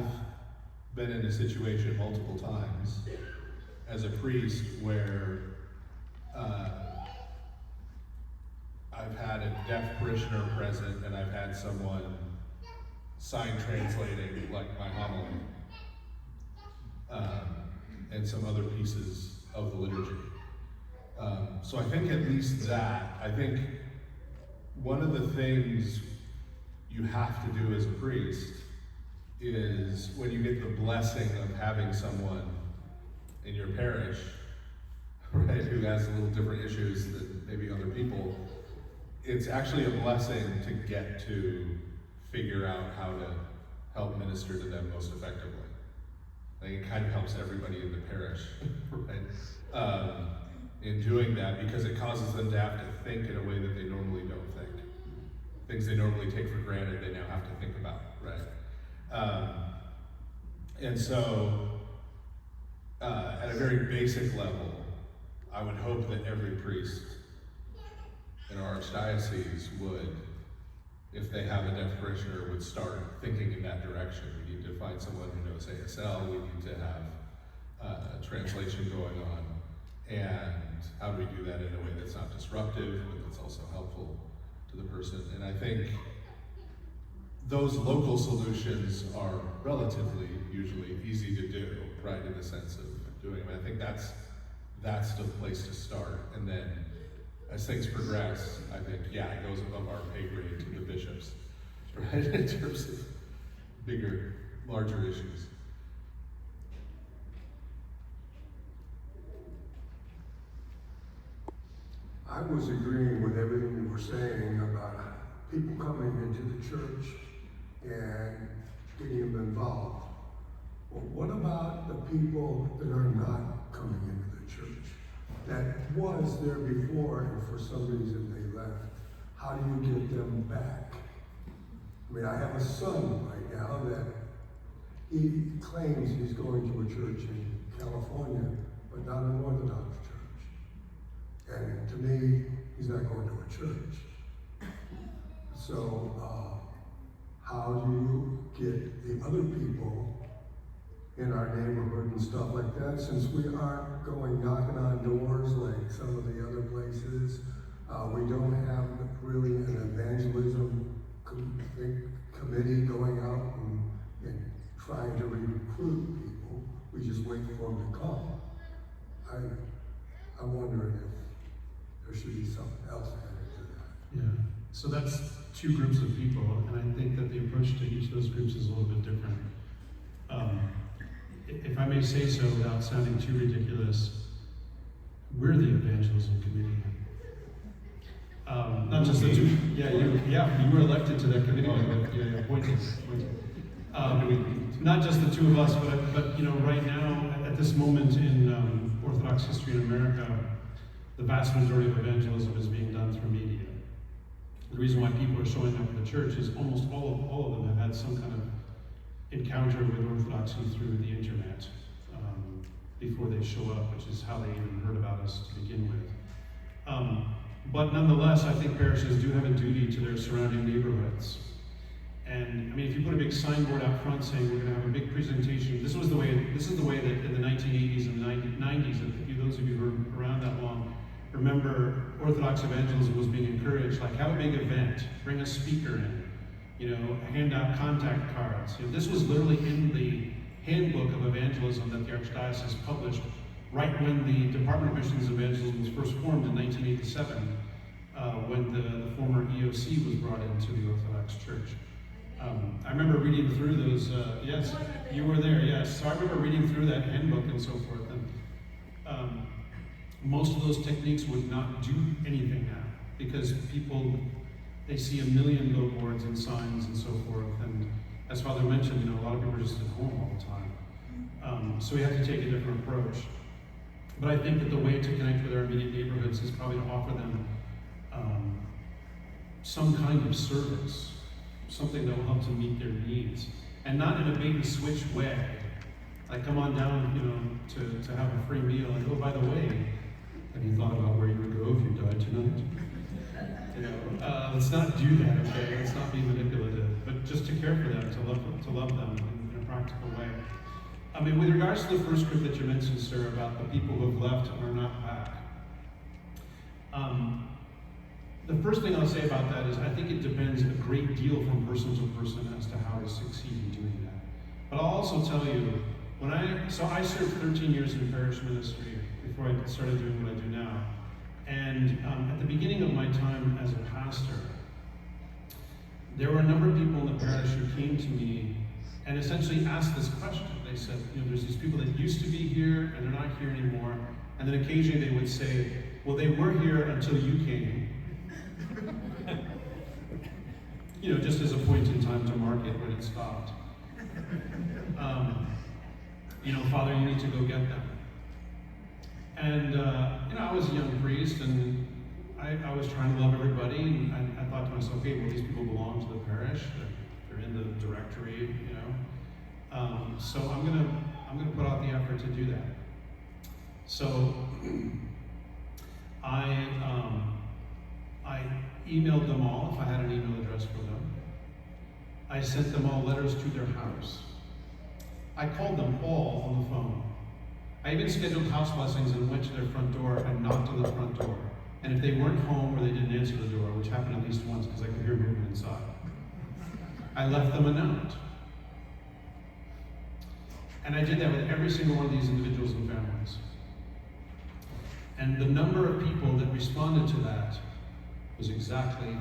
been in a situation multiple times as a priest where I've had a deaf parishioner present, and I've had someone sign translating, like my homily, and some other pieces of the liturgy. So I think at least that, I think one of the things you have to do as a priest is when you get the blessing of having someone in your parish, right, who has a little different issues than maybe other people, it's actually a blessing to get to figure out how to help minister to them most effectively. I think it kind of helps everybody in the parish, right? In doing that, because it causes them to have to think in a way that they normally don't think. Things they normally take for granted, they now have to think about, right? And so, at a very basic level, I would hope that every priest in our archdiocese would, if they have a deaf parishioner, would start thinking in that direction. We need to find someone who knows ASL, we need to have translation going on, and how do we do that in a way that's not disruptive, but that's also helpful to the person. And I think those local solutions are relatively, usually, easy to do, right, in the sense of doing them. I think that's the place to start. And then as things progress, I think, it goes above our pay grade to the bishops, right, in terms of bigger, larger issues. I was agreeing with everything you were saying about people coming into the church and getting them involved. Well, what about the people that are not coming into the church? That was there before, and for some reason they left. How do you get them back? I mean, I have a son right now that he claims he's going to a church in California, but not an Orthodox church. And to me, he's not going to a church. So, how do you get the other people in our neighborhood and stuff like that, since we aren't going knocking on doors like some of the other places? We don't have really an evangelism committee going out and trying to recruit people. We just wait for them to come. I'm wondering if there should be something else added to that. Yeah, so that's two groups of people, and I think that the approach to each of those groups is a little bit different. If I may say so without sounding too ridiculous, we're the evangelism committee. Not just the two, you were elected to that committee, appointed. Not just the two of us, but you know, right now, at this moment in Orthodox history in America, the vast majority of evangelism is being done through media. The reason why people are showing up at the church is almost all of them have had some kind of encounter with Orthodoxy through the internet before they show up, which is how they even heard about us to begin with. But nonetheless, I think parishes do have a duty to their surrounding neighborhoods. And I mean, if you put a big signboard out front saying we're going to have a big presentation, this is the way that in the 1980s and 90s, if those of you who are around that long, remember Orthodox evangelism was being encouraged, like have a big event, bring a speaker in, you know, hand out contact cards. You know, this was literally in the handbook of evangelism that the Archdiocese published right when the Department of Missions Evangelism was first formed in 1987, when the former EOC was brought into the Orthodox Church. I remember reading through those, yes, you were there, yes. So I remember reading through that handbook and so forth, and most of those techniques would not do anything now, because people, they see a million billboards and signs and so forth, and as Father mentioned, a lot of people are just at home all the time. So we have to take a different approach. But I think that the way to connect with our immediate neighborhoods is probably to offer them some kind of service, something that will help to meet their needs, and not in a bait and switch way. Like, come on down, to have a free meal, and oh, by the way, have you thought about where you would go if you died tonight? Let's not do that, okay? Let's not be manipulative, but just to care for them, to love them in a practical way. I mean, with regards to the first group that you mentioned, sir, about the people who have left and are not back, the first thing I'll say about that is I think it depends a great deal from person to person as to how to succeed in doing that. But I'll also tell you, I served 13 years in parish ministry before I started doing what I do now. And at the beginning of my time as a pastor, there were a number of people in the parish who came to me and essentially asked this question. They said, there's these people that used to be here and they're not here anymore. And then occasionally they would say, well, they were here until you came. Just as a point in time to mark it when it stopped. Father, you need to go get them. And, I was a young priest, and I was trying to love everybody, and I thought to myself, okay, well, these people belong to the parish, they're in the directory, so I'm gonna put out the effort to do that. So, I emailed them all, if I had an email address for them. I sent them all letters to their house. I called them all on the phone. I even scheduled house blessings and went to their front door and knocked on the front door. And if they weren't home or they didn't answer the door, which happened at least once because I could hear movement inside, I left them a note. And I did that with every single one of these individuals and families. And the number of people that responded to that was exactly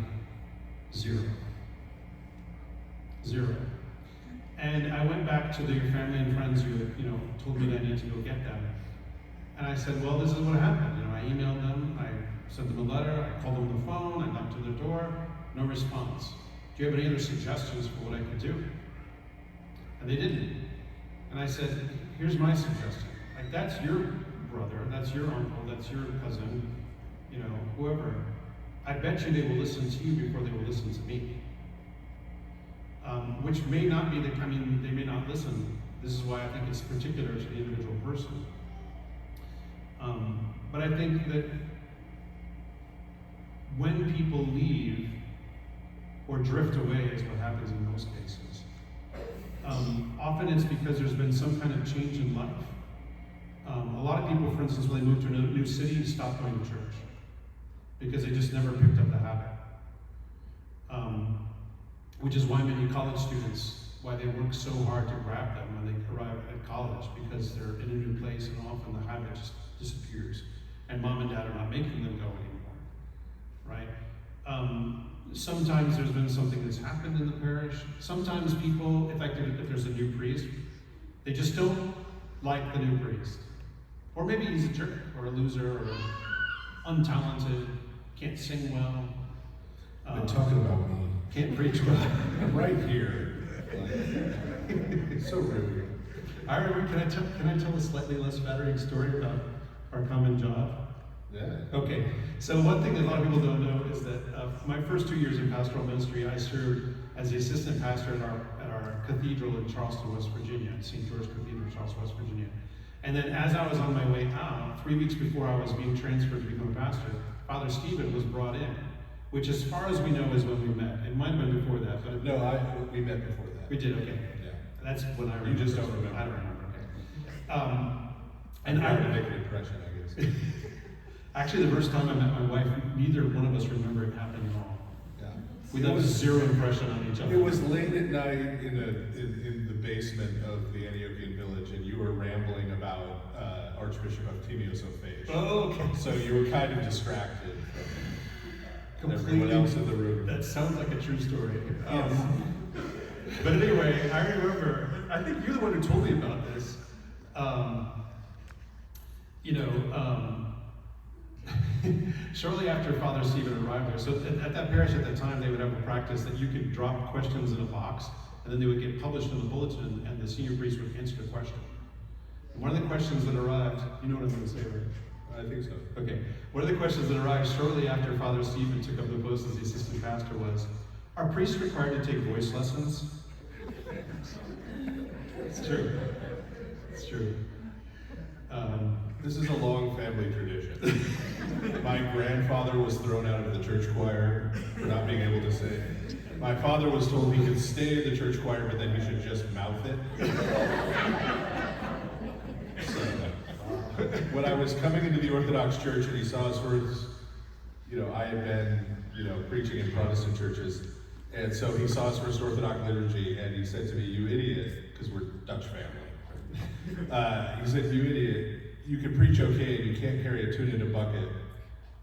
0. 0. And I went back to their family and friends who had, told me that I needed to go get them. And I said, well, this is what happened. I emailed them, I sent them a letter, I called them on the phone, I knocked on their door, no response. Do you have any other suggestions for what I could do? And they didn't. And I said, here's my suggestion. Like, that's your brother, that's your uncle, that's your cousin, whoever. I bet you they will listen to you before they will listen to me. Which may not be they may not listen. This is why I think it's particular to the individual person. But I think that when people leave or drift away is what happens in most cases. Often it's because there's been some kind of change in life. A lot of people, for instance, when they move to a new city, stop going to church because they just never picked up the habit. Which is why many college students, why they work so hard to grab them when they arrive at college, because they're in a new place and often the habit just disappears. And mom and dad are not making them go anymore, right? Sometimes there's been something that's happened in the parish. Sometimes people, if there's a new priest, they just don't like the new priest. Or maybe he's a jerk, or a loser, or untalented, can't sing well. Been talking about me. Can't preach well. I'm right here. So rude. I remember, can I tell a slightly less flattering story about our common job? Yeah. Okay, so one thing that a lot of people don't know is that my first 2 years in pastoral ministry, I served as the assistant pastor at our cathedral in Charleston, West Virginia, St. George Cathedral, Charleston, West Virginia. And then as I was on my way out, 3 weeks before I was being transferred to become a pastor, Father Stephen was brought in, which as far as we know is when we met. It might have been before that, but No, we met before that. we did, okay. Yeah. That's when I remember. You just don't remember. I don't remember, okay. And I would make an impression, I guess. Actually, the first time I met my wife, neither one of us remember it happening at all. Yeah. We left zero impression on each other. It was late at night in the basement of the Antiochian village, and you were rambling about our Archbishop Octavius O'Fage. Oh, okay. So you were kind of distracted from everyone else in the room. That sounds like a true story. But anyway, I remember, I think you're the one who told me about this. Shortly after Father Stephen arrived there, so at that parish at that time, they would have a practice that you could drop questions in a box, and then they would get published in the bulletin, and the senior priest would answer the question. And one of the questions that arrived, you know what I'm going to say, right? I think so. Okay. One of the questions that arrived shortly after Father Stephen took up the post as the assistant pastor was, are priests required to take voice lessons? It's true. It's true. This is a long family tradition. My grandfather was thrown out of the church choir for not being able to sing. My father was told he could stay in the church choir, but then he should just mouth it. So, when I was coming into the Orthodox Church and he saw us first, I had been, preaching in Protestant churches, and so he saw us first Orthodox liturgy, and he said to me, "You idiot," because we're Dutch family. He said, "You idiot, you can preach okay and you can't carry a tune in a bucket.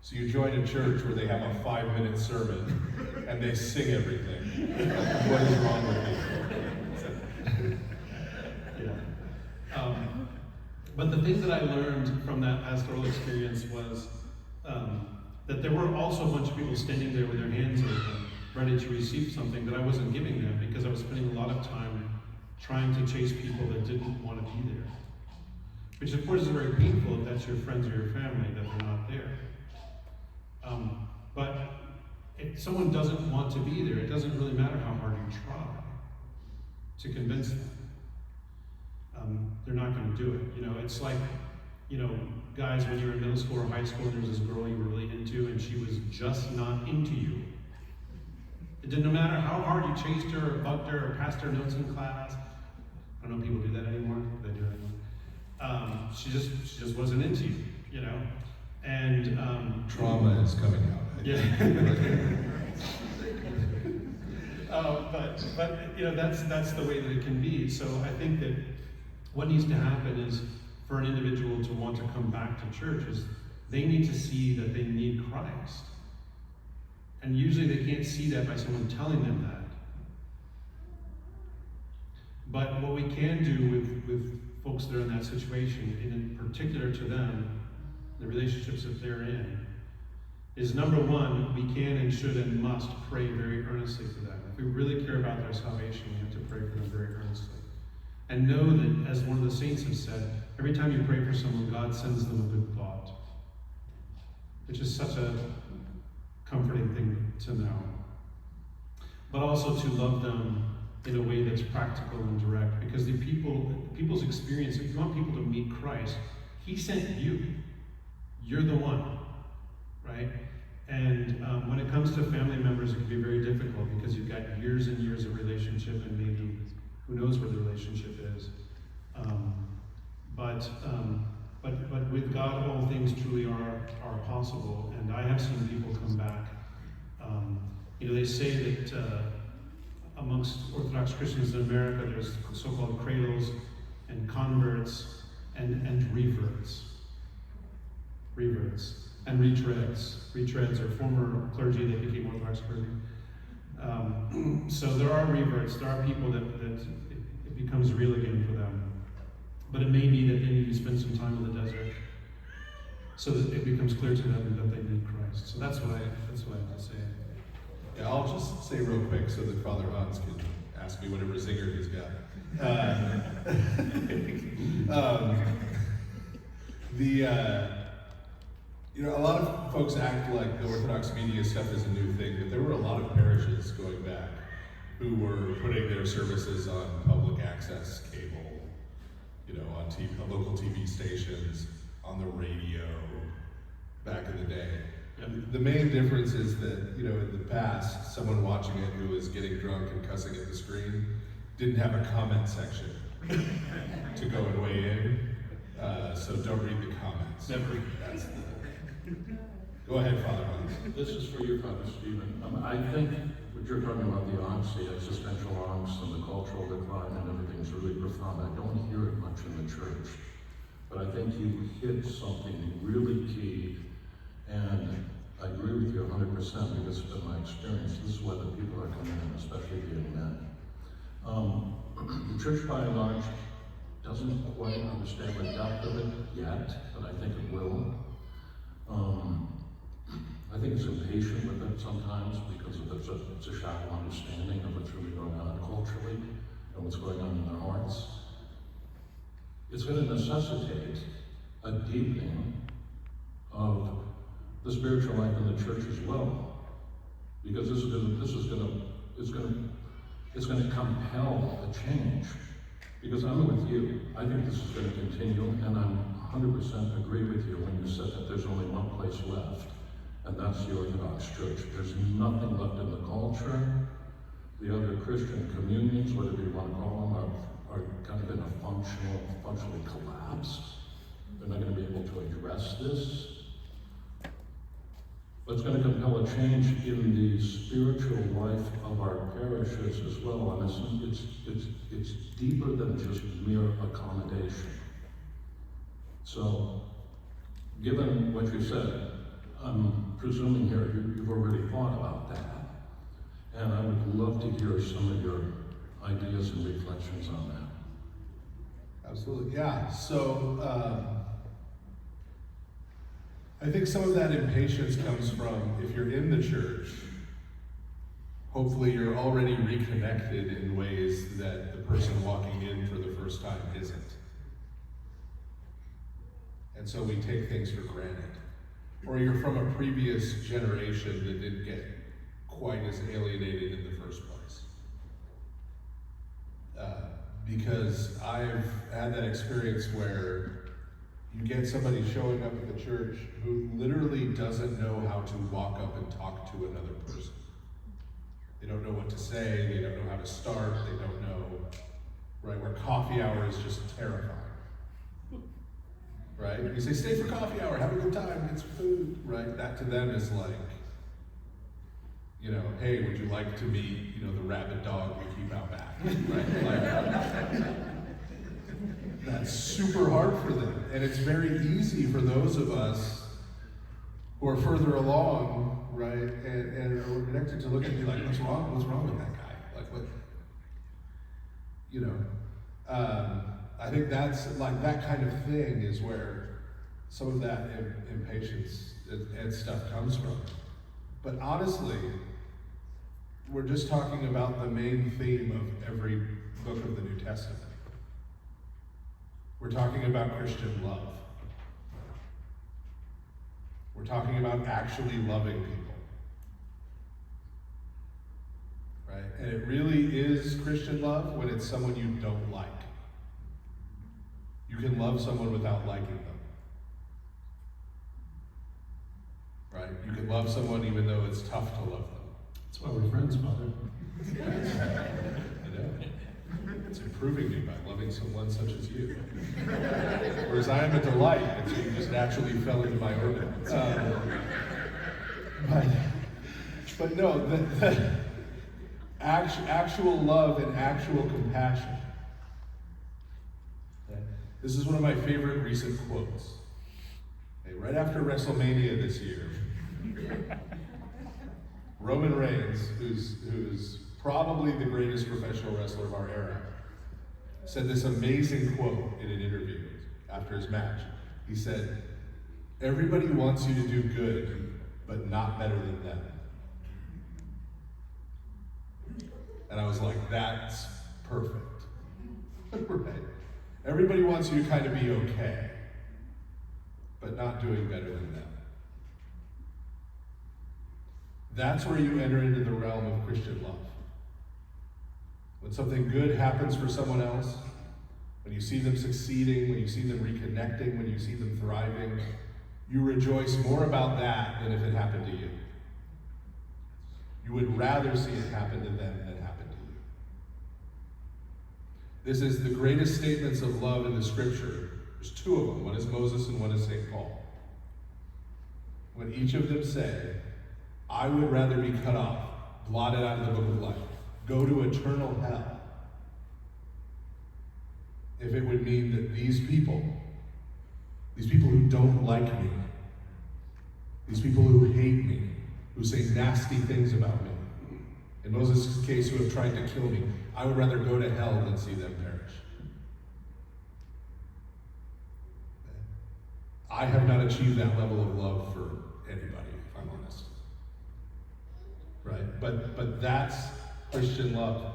So you join a church where they have a 5-minute sermon and they sing everything. What is wrong with you?" Yeah. But the thing that I learned from that pastoral experience was that there were also a bunch of people standing there with their hands open, ready to receive something that I wasn't giving them because I was spending a lot of time trying to chase people that didn't want to be there. Which of course is very painful if that's your friends or your family that they're not there. But if someone doesn't want to be there, it doesn't really matter how hard you try to convince them. They're not going to do it. It's like, guys, when you were in middle school or high school, there was this girl you were really into and she was just not into you. It didn't matter how hard you chased her or bugged her or passed her notes in class. I don't know if people do that anymore. They do anymore. She just wasn't into you, And trauma is coming out. Yeah. But that's the way that it can be. So I think that what needs to happen is for an individual to want to come back to church is they need to see that they need Christ. And usually they can't see that by someone telling them that. But what we can do with folks that are in that situation, and in particular to them, the relationships that they're in, is number one, we can and should and must pray very earnestly for them. If we really care about their salvation, we have to pray for them very earnestly. And know that, as one of the saints have said, every time you pray for someone, God sends them a good thought. Which is such a comforting thing to know. But also to love them in a way that's practical and direct, because people's experience, if you want people to meet Christ, He sent you. You're the one, right? And when it comes to family members, it can be very difficult because you've got years and years of relationship, and maybe who knows what the relationship is. But with God, all things truly are possible. And I have seen people come back. They say that amongst Orthodox Christians in America, there's so-called cradles and converts and reverts. Reverts and retreads. Retreads are former clergy that became Orthodox clergy. So there are reverts. There are people that it becomes real again for them. But it may be that they need to spend some time in the desert so that it becomes clear to them that they need Christ. So that's what I have to say. Yeah, I'll just say real quick so that Father Hans can ask me whatever zinger he's got. A lot of folks act like the Orthodox media stuff is a new thing, but there were a lot of parishes going back who were putting their services on public access cable, on TV, on local TV stations, on the radio, back in the day. And the main difference is that, in the past, someone watching it who was getting drunk and cussing at the screen didn't have a comment section to go and weigh in. So don't read the comments. Never. Go ahead, Father Hans. This is for you, Father Stephen. I think what you're talking about, the angst, the existential angst, and the cultural decline and everything is really profound. I don't hear it much in the church. But I think you hit something really key, and I agree with you 100% because it's been my experience. This is why the people are coming in, especially being men. The church by and large doesn't quite understand the depth of it yet, but I think it will. I think it's impatient with it sometimes because it's a shallow understanding of what's really going on culturally and what's going on in their hearts. It's going to necessitate a deepening of the spiritual life in the church as well, because it's going to compel a change. Because I'm with you, I think this is going to continue, and I'm 100% agree with you when you said that there's only one place left, and that's the Orthodox Church. There's nothing left in the culture. The other Christian communions, whatever you want to call them, are kind of in a functionally collapse. They're not going to be able to address this. But it's going to compel a change in the spiritual life of our parishes as well. And it's deeper than just mere accommodation. So, given what you said, I'm presuming here you've already thought about that. And I would love to hear some of your ideas and reflections on that. Absolutely, yeah. So, I think some of that impatience comes from, if you're in the church, hopefully you're already reconnected in ways that the person walking in for the first time isn't. And so we take things for granted. Or you're from a previous generation that didn't get quite as alienated in the first place. Because I've had that experience where you get somebody showing up at the church who literally doesn't know how to walk up and talk to another person. They don't know what to say, they don't know how to start, they don't know, right? Where coffee hour is just terrifying. Right? You say, stay for coffee hour, have a good time, get some food, right? That to them is like, you know, hey, would you like to meet, you know, the rabid dog we keep out back, right? Like, that's super hard for them. And it's very easy for those of us who are further along, right, and are connected to look at me like, what's wrong with that guy? Like, what, you know, I think that's like that kind of thing is where some of that impatience and stuff comes from. But honestly, we're just talking about the main theme of every book of the New Testament. We're talking about Christian love. We're talking about actually loving people. Right? And it really is Christian love when it's someone you don't like. You can love someone without liking them. Right? You can love someone even though it's tough to love them. That's why we're friends, Father. I know. It's improving me by loving someone such as you. Whereas I am a delight, and so you just naturally fell into my orbit. But no, the actual love and actual compassion. This is one of my favorite recent quotes. Okay, right after WrestleMania this year, Roman Reigns, who's probably the greatest professional wrestler of our era, said this amazing quote in an interview after his match. He said, "Everybody wants you to do good, but not better than them." And I was like, that's perfect. Right? Everybody wants you to kind of be okay, but not doing better than them. That's where you enter into the realm of Christian love. When something good happens for someone else, when you see them succeeding, when you see them reconnecting, when you see them thriving, you rejoice more about that than if it happened to you. You would rather see it happen to them than happen to you. This is the greatest statements of love in the scripture. There's two of them. One is Moses and one is St. Paul. When each of them say, I would rather be cut off, blotted out of the book of life, go to eternal hell, if it would mean that these people these people who don't like me, these people who hate me, who say nasty things about me, in Moses' case, who have tried to kill me, I would rather go to hell than see them perish. I have not achieved that level of love for anybody, if I'm honest. Right? But that's Christian love.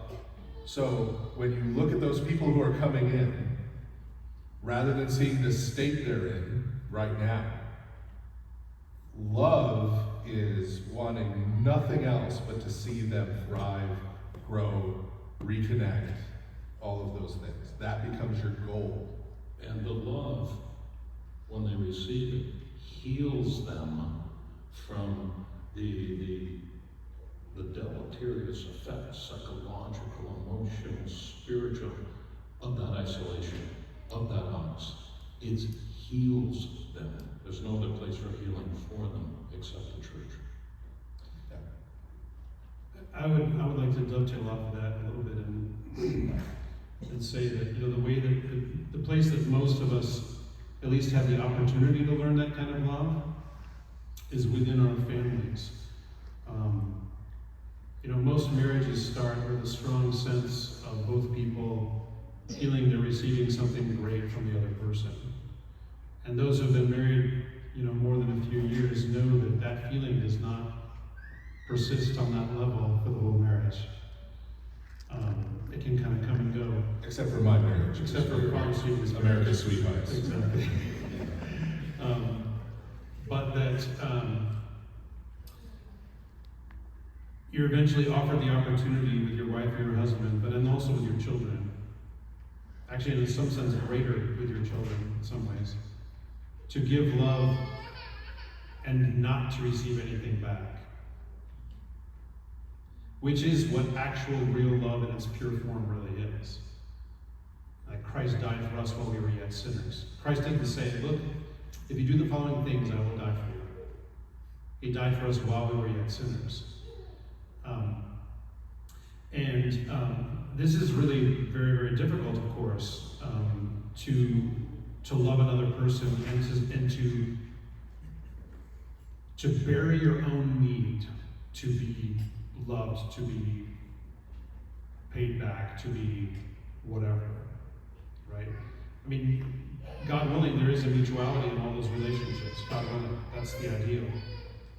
So when you look at those people who are coming in, rather than seeing the state they're in right now, love is wanting nothing else but to see them thrive, grow, reconnect, all of those things. That becomes your goal. And the love, when they receive it, heals them from the deleterious effects, psychological, emotional, spiritual, of that isolation, of that angst. It heals them. There's no other place for healing for them except the church. I would like to dovetail off of that a little bit and say that, you know, the way that the place that most of us at least have the opportunity to learn that kind of love is within our families. You know, most marriages start with a strong sense of both people feeling they're receiving something great from the other person. And those who have been married, you know, more than a few years know that that feeling does not persist on that level for the whole marriage. It can kind of come and go. Except for my marriage. Except for pharmaceuticals. America's sweethearts. Exactly. But that you're eventually offered the opportunity with your wife or your husband, but then also with your children. Actually, in some sense, greater with your children in some ways. To give love and not to receive anything back. Which is what actual real love in its pure form really is. Like Christ died for us while we were yet sinners. Christ didn't say, look, if you do the following things, I will die for you. He died for us while we were yet sinners. This is really very, very difficult, of course, to love another person and to bury your own need to be loved, to be paid back, to be whatever, right? I mean, God willing, there is a mutuality in all those relationships. God willing, that's the ideal.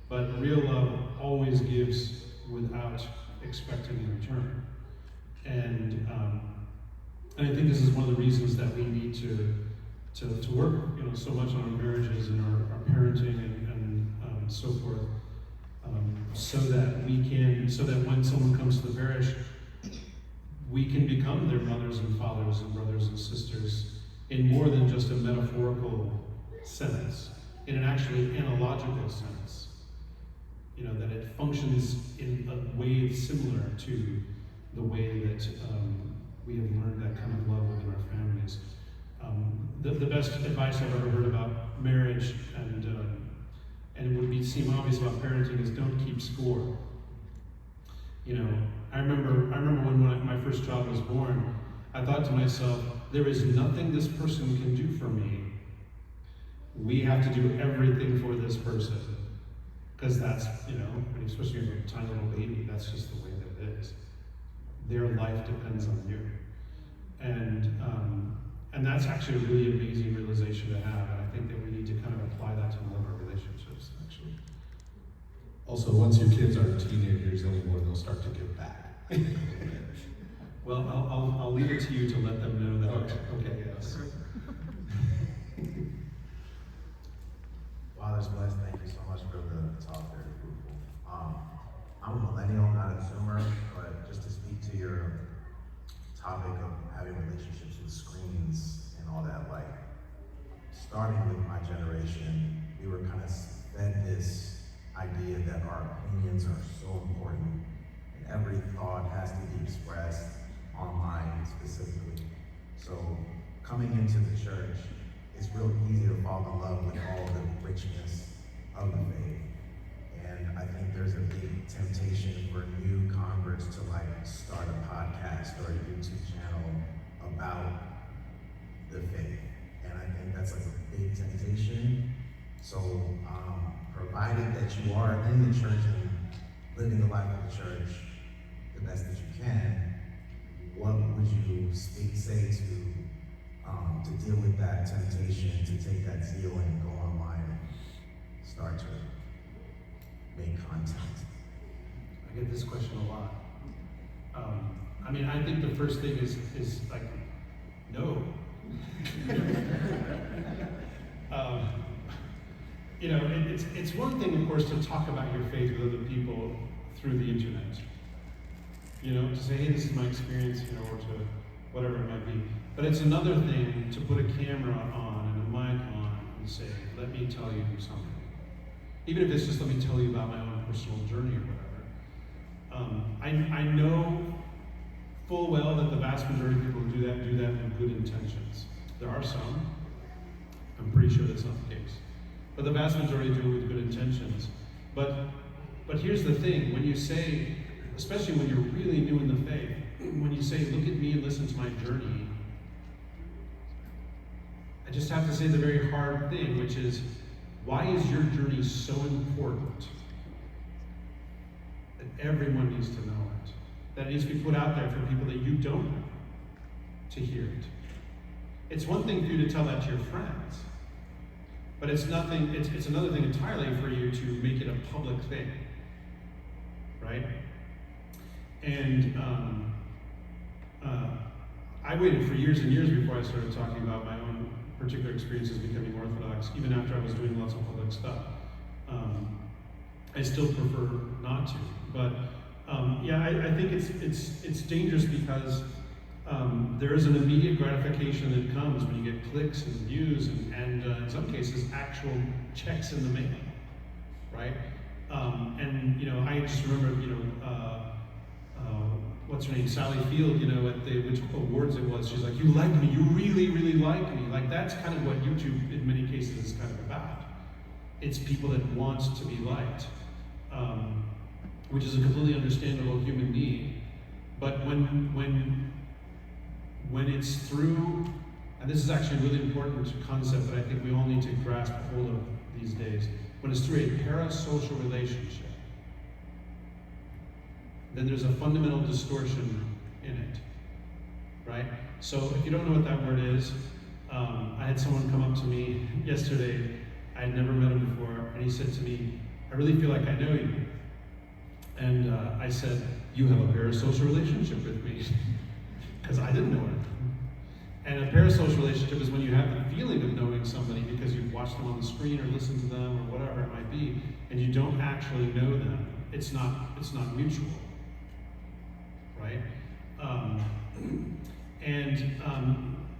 But real love always gives without expecting in return. And I think this is one of the reasons that we need to work, you know, so much on our marriages and our parenting and so forth, so that when someone comes to the parish, we can become their mothers and fathers and brothers and sisters in more than just a metaphorical sense, in an actually analogical sense. You know, that it functions in a way similar to the way that we have learned that kind of love within our families. The best advice I've ever heard about marriage and it would seem obvious about parenting is don't keep score. You know, I remember when my first child was born, I thought to myself, there is nothing this person can do for me. We have to do everything for this person. Because that's, you know, especially when you're a tiny little baby, that's just the way that it is. Their life depends on you. And that's actually a really amazing realization to have, and I think that we need to kind of apply that to all of our relationships, actually. Also, once your kids aren't teenagers anymore, they'll start to give back. Well, I'll leave it to you to let them know that. Okay, yes. Father's blessed. Thank you so much for the talk. Very fruitful. I'm a millennial, not a zoomer, but just to speak to your topic of having relationships with screens and all that, like starting with my generation, we were kind of fed this idea that our opinions are so important and every thought has to be expressed online specifically. So coming into the church, it's real easy to fall in love with all the richness of the faith. And I think there's a big temptation for new converts to like start a podcast or a YouTube channel about the faith. And I think that's like a big temptation provided that you are in the church and living the life of the church the best that you can, what would you say to deal with that temptation, to take that zeal and go online and start to make content? I get this question a lot. I think the first thing is like, no. It's one thing, of course, to talk about your faith with other people through the internet. To say, hey, this is my experience, or to whatever it might be. But it's another thing to put a camera on and a mic on and say, let me tell you something. Even if it's just let me tell you about my own personal journey or whatever. I know full well that the vast majority of people who do that with good intentions. There are some. I'm pretty sure that's not the case. But the vast majority do it with good intentions. But here's the thing, when you say, especially when you're really new in the faith, when you say, look at me and listen to my journey, I just have to say the very hard thing, which is, why is your journey so important that everyone needs to know it? That it needs to be put out there for people that you don't know to hear it. It's one thing for you to tell that to your friends, but it's another thing entirely for you to make it a public thing, right? And I waited for years and years before I started talking about my own particular experiences becoming Orthodox, even after I was doing lots of public stuff. I still prefer not to, but I think it's dangerous because there is an immediate gratification that comes when you get clicks and views and in some cases actual checks in the mail, right? I just remember what's her name, Sally Field, at which awards it was, she's like, you like me, you really, really like me. Like, that's kind of what YouTube in many cases is kind of about. It's people that want to be liked, which is a completely understandable human need. But when it's through, and this is actually a really important concept that I think we all need to grasp hold of these days, when it's through a parasocial relationship, then there's a fundamental distortion in it, right? So if you don't know what that word is, I had someone come up to me yesterday. I had never met him before, and he said to me, I really feel like I know you. And I said, you have a parasocial relationship with me, because I didn't know it. And a parasocial relationship is when you have the feeling of knowing somebody because you've watched them on the screen or listened to them or whatever it might be, and you don't actually know them. It's not mutual. Right?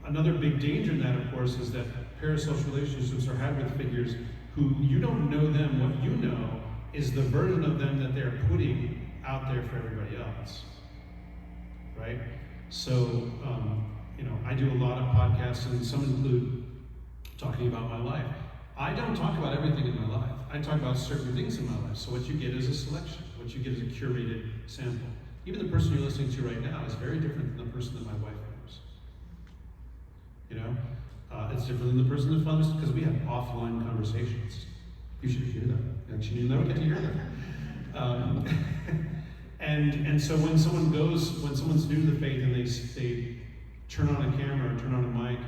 Another big danger in that, of course, is that parasocial relationships are had with figures who you don't know them. What you know is the version of them that they're putting out there for everybody else. Right? So, I do a lot of podcasts, and some include talking about my life. I don't talk about everything in my life. I talk about certain things in my life. So what you get is a selection. What you get is a curated sample. Even the person you're listening to right now is very different than the person that my wife knows. It's different than the person that fathers, because we have offline conversations. You should hear that. Actually, you never get to hear that. And so when someone's new to the faith and they turn on a camera or turn on a mic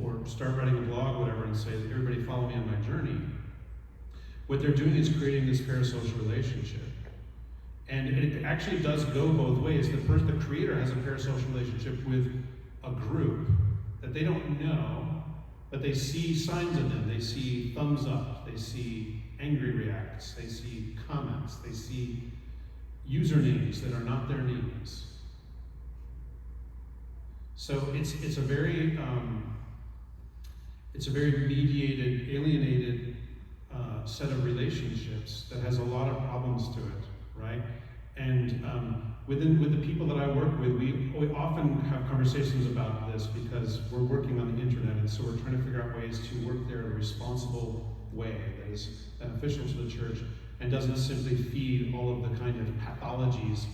or start writing a blog or whatever and say, everybody follow me on my journey, what they're doing is creating this parasocial relationship. And it actually does go both ways. The creator has a parasocial relationship with a group that they don't know, but they see signs of them. They see thumbs up, they see angry reacts, they see comments, they see usernames that are not their names. So it's a very mediated, alienated set of relationships that has a lot of problems to it, right? And with the people that I work with, we often have conversations about this because we're working on the internet, and so we're trying to figure out ways to work there in a responsible way that is beneficial to the church and doesn't simply feed all of the kind of pathologies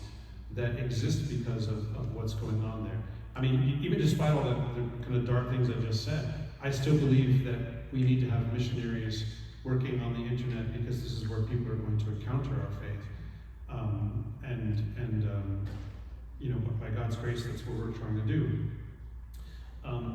that exist because of what's going on there. I mean, even despite all the kind of dark things I just said, I still believe that we need to have missionaries working on the internet because this is where people are going to encounter our faith. You know, by God's grace, that's what we're trying to do.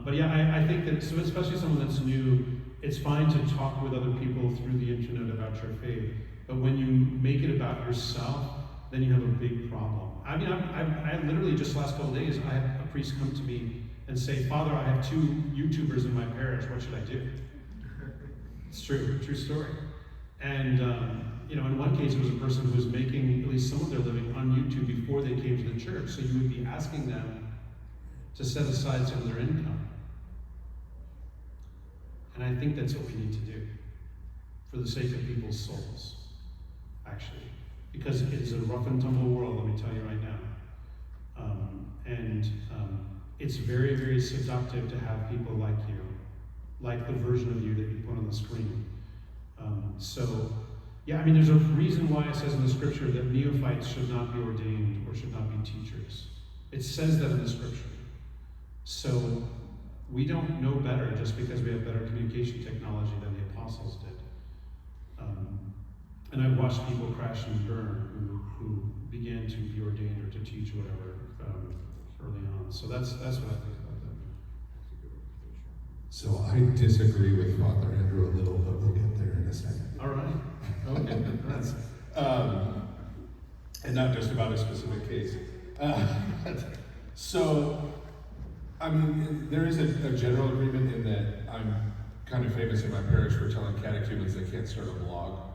But yeah, I think that, so especially someone that's new, it's fine to talk with other people through the internet about your faith. But when you make it about yourself, then you have a big problem. I mean, I literally just last couple of days, I had a priest come to me and say, Father, I have 2 YouTubers in my parish, what should I do? It's true story. And, you know, in one case, it was a person who was making at least some of their living on YouTube before they came to the church. So you would be asking them to set aside some of their income. And I think that's what we need to do for the sake of people's souls, actually. Because it is a rough and tumble world, let me tell you right now. It's very, very seductive to have people like you, like the version of you that you put on the screen. So, yeah, I mean, there's a reason why it says in the scripture that neophytes should not be ordained or should not be teachers. It says that in the scripture. So, we don't know better just because we have better communication technology than the apostles did. And I've watched people crash and burn who began to be ordained or to teach or whatever early on. So that's what I think about that. So I disagree with Father Andrew a little, but we'll get there in a second. All right. Okay. That's, and not just about a specific case. So, I mean, there is a general agreement in that I'm kind of famous in my parish for telling catechumens they can't start a blog.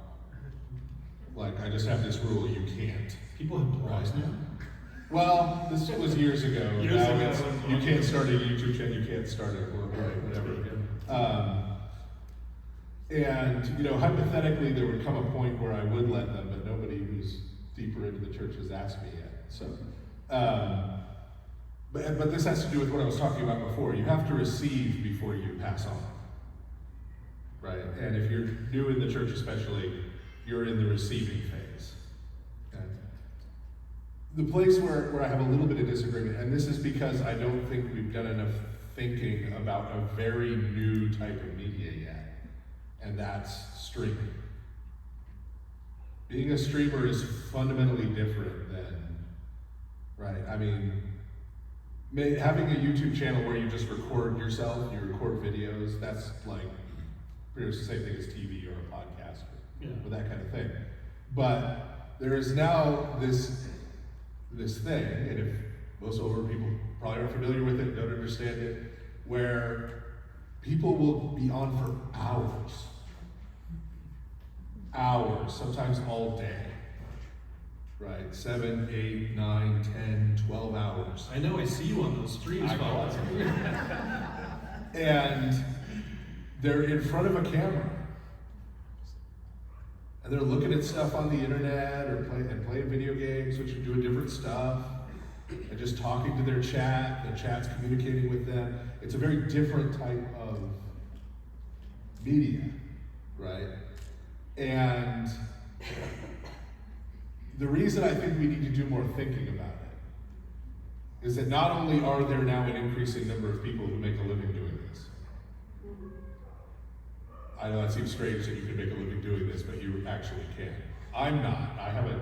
Like, I just have this rule, you can't. People have blogs now? Well, this was years ago. You can't start a YouTube channel, you can't start a blog, whatever. And, you know, hypothetically, there would come a point where I would let them, but nobody who's deeper into the church has asked me yet. So, but this has to do with what I was talking about before. You have to receive before you pass on, right? And if you're new in the church especially, you're in the receiving phase. Okay? The place where I have a little bit of disagreement, and this is because I don't think we've done enough thinking about a very new type of media yet, and that's streaming. Being a streamer is fundamentally different than, right? I mean, having a YouTube channel where you just record yourself, you record videos, that's like pretty much the same thing as TV or a podcast or that kind of thing. But there is now this thing, and if most older people probably aren't familiar with it, don't understand it, where people will be on for hours, sometimes all day, right? 7, 8, 9, 10, 12 hours. I know, I see you on those streams. And they're in front of a camera. And they're looking at stuff on the internet or playing video games, which are doing different stuff, and just talking to their chat. The chat's communicating with them. It's a very different type of media, right? And the reason I think we need to do more thinking about it is that not only are there now an increasing number of people who make a living doing this. I know that seems strange that you can make a living doing this, but you actually can. I'm not. I have a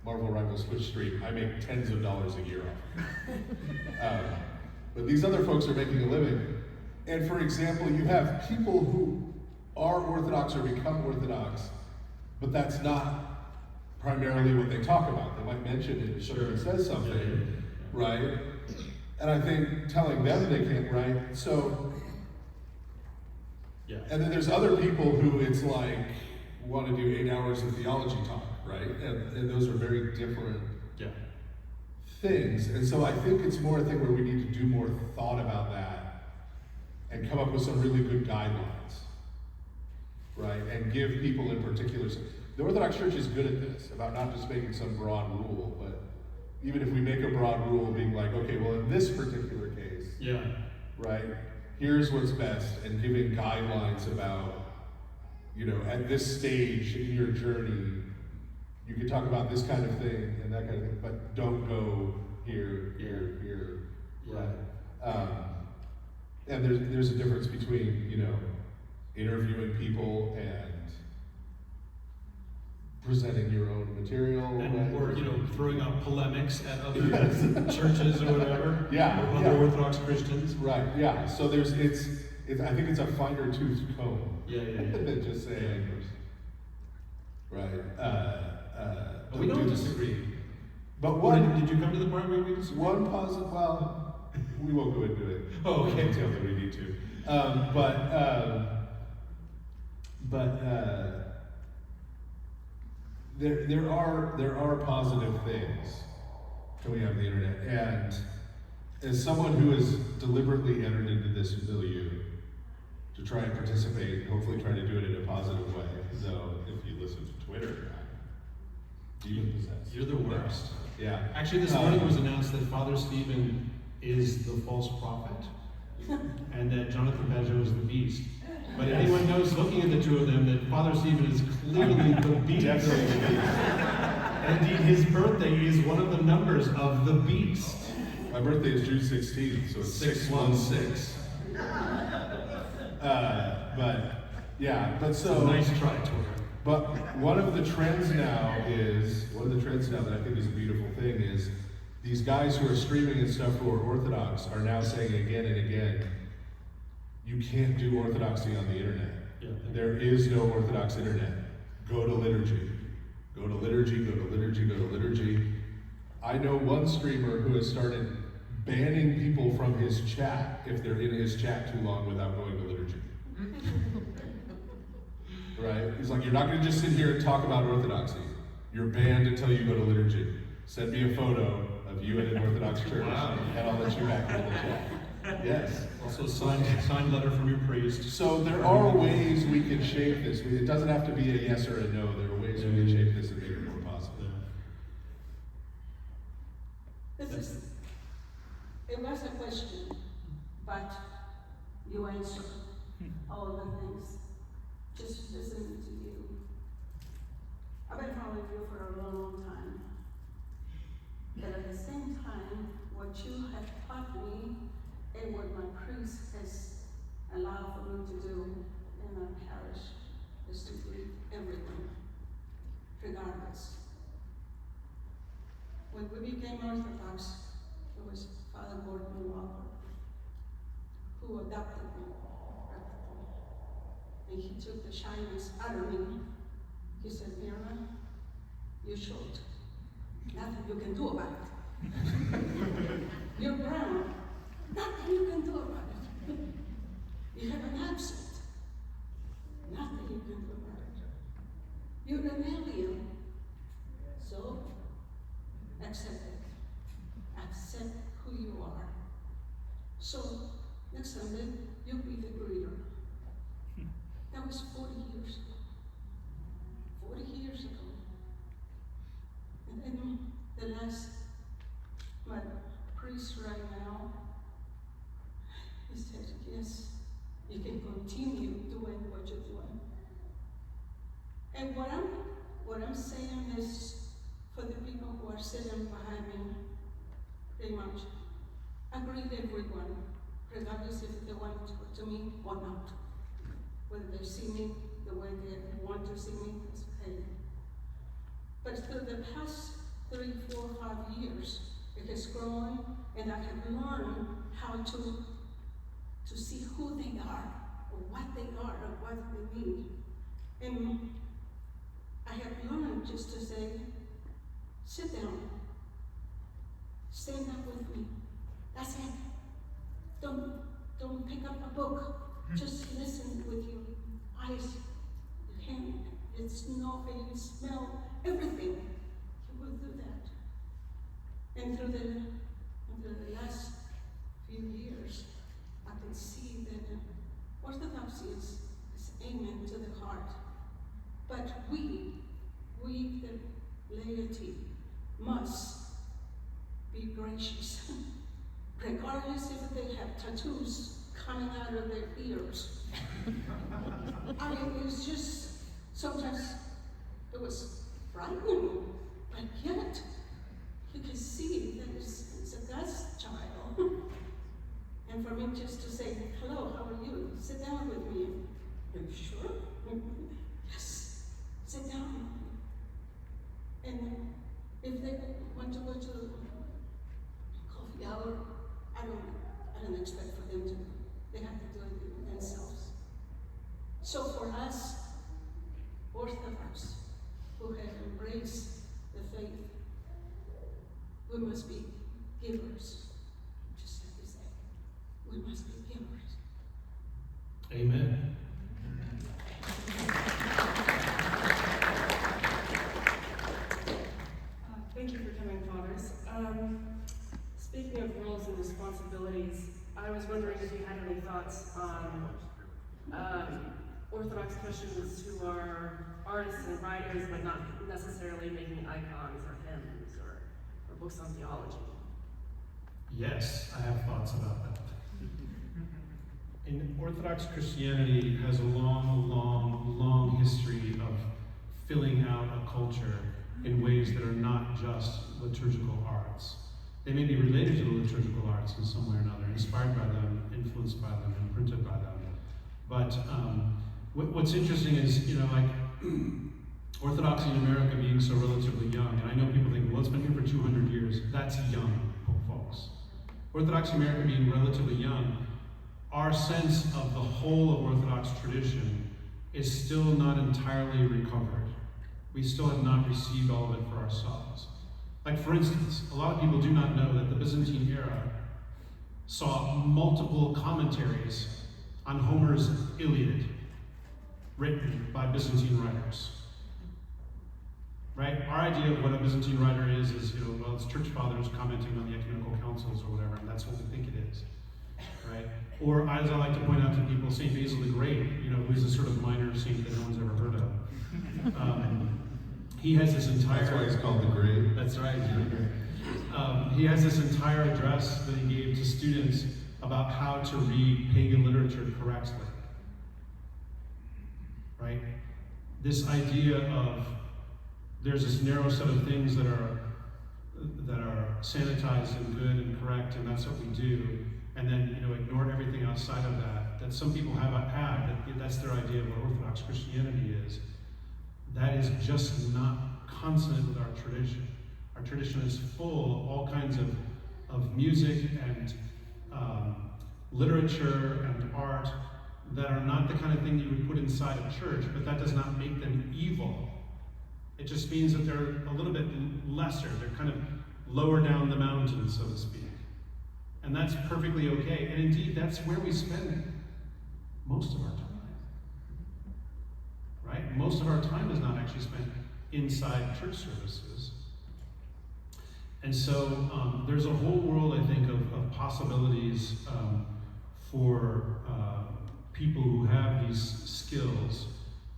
Marvel Rivals Twitch stream. I make tens of dollars a year off it. But these other folks are making a living. And for example, you have people who are Orthodox or become Orthodox, but that's not primarily what they talk about. They might mention it if somebody says something, right? And I think telling them they can't, right? So, and then there's other people who it's like want to do 8 hours of theology talk, right? And those are very different things. And so I think it's more a thing where we need to do more thought about that and come up with some really good guidelines, right? And give people in particular, the Orthodox Church is good at this, about not just making some broad rule, but even if we make a broad rule being like, okay, well in this particular case, right? Here's what's best, and giving guidelines about, you know, at this stage in your journey, you can talk about this kind of thing and that kind of thing, but don't go here, right? And there's a difference between, you know, interviewing people and presenting your own material. Or, throwing out polemics at other churches or whatever. Yeah. Or other Orthodox Christians. Right, yeah. So I think it's a finer tooth comb. Yeah. Than just saying, right. But we don't disagree. But did you come to the part where we disagree? One positive, well, we won't go into it. Oh, okay. Detail that we need to. There are positive things coming out of the internet, and as someone who has deliberately entered into this milieu to try and participate, hopefully try to do it in a positive way, though if you listen to Twitter, I'm demon possessed. You're the worst. Yeah. Actually, this morning it was announced that Father Stephen is the false prophet, and that Jonathan Badger is the beast. But anyone knows, looking at the two of them, that Father Stephen is clearly the beast. Definitely the beast. And indeed, his birthday is one of the numbers of the beast. My birthday is June 16th, so it's 616. But so nice try, Twitter. But one of the trends now that I think is a beautiful thing is these guys who are streaming and stuff who are Orthodox are now saying again and again, you can't do Orthodoxy on the internet. Yeah. There is no Orthodox internet. Go to liturgy. Go to liturgy, go to liturgy, go to liturgy. I know one streamer who has started banning people from his chat if they're in his chat too long without going to liturgy. Right? He's like, you're not going to just sit here and talk about Orthodoxy. You're banned until you go to liturgy. Send me a photo of you at an Orthodox church, and I'll let you back into the chat. Yes. Also signed letter from your priest. So there are ways we can shape this. It doesn't have to be a yes or a no. There are ways we can shape this and make it more positive. It was a question, but you answered all the things. Just listening to you. I've been following you for a long, long time. But at the same time, what you have taught me and what my priest has allowed for me to do in our parish is to greet everyone, regardless. When we became Orthodox, it was Father Gordon Walker who adopted me. And he took the shyness out of me. He said, Mira, you're short. Nothing you can do about it. You're brown. Nothing you can do about it. You have an accent. Nothing you can do about it. You're an alien. So, accept it. Accept who you are. So, next Sunday, you'll be the greeter. That was 40 years ago. 40 years ago. And then my priest right now, he said, yes, you can continue doing what you're doing. And what I'm saying is, for the people who are sitting behind me, pretty much, I greet everyone, regardless if they want to talk to me or not. Whether they see me the way they want to see me, it's okay. But through the past 3, 4, 5 years, it has grown, and I have learned how to see who they are, or what they are, or what they need. And I have learned just to say, sit down, stand up with me. That's it. Don't pick up a book. Just listen with your eyes, your hand, your snow, and you smell everything. You will do that. And through the last few years, I can see that Orthodoxy is aiming to the heart. But we, the laity, must be gracious, regardless if they have tattoos coming out of their ears. I mean, it's just, sometimes it was frightening, but yet you can see that it's a God's child. And for me just to say, hello, how are you? Sit down with me. Are you sure? Yes, sit down with me. So for us, Orthodox, who have embraced the faith, we must be givers. Just like you say, we must be givers. Amen. Thank you for coming, fathers. Speaking of roles and responsibilities, I was wondering if you had any thoughts on Orthodox Christians who are artists and writers, but not necessarily making icons or hymns or books on theology. Yes, I have thoughts about that. In Orthodox Christianity has a long history of filling out a culture in ways that are not just liturgical arts. They may be related to the liturgical arts in some way or another, inspired by them, influenced by them, imprinted by them. But what's interesting is, like Orthodoxy in America being so relatively young, and I know people think, well, it's been here for 200 years. That's young, folks. Orthodoxy in America being relatively young, our sense of the whole of Orthodox tradition is still not entirely recovered. We still have not received all of it for ourselves. Like, for instance, a lot of people do not know that the Byzantine era saw multiple commentaries on Homer's Iliad written by Byzantine writers. Right? Our idea of what a Byzantine writer is, well, it's church fathers commenting on the ecumenical councils or whatever, and that's what we think it is. Right? Or, as I like to point out to people, St. Basil the Great, who's a sort of minor saint that no one's ever heard of. He has this entire... That's why he's called the Great. That's right. He has this entire address that he gave to students about how to read pagan literature correctly. Right? This idea of there's this narrow set of things that are sanitized and good and correct, and that's what we do, and then ignore everything outside of that. That some people have that's their idea of what Orthodox Christianity is. That is just not consonant with our tradition. Our tradition is full of all kinds of music and literature and art that are not the kind of thing you would put inside a church, but that does not make them evil. It just means that they're a little bit lesser. They're kind of lower down the mountain, so to speak. And that's perfectly okay. And indeed, that's where we spend most of our time. Right? Most of our time is not actually spent inside church services. And so there's a whole world, I think, of possibilities for people who have these skills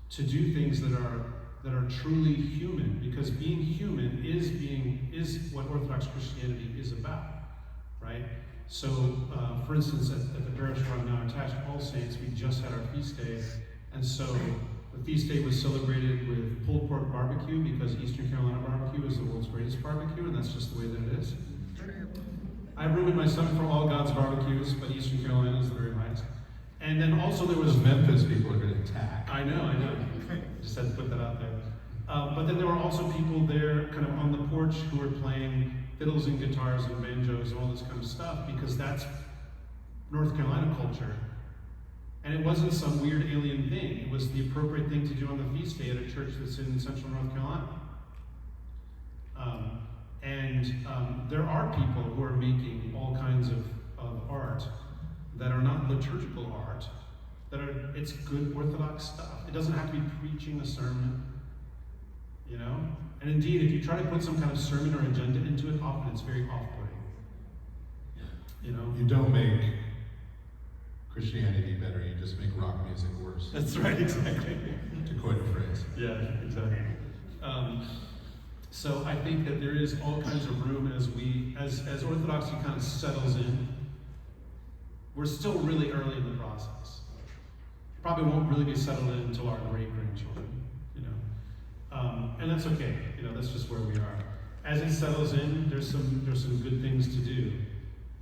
to do things that are truly human, because being human is what Orthodox Christianity is about, right? So, for instance, at the parish where I'm now attached, All Saints, we just had our feast day, and so the feast day was celebrated with pulled pork barbecue, because Eastern Carolina barbecue is the world's greatest barbecue, and that's just the way that it is. I have room in my stomach for all God's barbecues, but Eastern Carolina is the very highest. And then also there was Memphis people are going to attack. I know. Just had to put that out there. But then there were also people there kind of on the porch who were playing fiddles and guitars and banjos and all this kind of stuff, because that's North Carolina culture. And it wasn't some weird alien thing. It was the appropriate thing to do on the feast day at a church that's in central North Carolina. There are people who are making all kinds of art that are not liturgical art, it's good Orthodox stuff. It doesn't have to be preaching a sermon, And indeed, if you try to put some kind of sermon or agenda into it, often it's very off-putting. You don't make Christianity better, you just make rock music worse. That's right, exactly. To coin a phrase. Yeah, exactly. So I think that there is all kinds of room as Orthodoxy kind of settles in. We're still really early in the process. Probably won't really be settled in until our great-grandchildren, and that's okay. That's just where we are. As it settles in, there's some good things to do,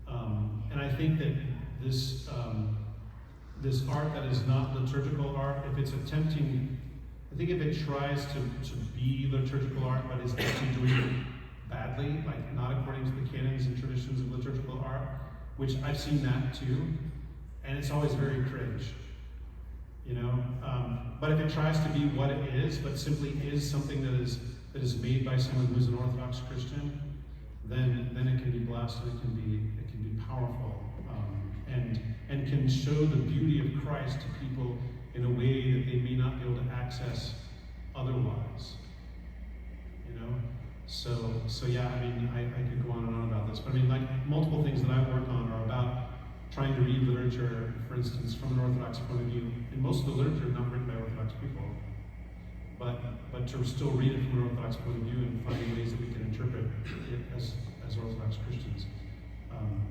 and I think that this art that is not liturgical art, if it's attempting, I think if it tries to be liturgical art, but is actually doing it badly, like not according to the canons and traditions of liturgical art, which I've seen that too, and it's always very cringe. But if it tries to be what it is, but simply is something that is made by someone who's an Orthodox Christian, then it can be blessed and it can be powerful, and can show the beauty of Christ to people in a way that they may not be able to access otherwise. You know? So yeah, I mean, I could go on and on about this, but I mean, like, multiple things that I work on are about trying to read literature, for instance, from an Orthodox point of view. And most of the literature is not written by Orthodox people, but to still read it from an Orthodox point of view and find ways that we can interpret it as Orthodox Christians.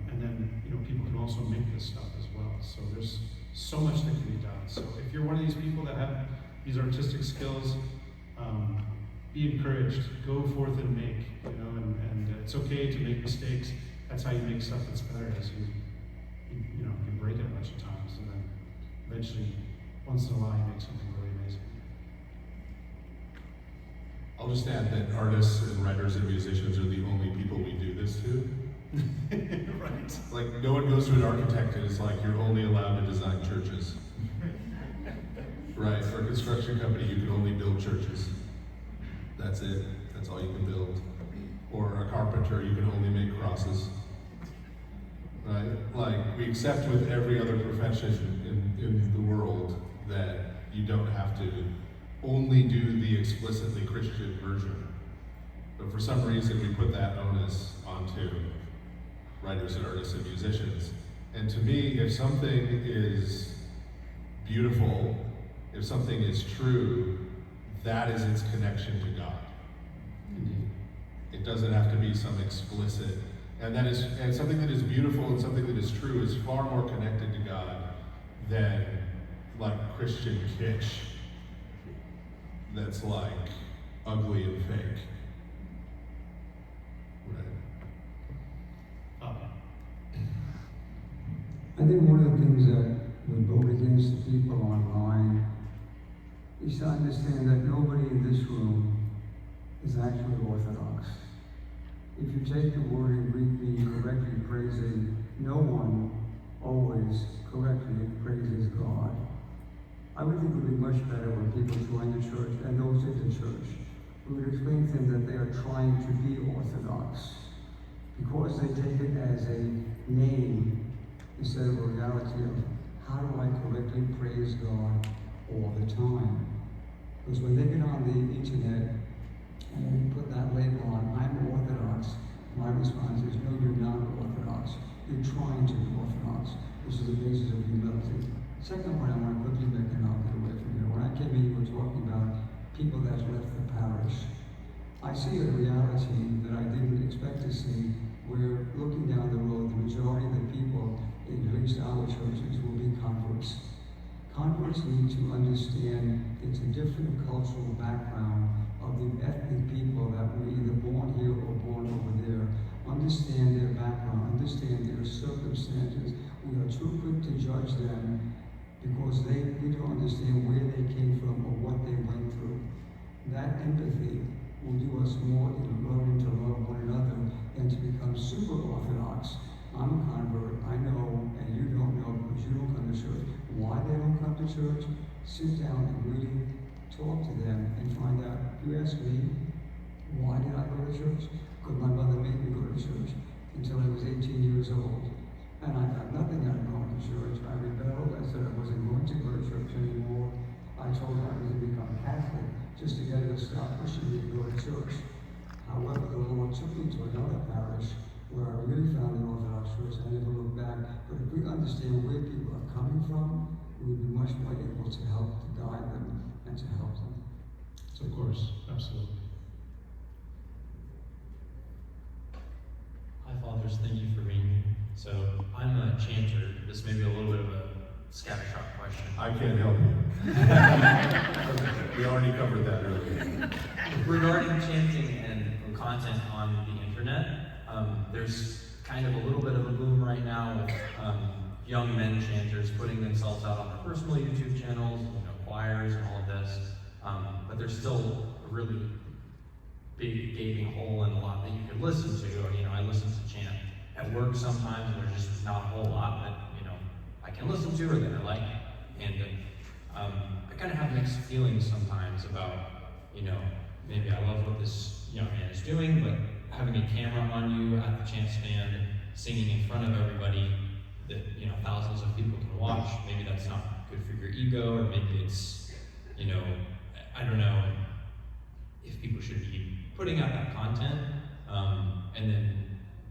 And then, you know, people can also make this stuff as well. So there's so much that can be done. So if you're one of these people that have these artistic skills, be encouraged. Go forth and make. You know, and it's okay to make mistakes. That's how you make stuff that's better. Is you break it a bunch of times, and then eventually, once in a while, you make something really amazing. I'll just add that artists and writers and musicians are the only people we do this to. Right. Like, no one goes to an architect and it's like, you're only allowed to design churches. Right, for a construction company, you can only build churches. That's it. That's all you can build. Or a carpenter, you can only make crosses. Right? Like, we accept with every other profession in the world that you don't have to only do the explicitly Christian version. But for some reason, we put that onus onto writers and artists and musicians. And to me, if something is beautiful, if something is true, that is its connection to God. It doesn't have to be some explicit, and something that is beautiful and something that is true is far more connected to God than like Christian kitsch that's like ugly and fake. I think one of the things that we vote against the people online is to understand that nobody in this room is actually Orthodox. If you take the word in Greek meaning correctly praising, no one always correctly praises God. I would think it would be much better when people join the church and those in the church. We would explain to them that they are trying to be Orthodox because they take it as a name instead of a reality of how do I correctly praise God all the time. Because when they get on the internet and they put that label on, I'm Orthodox, my response is, no, you're not Orthodox. You're trying to be Orthodox, which is the basis of humility. Second point I want to quickly make, and I'll get away from here. When I came in, you were talking about people that left the parish. I see a reality that I didn't expect to see, where looking down the road, the majority of the people in at least our churches will be converts. Converts need to understand it's a different cultural background of the ethnic people that were either born here or born over there. Understand their background, understand their circumstances. We are too quick to judge them because we don't understand where they came from or what they went through. That empathy will do us more in learning to love one another than to become super Orthodox. I'm a convert, I know, and you don't know because you don't come to church. Why they don't come to church? Sit down and really talk to them and find out. You ask me, why did I go to church? Because my mother made me go to church until I was 18 years old. And I got nothing out of going to church. I rebelled. I said I wasn't going to go to church anymore. I told her I was going to become Catholic just to get her to stop pushing me to go to church. However, the Lord took me to another parish where I really found the Orthodox Church. I never looked back. But if we understand where people are coming from, we would be much more able to help to guide them and to help them. So of course, absolutely. Hi, Fathers. Thank you for being here. So I'm a chanter. This may be a little bit of a scattershot question. I can't help you. We already covered that earlier. Regarding chanting and content on the internet, there's kind of a little bit of a boom right now with young men chanters putting themselves out on their personal YouTube channels, choirs and all of this. But there's still a really big gaping hole in a lot that you could listen to. I listen to chant at work sometimes, and there's just not a whole lot that I can listen to or that I like. And I kind of have mixed feelings sometimes about, maybe I love what this young man is doing, but having a camera on you at the chant stand, singing in front of everybody that, thousands of people can watch, maybe that's not good for your ego, or maybe it's, I don't know if people should be putting out that content,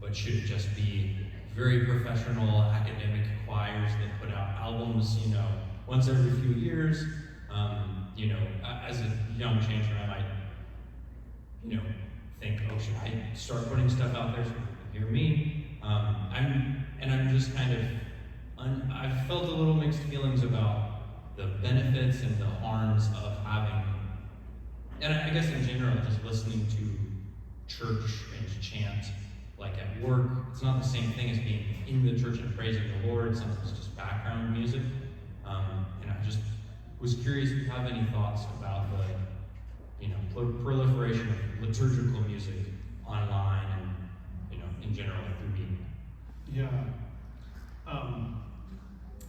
but should it just be very professional academic choirs that put out albums, once every few years? As a young chanter, I might, think, oh, should I start putting stuff out there so people can hear me? I'm just kind of, I've felt a little mixed feelings about the benefits and the harms of having, and I guess in general, just listening to church and chant, like at work. It's not the same thing as being in the church and praising the Lord. Sometimes it's just background music. And I just was curious if you have any thoughts about the, proliferation of liturgical music online and, in general through media. Yeah.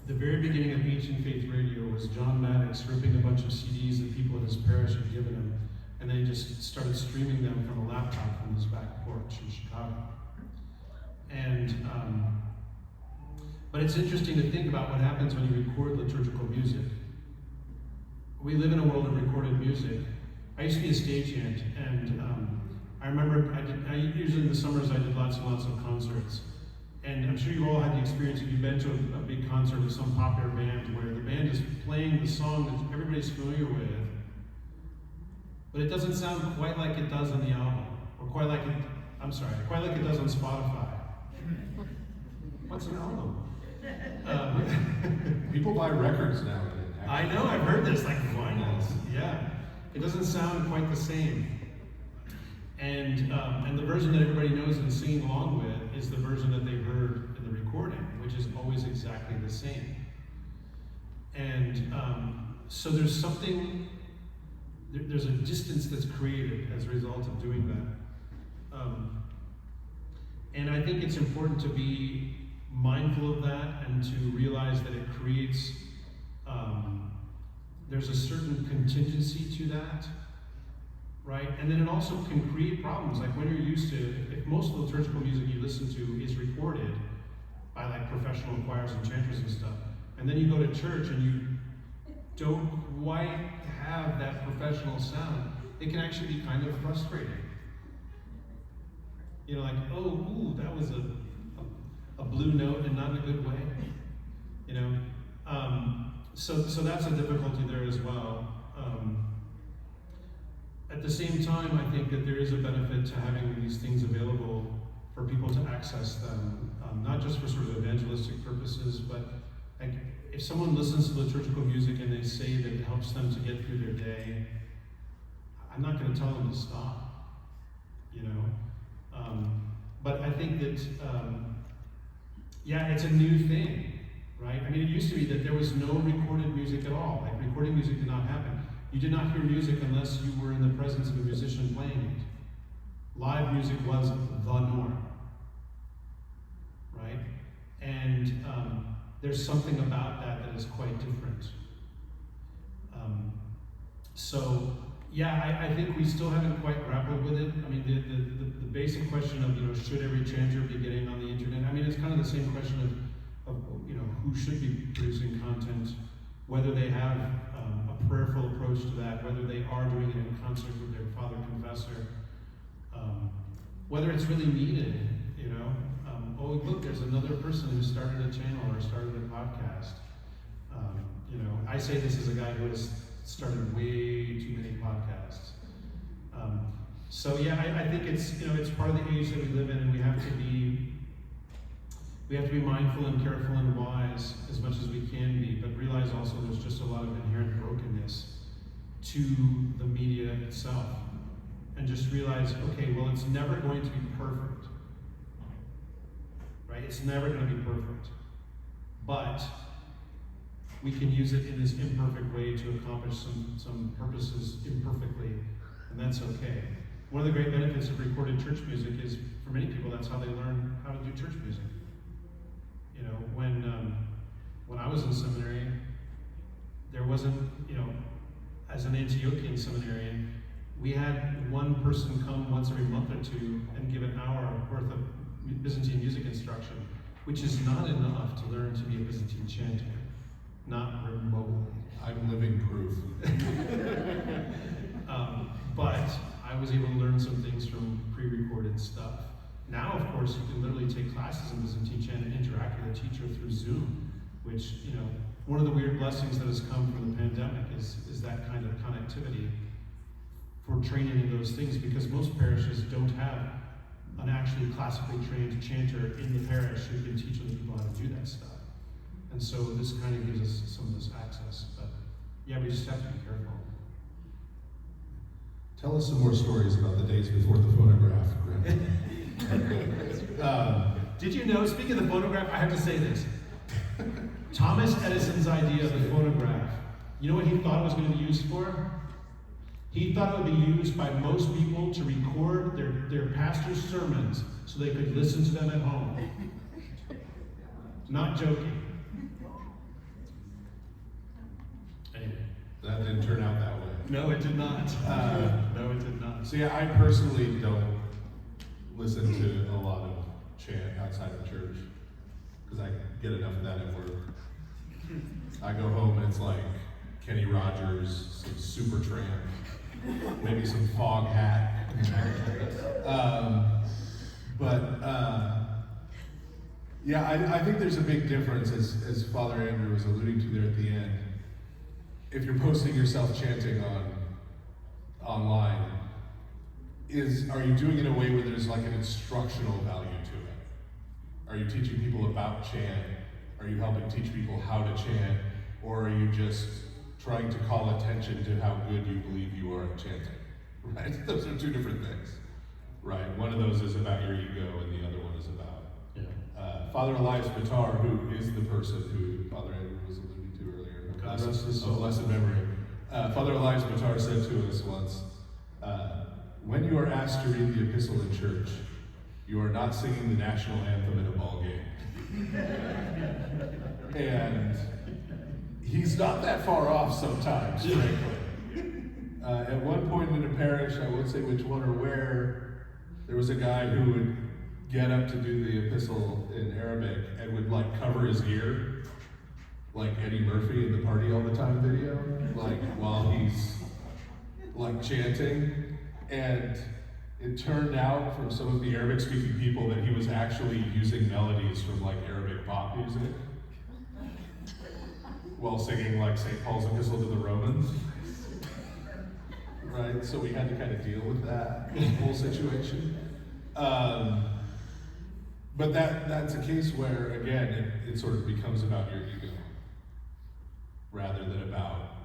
The very beginning of Ancient Faith Radio was John Maddox ripping a bunch of CDs that people in his parish had given him, and then he just started streaming them from a laptop from his back porch in Chicago. And but it's interesting to think about what happens when you record liturgical music. We live in a world of recorded music. I used to be a stagehand, and I remember usually in the summers I did lots and lots of concerts. And I'm sure you've all had the experience if you've been to a big concert with some popular band where the band is playing the song that everybody's familiar with, but it doesn't sound quite like it does on the album, or quite like it does on Spotify. What's an album? People buy records now. I know, I've heard this, like vinyls. Yeah, it doesn't sound quite the same. And the version that everybody knows and singing along with is the version that they've heard in the recording, which is always exactly the same. And so there's something, there's a distance that's created as a result of doing that. And I think it's important to be mindful of that and to realize that it creates, there's a certain contingency to that, right? And then it also can create problems, like when you're used to, if most of the liturgical music you listen to is recorded by like professional choirs and chanters and stuff, and then you go to church and you don't quite have that professional sound, it can actually be kind of frustrating. Like, oh, ooh, that was a blue note and not in a good way, So that's a difficulty there as well. At the same time, I think that there is a benefit to having these things available for people to access them, not just for sort of evangelistic purposes, but like if someone listens to liturgical music and they say that it helps them to get through their day, I'm not going to tell them to stop, But I think that, it's a new thing, right? I mean, it used to be that there was no recorded music at all. Like, recorded music did not happen. You did not hear music unless you were in the presence of a musician playing it. Live music was the norm, right? And there's something about that is quite different. I think we still haven't quite grappled with it. I mean, the basic question of, should every chanter be getting on the internet? I mean, it's kind of the same question of who should be producing content, whether they have a prayerful approach to that, whether they are doing it in concert with their father confessor, whether it's really needed, oh, look, there's another person who started a channel or started a podcast. I say this as a guy who has started way too many podcasts. I think it's part of the age that we live in, and we have to be mindful and careful and wise as much as we can be, but realize also there's just a lot of inherent brokenness to the media itself. And just realize, okay, well, it's never going to be perfect, right? It's never going to be perfect, but we can use it in this imperfect way to accomplish some purposes imperfectly, and that's okay. One of the great benefits of recorded church music is, for many people, that's how they learn how to do church music. When I was in seminary, there wasn't, as an Antiochian seminarian, we had one person come once every month or two and give an hour worth of Byzantine music instruction, which is not enough to learn to be a Byzantine chanter, not remotely. I'm living proof. But I was able to learn some things from pre-recorded stuff. Now, of course, you can literally take classes in Byzantine chant and interact with a teacher through Zoom, which, one of the weird blessings that has come from the pandemic is that kind of connectivity for training in those things, because most parishes don't have an actually classically trained chanter in the parish who can teach other people how to do that stuff. And so this kind of gives us some of this access, but yeah, we just have to be careful. Tell us some more stories about the days before the phonograph. Did you know, speaking of the phonograph, I have to say this. Thomas Edison's idea of the phonograph, you know what he thought it was going to be used for? He thought it would be used by most people to record their pastor's sermons so they could listen to them at home. Not joking. Anyway. That didn't turn out that way. No, it did not. No, it did not. So yeah, I personally don't listen to a lot of chant outside of church because I get enough of that at work. I go home and it's like Kenny Rogers, some Supertramp, maybe some Fog Hat. Yeah, I think there's a big difference, as Father Andrew was alluding to there at the end. If you're posting yourself chanting online, are you doing it in a way where there's like an instructional value to it? Are you teaching people about chant? Are you helping teach people how to chant? Or are you just trying to call attention to how good you believe you are at chanting? Right? Those are two different things. Right? One of those is about your ego and the other one is about Father Elias Bitar, who is the person who Father Andrew was alluding to earlier. God rest his soul. Blessed memory. Father Elias Bitar said to us once, when you are asked to read the epistle in church, you are not singing the national anthem in a ball game. And he's not that far off sometimes, frankly. At one point in a parish, I won't say which one or where, there was a guy who would get up to do the epistle in Arabic and would like cover his ear, like Eddie Murphy in the Party All the Time video, like while he's like chanting. And it turned out from some of the Arabic speaking people that he was actually using melodies from like Arabic pop music while singing like St. Paul's Epistle to the Romans. Right, so we had to kind of deal with that whole situation. But that's a case where, again, it sort of becomes about your ego rather than about,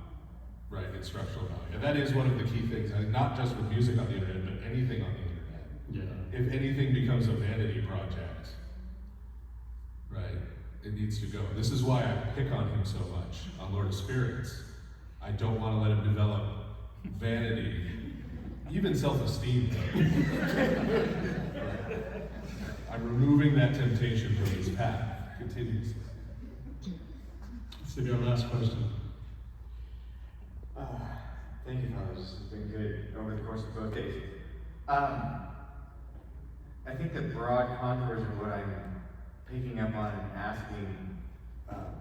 right, instructional value. And that is one of the key things, not just with music on the internet, but anything on the internet. Yeah. If anything becomes a vanity project, right, it needs to go. This is why I pick on him so much on Lord of Spirits. I don't want to let him develop vanity, even self-esteem. I'm removing that temptation from his path continuously. This will be our last question. Thank you, Father. This has been good over the course of both days. I think the broad contours of what I'm picking up on and asking,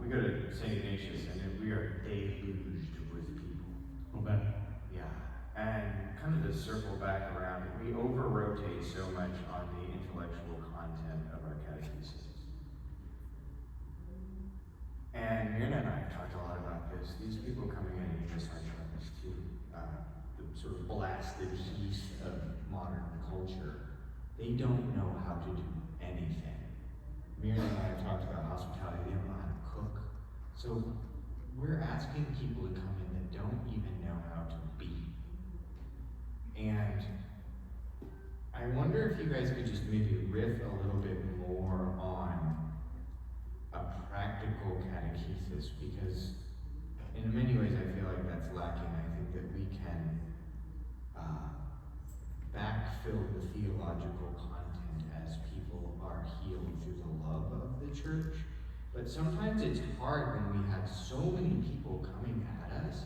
we go to St. Ignatius and we are deluged with people. Okay. Yeah, and kind of to circle back around, we over-rotate so much on the intellectual content of our catechesis. And Myrna and I have talked a lot about this. These people coming in and just our trust to the sort of blasted yeast of modern culture, they don't know how to do anything. Myrna and I have talked about hospitality, they don't know how to cook. So we're asking people to come in that don't even know how to be. And I wonder if you guys could just maybe riff a little bit more on a practical catechesis, because in many ways I feel like that's lacking. I think that we can backfill the theological content as people are healed through the love of the church, But sometimes it's hard when we have so many people coming at us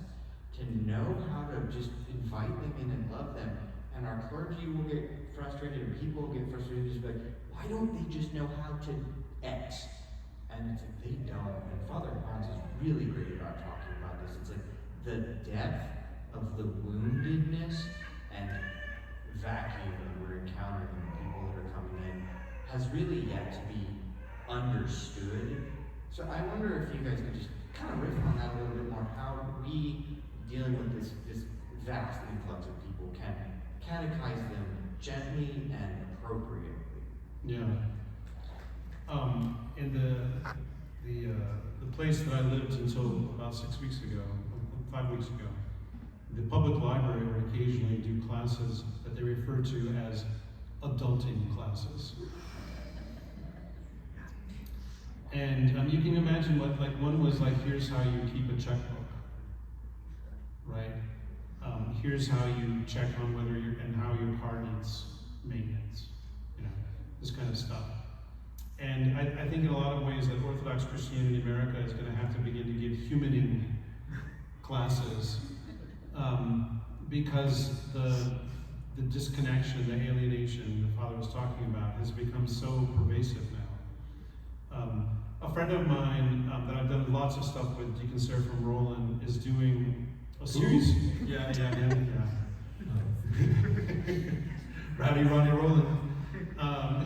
to know how to just invite them in and love them. And our clergy will get frustrated, and people will get frustrated, just like, why don't they just know how to X? And it's like, they don't. And Father Hans is really great about talking about this. It's like the depth of the woundedness and vacuum that we're encountering in the people that are coming in has really yet to be understood. So I wonder if you guys could just kind of riff on that a little bit more, how we, dealing with this vast influx of people, can catechize them gently and appropriately. Yeah. In the place that I lived until about 6 weeks ago, 5 weeks ago, the public library would occasionally do classes that they refer to as adulting classes. And you can imagine what, like, one was like, here's how you keep a checkbook, right? Here's how you check on whether and how your car needs maintenance, this kind of stuff. And I think in a lot of ways that Orthodox Christianity in America is going to have to begin to give humaning classes because the disconnection, the alienation the Father was talking about has become so pervasive now. A friend of mine that I've done lots of stuff with, Deacon Sarah from Roland, is doing a series. Yeah. Rowdy Ronnie Roland.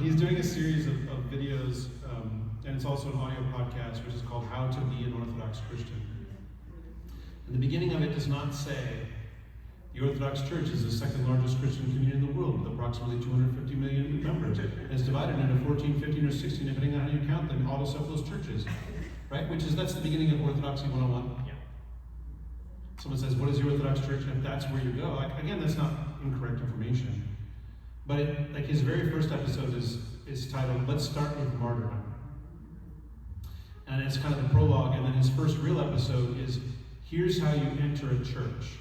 He's doing a series of videos, and it's also an audio podcast, which is called How to Be an Orthodox Christian. And the beginning of it does not say, the Orthodox Church is the second largest Christian community in the world, with approximately 250 million members. And it's divided into 14, 15, or 16, depending on how you count them, autocephalous churches. Right? That's the beginning of Orthodoxy 101. Yeah. Someone says, what is the Orthodox Church? And if that's where you go, again, that's not incorrect information. But his very first episode is titled, Let's Start with Martyrdom. And it's kind of the prologue, and then his first real episode is, here's how you enter a church.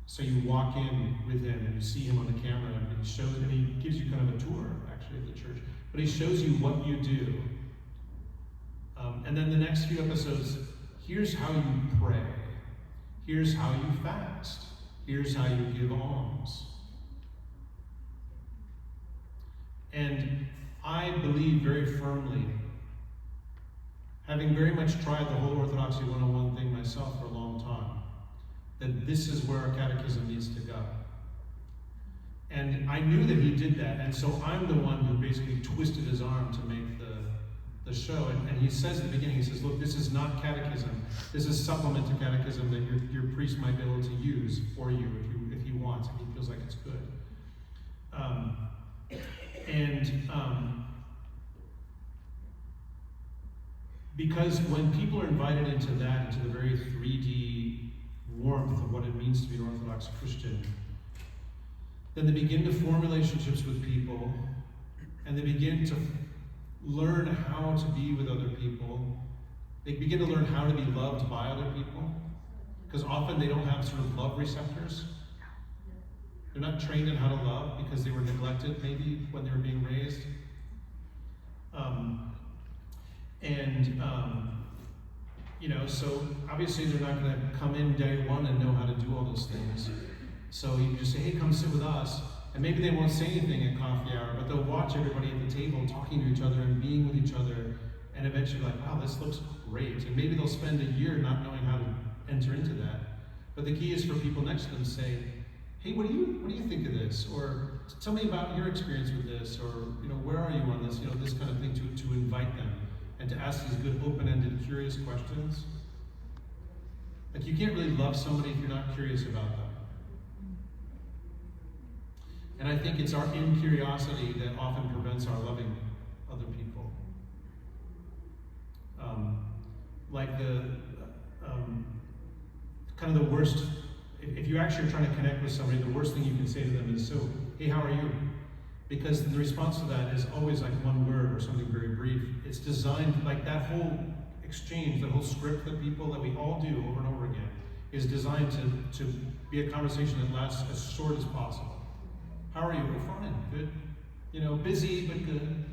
So you walk in with him and you see him on the camera, and he gives you kind of a tour, actually, of the church. But he shows you what you do. And then the next few episodes, here's how you pray. Here's how you fast. Here's how you give alms. And I believe very firmly, having very much tried the whole Orthodoxy 101 thing myself for a long time, that this is where our catechism needs to go. And I knew that he did that, and so I'm the one who basically twisted his arm to make the show. And he says at the beginning, he says, look, this is not catechism. This is supplement to catechism that your priest might be able to use for you if he wants, if he feels like it's good. Because when people are invited into that, into the very 3D warmth of what it means to be an Orthodox Christian, then they begin to form relationships with people, and they begin to learn how to be with other people. They begin to learn how to be loved by other people, because often they don't have sort of love receptors. They're not trained in how to love because they were neglected maybe when they were being raised. So obviously they're not going to come in day one and know how to do all those things. So you just say, hey, come sit with us. And maybe they won't say anything at coffee hour, but they'll watch everybody at the table talking to each other and being with each other, and eventually like, wow, this looks great. And maybe they'll spend a year not knowing how to enter into that. But the key is for people next to them to say, hey, what do you think of this? Or tell me about your experience with this, or where are you on this? This kind of thing, to invite them and to ask these good, open-ended, curious questions. Like, you can't really love somebody if you're not curious about them. And I think it's our incuriosity that often prevents our loving other people. Kind of the worst, if you actually are trying to connect with somebody, the worst thing you can say to them is, so, hey, how are you? Because the response to that is always like one word or something very brief. It's designed, like that whole exchange, that whole script that we all do over and over again, is designed to be a conversation that lasts as short as possible. How are you? We're fine, good. Busy, but good,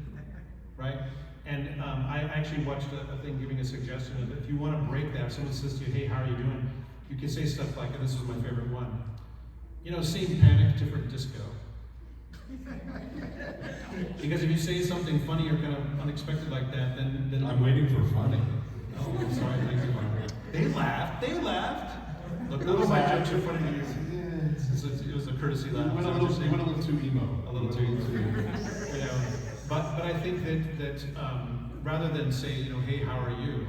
right? And I actually watched a thing giving a suggestion of if you want to break that, if someone says to you, hey, how are you doing? You can say stuff like, and this is my favorite one, you know, same panic, different disco. Because if you say something funny or kind of unexpected like that, then I'm waiting for funny. Oh, I'm sorry, thank you. They laughed. Look, none of my jokes are funny to you. It was a courtesy laugh. You went a little too emo. A little too emo. You know, but I think that rather than say, you know, hey, how are you,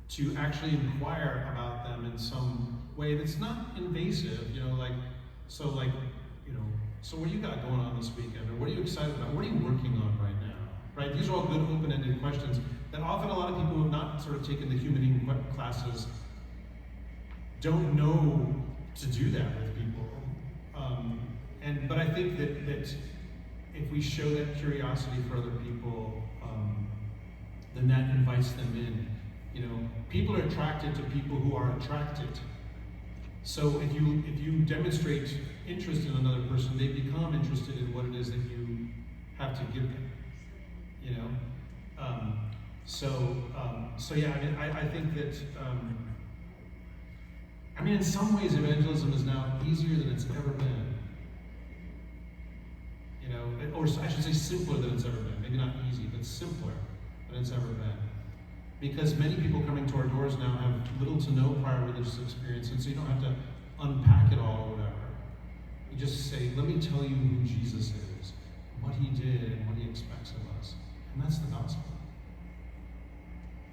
to actually inquire about them in some way that's not invasive, you know, like, so what do you got going on this weekend? Or what are you excited about? What are you working on right now? Right? These are all good open-ended questions that often a lot of people who have not sort of taken the human classes don't know to do that with people. But I think that if we show that curiosity for other people, then that invites them in. You know, people are attracted to people who are attracted. So if you demonstrate interest in another person, they become interested in what it is that you have to give them. You know, so yeah. I mean, I think that. I mean, in some ways, evangelism is now easier than it's ever been. You know, or I should say simpler than it's ever been. Maybe not easy, but simpler than it's ever been. Because many people coming to our doors now have little to no prior religious experience, and so you don't have to unpack it all or whatever. You just say, let me tell you who Jesus is, what he did, and what he expects of us. And that's the gospel.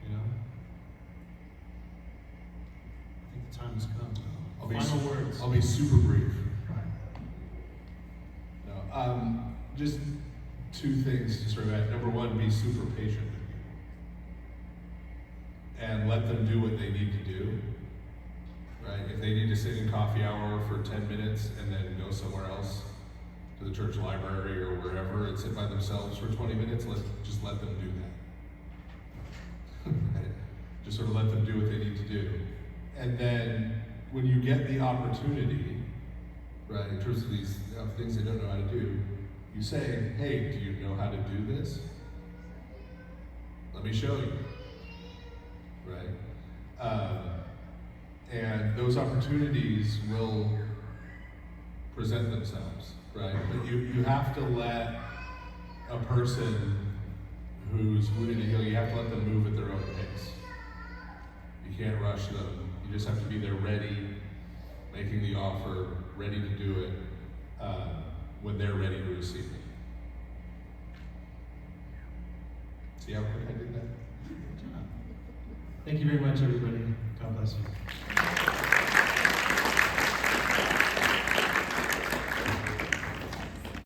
You know? I think the time has come. Final words. I'll be super brief. No, just two things to sort of add. Number one, be super patient and let them do what they need to do. Right? If they need to sit in coffee hour for 10 minutes and then go somewhere else to the church library or wherever and sit by themselves for 20 minutes, just let them do that. Right? Just sort of let them do what they need to do. And then when you get the opportunity, right, in terms of these things they don't know how to do, you say, hey, do you know how to do this? Let me show you. Right? And those opportunities will present themselves, right? But you have to let a person who's wounded to heal, you have to let them move at their own pace. You can't rush them. You just have to be there ready, making the offer, ready to do it when they're ready to receive it. See how quick I did that? Thank you very much, everybody. God bless you.